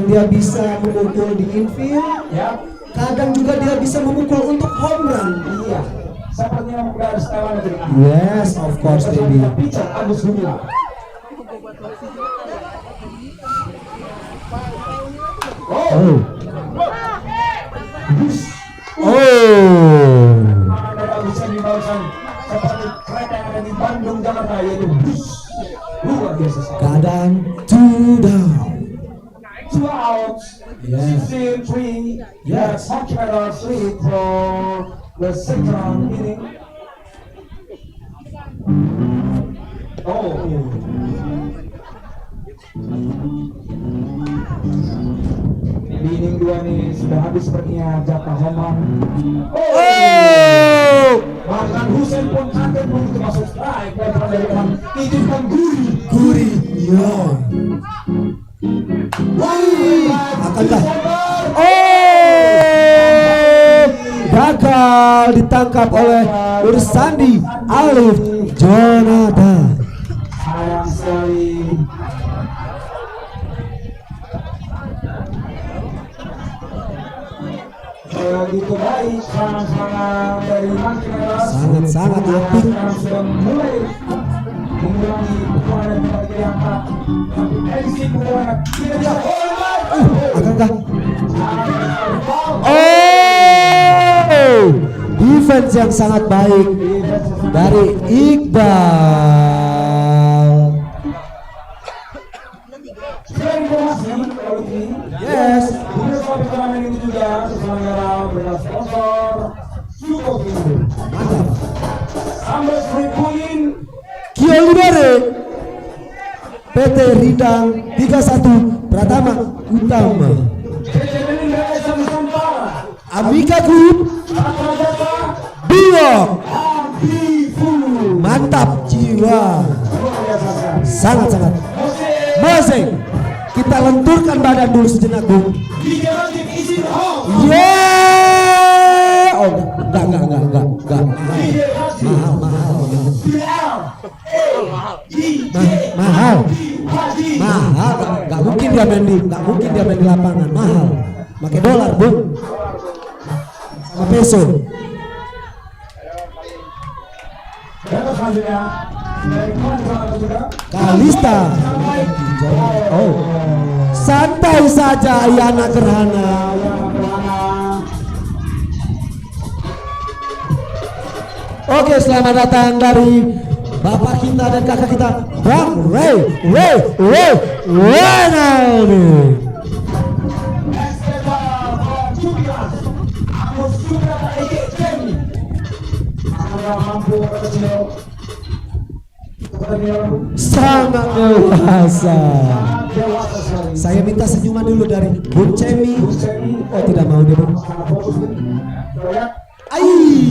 dia bisa memukul di infield. Ya. Kadang juga dia bisa memukul untuk home run. Iya. Seperti yang dari setelan itu. Yes, of course, baby. Pitcher Agus Gumilang. Oh. Keadaan 2 down. 2 outs. Yes. 3. Yes. Much better sleep for the second inning. Oh. Di inning 2 nih sudah habis sepertinya jatah home run. Oh. Bahkan Husen pun kaget begitu masuk strike. Dari teman izinkan Guri. Ya. Akankah? Oh. Gagal ditangkap oleh Ursandi Alif Jonathan. Sayang sekali. Begitu baik serangan dari Monkeymenters. Sangat apik. Sudah mulai mengulangi pukulan yang tidak diangkat. Tapi edisi pukulan tidak diangkat. Akankah? Oh, defense yang sangat baik dari Iqbal. Yes. Turnamen ini juga terselenggara berkat sponsor Sukovindo. Mantap. Sambil 3 poin. Kio Libere. PT Ridang 31 Pratama Utama. Amika Group. Biok. Mantap jiwa. Sangat. Moseng. Kita lenturkan badan dulu sejenak, Bung. Yeah. Oh, enggak. Mahal. Enggak mungkin dia main di lapangan. Mahal. Pakai dolar, Bung. Sama peso. Kalista. Oh. Santai saja Yana Gerhana. Oke, selamat datang dari bapak kita dan kakak kita, Bang Ronaldo. Sangat dewasa. Saya minta senyuman dulu dari Bung Cemi. Oh, tidak mau dia, Bung.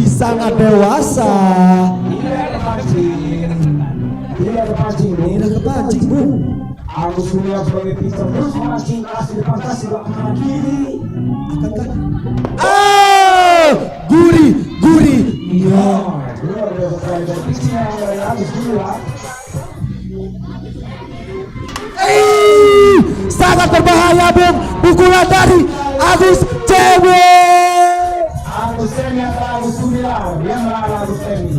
Sangat dewasa. Tidak kepancing, Bung. Agus Surya sebagai pitcher terus memancing keras di depan kasih belakang kiri. Akankah? Guri. Iya. Luar biasa sekali dari pitching dari Agus Surya. Sangat berbahaya, Bung. Pukulan dari Agus Cemi. Agus Cemi atau Agus Surya, dia melawan Agus Cemi.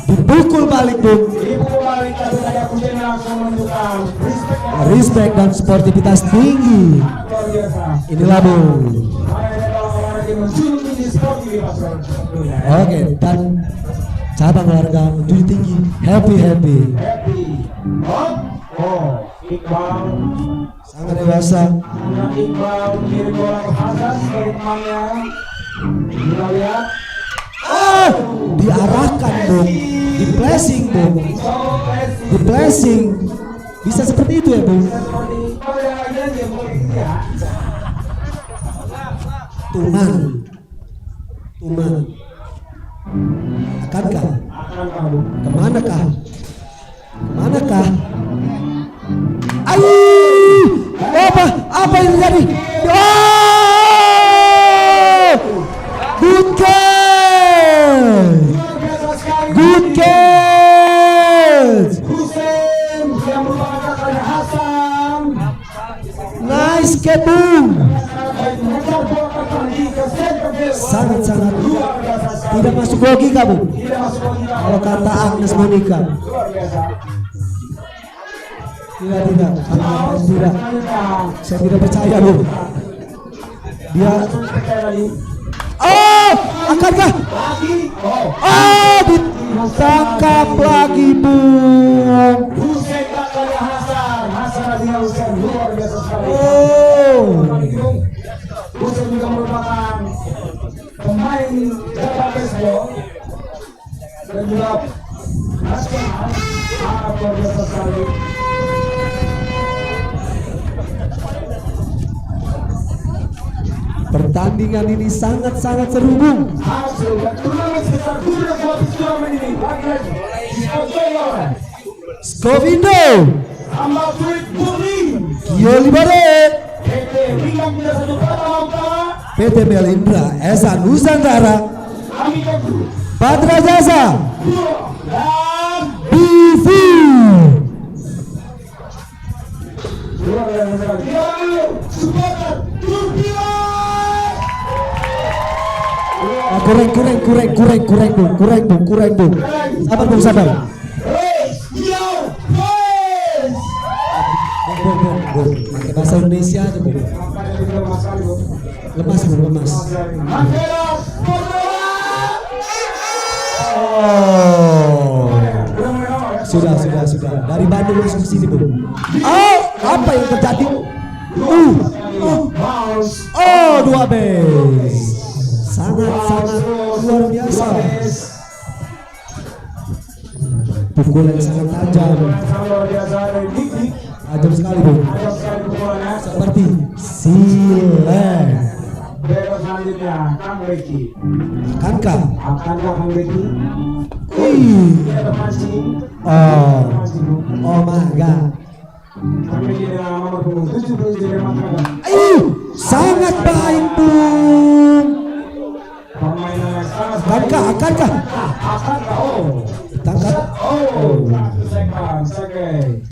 Dipukul balik, Bung. Dipukul balik, tapi dari Agus Cemi langsung menunjukkan respect dan sportivitas tinggi. Luar biasa. Inilah, Bung. Oke, dan cabang olahraga menjunjung tinggi, happy. Iqbal sangat dewasa. Iqbal mengirim bola ke atas dari temannya. Kita lihat. Diarahkan, Bung. Di flashing, Bung. Di flashing. Bisa seperti itu ya, Bung? Tuman. Akankah? Kemanakah? Apa yang terjadi? Good catch. Nice catch, Bung. Sangat tidak masuk logika, Bung. Kalau kata Agnes Monica. Tidak. Saya tidak percaya, Bung. Dia. Akankah? Ditangkap lagi, Bung. Husein juga merupakan pemain sepak baseball dan juga nasional. Luar biasa sekali. Pertandingan ini sangat seru, Bung. Skovindo, Kio Libaret, PT Melindra Esa Nusantara, Patra Jasa, BV. Kurang, Bung. Sabar. Bung. Pakai bahasa Indonesia aja, Bung. Lemas. Sudah. Dari Bandung langsung ke sini, Bung. Apa yang terjadi? Dua base. Sangat luar biasa. Pukul yang sangat tajam. Tajam sekali, Bung. Seperti silet. Bebas selanjutnya, Kang Beki. Akankah Kang Beki? Ada mancing. Oh my God. Kang Beki dengan nomor punggung 70 dari Makassar. Sangat baik, Bung. Permainan yang sangat baik. Akankah? Tangkap. Second.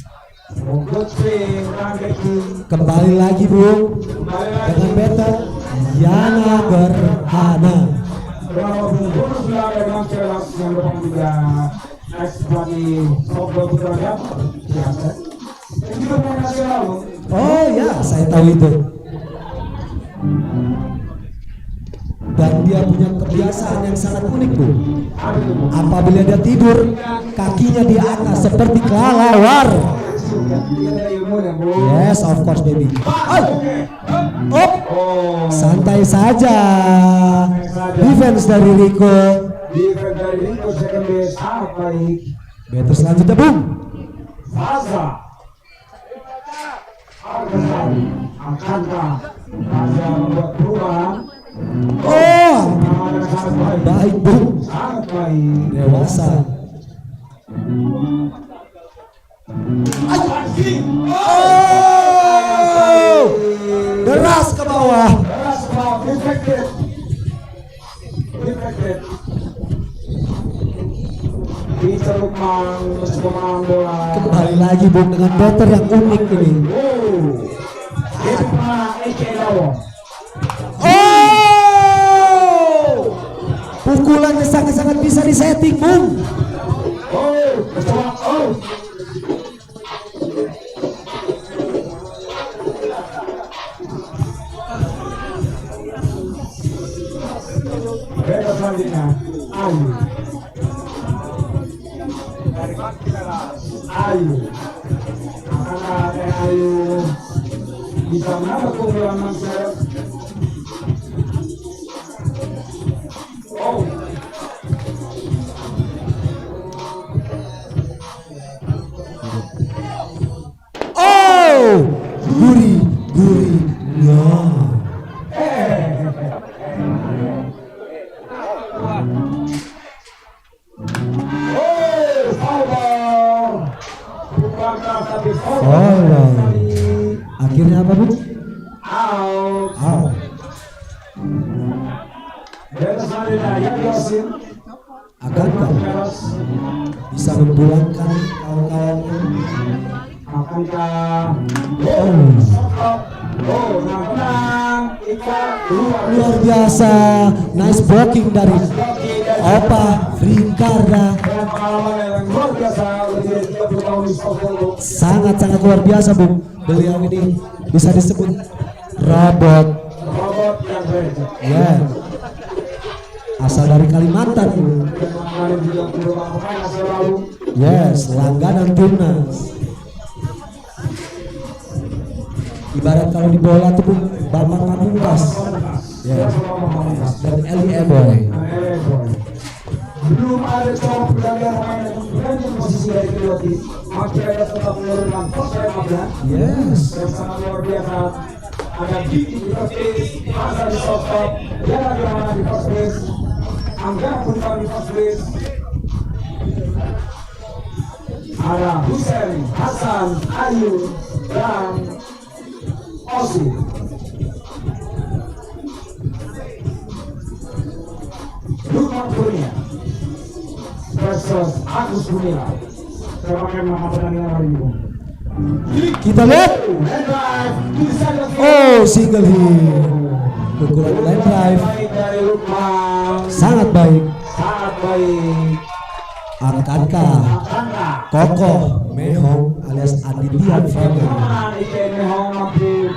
Good swing, Kang Beki. Kembali lagi, Bung. Dengan better Yana Gerhana. Berapa bonus dari Bang Celas yang depan juga pelatih Softball Putra ya. Yang juga pemain nasional, Bung. Oh ya, saya tahu itu. dan dia punya kebiasaan yang sangat unik, Bu. Apabila dia tidur, kakinya di atas seperti kelelawar. Yes, of course, baby. Santai saja. Defense dari Rico. Defense dari Rico, second base, sangat baik. Betul, selanjutnya, Bung. Faza. Akankah Faza membuat perubahan? Baik, Bung. Sangat baik. Dewasa. Deras ke bawah. Deras ke bawah, deflected. Deflected. Peter Lukman mencoba bola. Kembali lagi, Bung, dengan batter yang unik ini. Pukulannya sangat-sangat bisa disetting, Bung. Bebas selanjutnya, Ayu. Ayu. Apakah Ayu bisa menambah keunggulan Mansur? Guri. Akhirnya apa, Bu? Out. Akankah bisa memulangkan kawan-kawannya? Akankah luar biasa, nice blocking dari Opa Frikarda. Sangat-sangat luar biasa, Bung. Beliau ini bisa disebut robot. Ya, asal dari Kalimantan. Yes, langganan timnas. Ibarat kalau di bola tuh, Bung, Bambang Pamungkas. Ya, dan Eli Eboy. Belum ada coba pergantian pemain yang bergantian posisi dari kedua tim. Masih ada tetap menurunkan first line-nya. Yes. Yang sangat luar biasa. Ada Diki di first base, Hasan di shortstop, Yana Kirana di first base, Anggara Punpan di first base. Ada Hussein, Hasan, Ayu, dan Osi. Lukman Kurnia versus Agus Gumilang. Saya pakai nama pertandingan hari ini, Bung. Kita lihat. Single hit. Pukulan line drive. Sangat baik. Akankah Kokoh Mehong alias Aditya Family Mehong mampu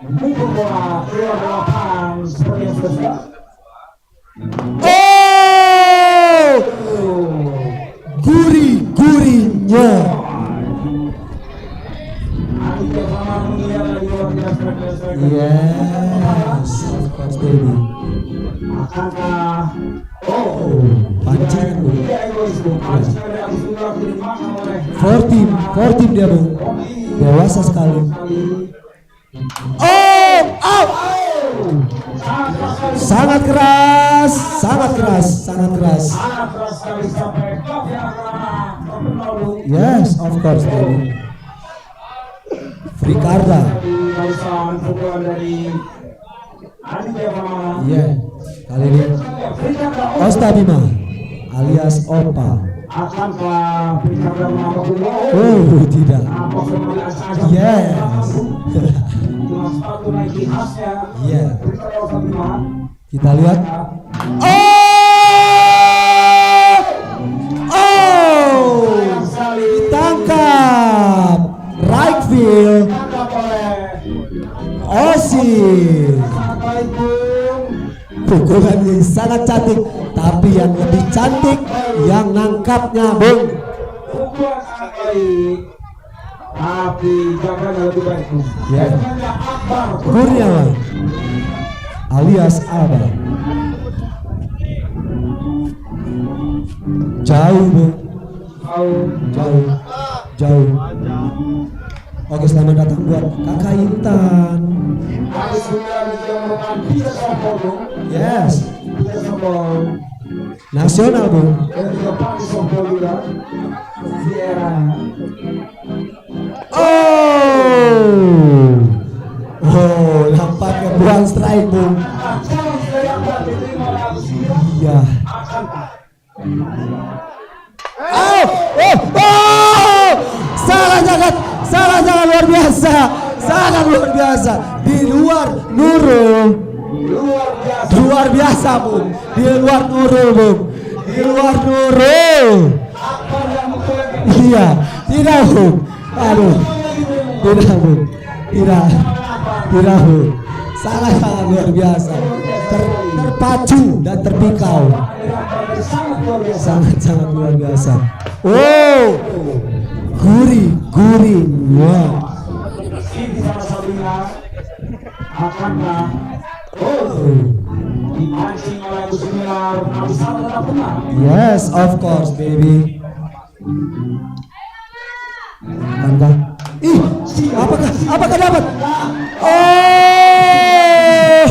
memukul bola keluar lapangan seperti yang sudah. Guri-gurinya. Yes, of course, baby. Akankah pancingan, Bu. Four team dia, Bu. Dewasa sekali. Sangat keras. Yes, of course, baby. Frikarda. Iya, kali ini Ostabima alias Opa. Akankah Frikarda menambah keunggulan? Tidak. Yes. Iya. Kita lihat. Ditangkap. Right field. Osi. pukulan yang sangat cantik, tapi yang lebih cantik yang nangkapnya, Bung. Pukulan sangat baik, tapi jawabannya lebih baik, Bung. Ya. Akbar Kurniawan alias Alba. Jauh, Bung. Jauh. Oke, selamat datang buat Kakak Intan. Yes. Nasional, Bung. Oh, nampaknya buang strike, Bung. Iya. Salah jangan luar biasa, sangat luar biasa. Di luar Nurul, luar biasa, Bung. Di luar Nurul, Bung. Di luar Nurul. Iya, tidak, Bung. Aduh, tidak, Bung. Tidak, Bung. Sangat luar biasa. Terpacu dan terpikau. Sangat luar biasa. Oh, gurih. Wow. Yes, of course, baby. Apakah dapat? Oh,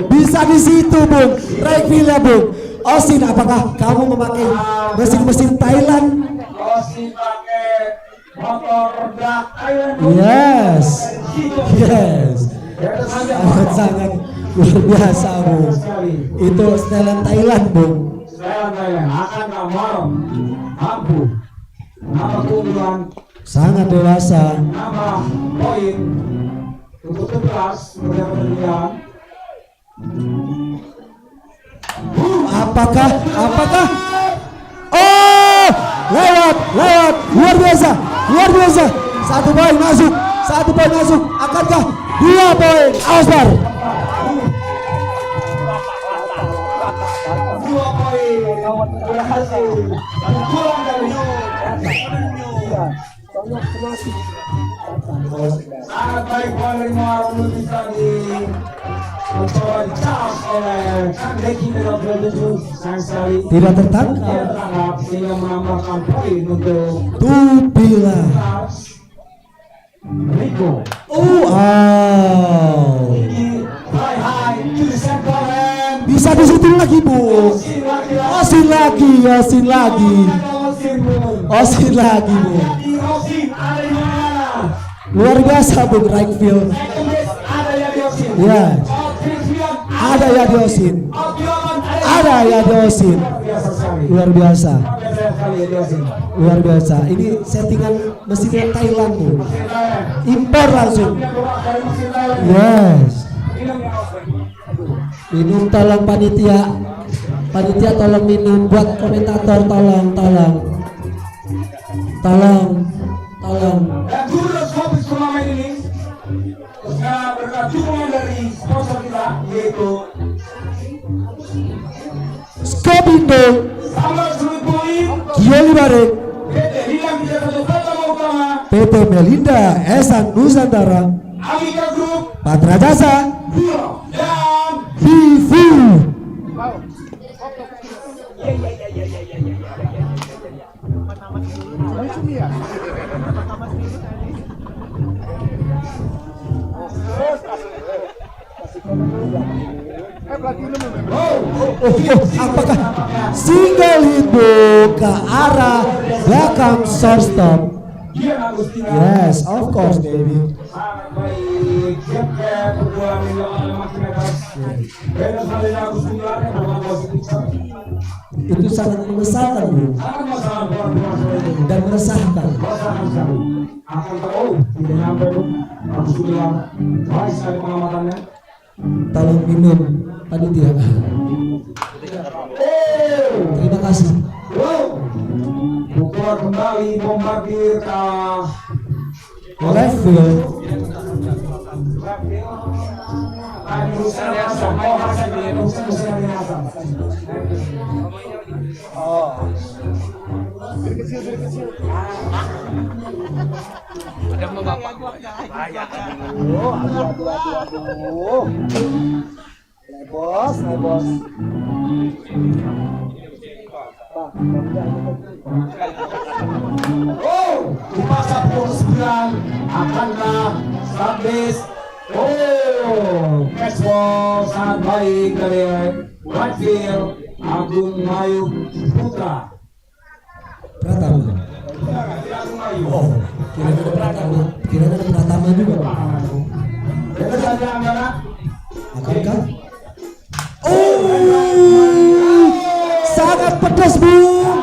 bisa di situ, Bung. Right field ya, Bung. Osin, apakah kamu memakai mesin Thailand? Osin pakai motor dak Thailand. Yes. Sangat luar biasa, Bung. Itu setelan Thailand, Bung. Setelan Thailand akan mampu nama keunggulan, sangat dewasa, nama poin untuk kelas pertandingan. Apakah? Oh, lewat, luar biasa. Satu poin masuk. Akankah 2 poin? Ausbar. 2 poin berhasil. Pukulan dari sangat baik dari Muar bisa mencoba dicas oleh Kandeki dengan berjujur sayang sekali tidak tertangkap sehingga menambahkan poin untuk Tupila. Rico. Bisa di situ lagi, Bu. Osin lagi, Bu. Luar biasa, Bung. Right field. Ya. Ada Yadiosin. Luar biasa. Ini settingan mesin Thailand, Bu. Impor langsung. Yes. Minum tolong panitia. Panitia tolong minum, buat komentator tolong. Dan guru skopis turnamen ini berkat dukungan dari sponsor kita yaitu Skopindo, Sambal Sulit Kioli Barek, PT Melinda Esan Nusantara, Amika Group, Patra Jasa, dan Vivu. Apakah single itu ke arah belakang shortstop? Yes, of course, baby. Itu sangat mengesalkan, Bu, dan meresahkan. Tolong minum panitia. Terima kasih. Pukulan kembali bombardir ke left field. Ada mau bapak bahaya. Aduh. Bos. Oh, di masa 29 akankah Sabdes. Oh, catchball sangat baik dari right field Agung Mayu Putra. Pratama. Oh, kira-kira ada Pratama juga. Itu saja Anggara. Akankah? Oh, sangat pedas Bung.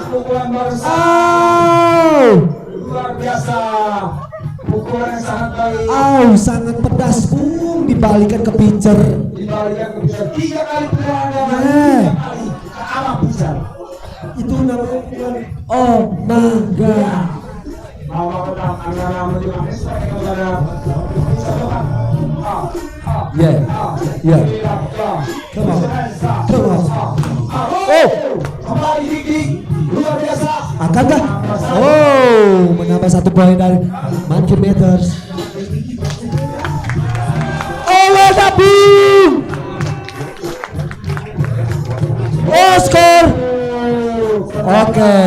Pukulan luar biasa. Pukulan yang sangat baik. Sangat pedas Bung. Dibalikan ke pitcher. Dibalikan ke pitcher 3 kali pukulan. 3 kali ke arah pitcher. Itu namanya pukulan Omega. Bahwa tetap Anggara menunjukkan respect kepada Yeah. Come on. Oh, kembali Dik, luar biasa. Akankah? Oh, menambah 1 poin dari Monkey Matters. Oh, tapi. Oh, skor. Oke.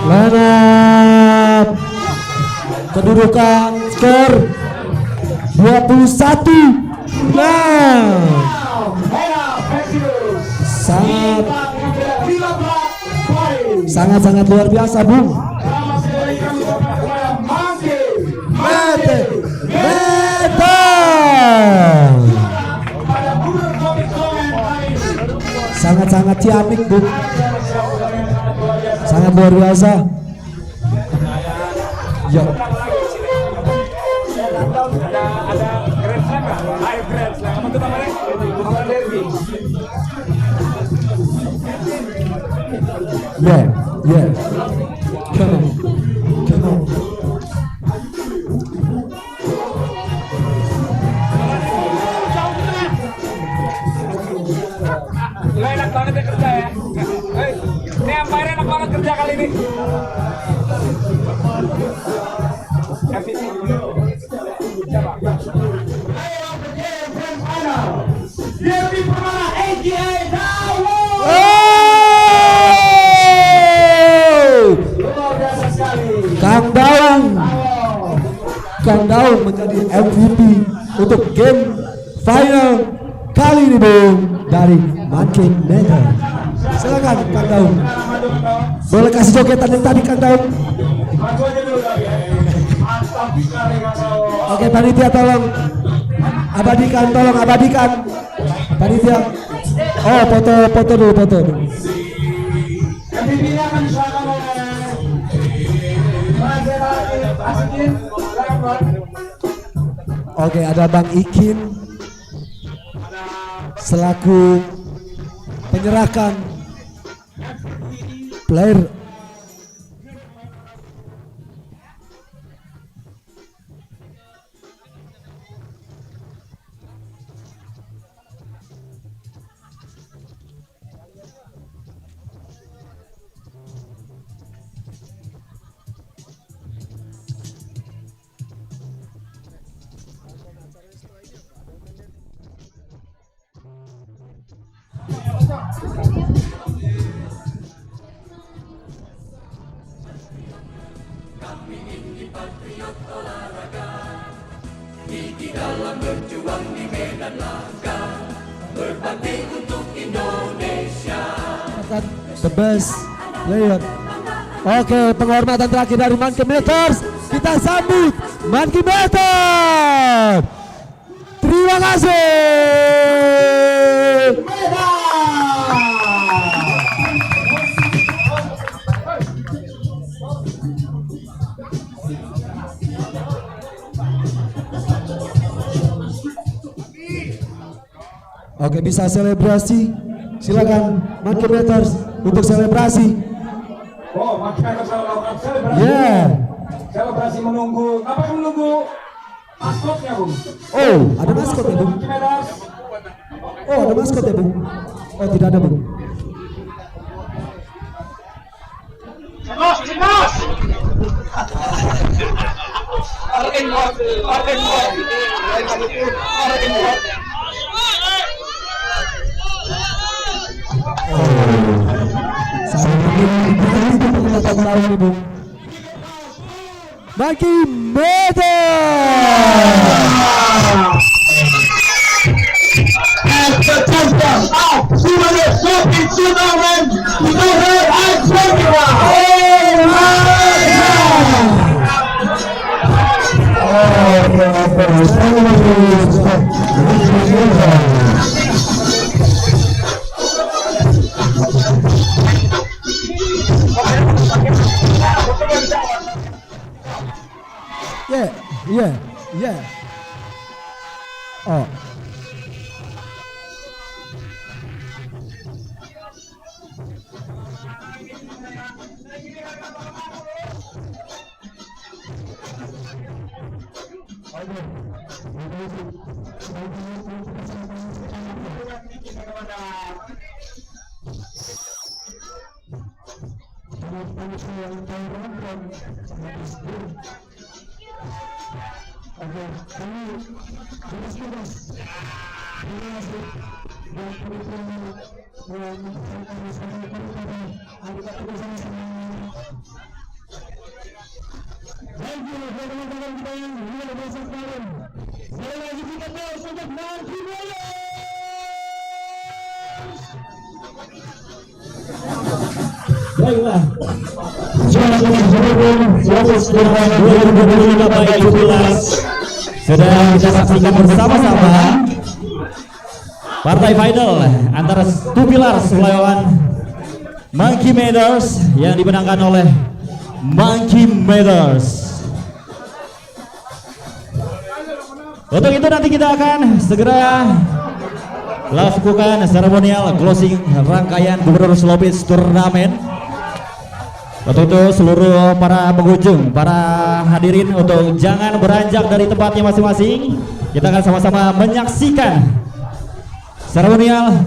Line up. Kedudukan skor 21. Nah, sangat luar biasa Bung. Sangat ciamik Bung. Sangat luar biasa. Yo. Yeah. Come on. Lu enak banget ya kerja ya. Ini umpire enak banget kerja kali ini. MVP. Siapa? Dewi Permana AGA Dawo. Kang Daun menjadi MVP untuk game final kali ini Bung dari Monkey Matter. Silakan Kang Daun. Boleh kasih jogetan yang tadi Kang Daun. Oke panitia tolong abadikan. Panitia. Oh foto dulu. MVP-nya akan diserahkan oleh Asikin. Oke, ada Bang Ikin selaku penyerahkan player. Kami ini patriot olahraga, gigi dalam berjuang di medan laga, berbakti untuk Indonesia. The best player. Oke, penghormatan terakhir dari Monkey Matters. Kita sambut Monkey Matters. Terima kasih. Oke, bisa selebrasi. Silakan Monkey Matters untuk selebrasi. Oh, Monkey Matters melakukan selebrasi. Yeah. Selebrasi menunggu. Apa yang menunggu? Maskotnya, Bung. Oh, ada maskot ya, Bung? Monkey Matters. Oh, ada maskot ya, Bung? Oh, tidak ada, Bung. Monkey Meadows. And the champion of Super Shopping Tournament, Super Yeah. Oh. Baiklah, juara Turnamen 2025 by Tubilas sudah kita saksikan bersama-sama. Partai final antara Tubilas melawan Monkey Meadows yang dimenangkan oleh Monkey Meadows. Untuk itu nanti kita akan segera lakukan seremonial closing rangkaian Gubernur Slopis Turnamen. Untuk itu seluruh para pengunjung, para hadirin untuk jangan beranjak dari tempatnya masing-masing. Kita akan sama-sama menyaksikan seremonial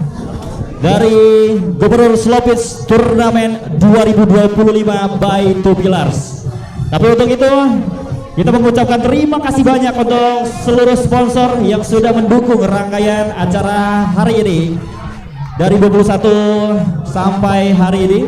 dari Gubernur Slopis Turnamen 2025 by Tubilars. Tapi untuk itu kita mengucapkan terima kasih banyak untuk seluruh sponsor yang sudah mendukung rangkaian acara hari ini dari 21 sampai hari ini.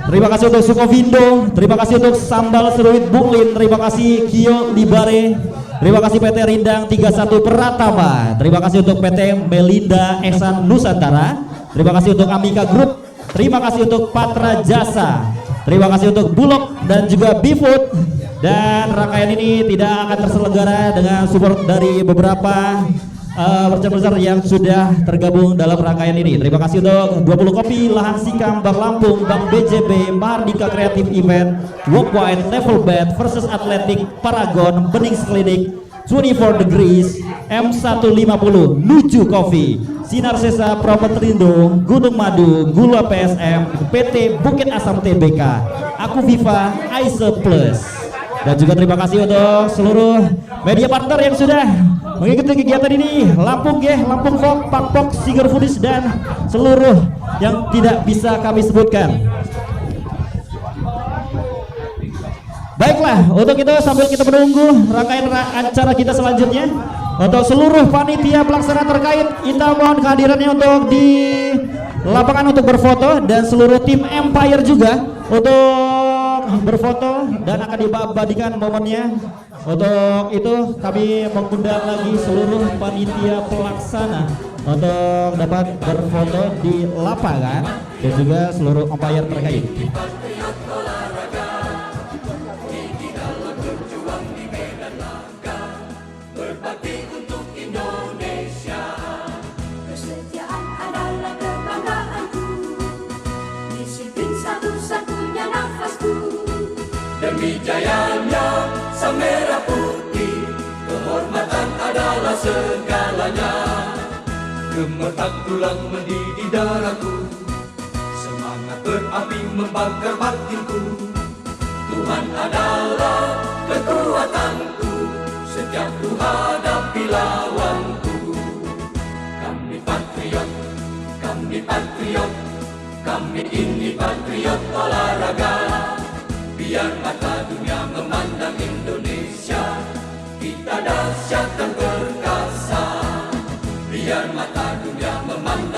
Terima kasih untuk Sukovindo, terima kasih untuk Sambal Seruit Buklin, terima kasih Kio Libare, terima kasih PT Rindang 31 Pratama, terima kasih untuk PT Melinda Esan Nusantara, terima kasih untuk Amika Group, terima kasih untuk Patra Jasa, terima kasih untuk Bulog dan juga Bifood. Dan rangkaian ini tidak akan terselenggara dengan support dari beberapa merchant besar yang sudah tergabung dalam rangkaian ini. Terima kasih untuk 20 Kopi, Lahan Sikam, Bank Lampung, Bank BJB, Mardika Creative Event, Walkwide, Level Bet, Versus Athletic, Paragon, Benings Clinic, 24 Degrees, M150, Nuju Coffee, Sinar Sesa, Propertindo, Gunung Madu, Gula PSM, PT Bukit Asam TBK, Aku Viva, Aise Plus. Dan juga terima kasih untuk seluruh media partner yang sudah mengikuti kegiatan ini. Lampung Lampung Fog, Pakpok, Sigar Foodies dan seluruh yang tidak bisa kami sebutkan. Baiklah, untuk itu sambil kita menunggu rangkaian acara kita selanjutnya, untuk seluruh panitia pelaksana terkait kita mohon kehadirannya untuk di lapangan untuk berfoto, dan seluruh tim Empire juga untuk berfoto dan akan diabadikan momennya. Untuk itu kami mengundang lagi seluruh panitia pelaksana untuk dapat berfoto di lapangan dan juga seluruh umpire terkait. Kesetiaan adalah kebanggaanku, disiplin satu-satunya nafasku. Demi jayanya sang merah putih, kehormatan adalah segalanya. Gemetar tulang mendidih darahku, semangat berapi membakar batinku. Tuhan adalah kekuatanku, setiap ku hadapi lawanku. Kami patriot, kami patriot, kami ini patriot olahraga. Biar mata dunia memandang Indonesia, kita dahsyat dan perkasa. Biar mata dunia memandang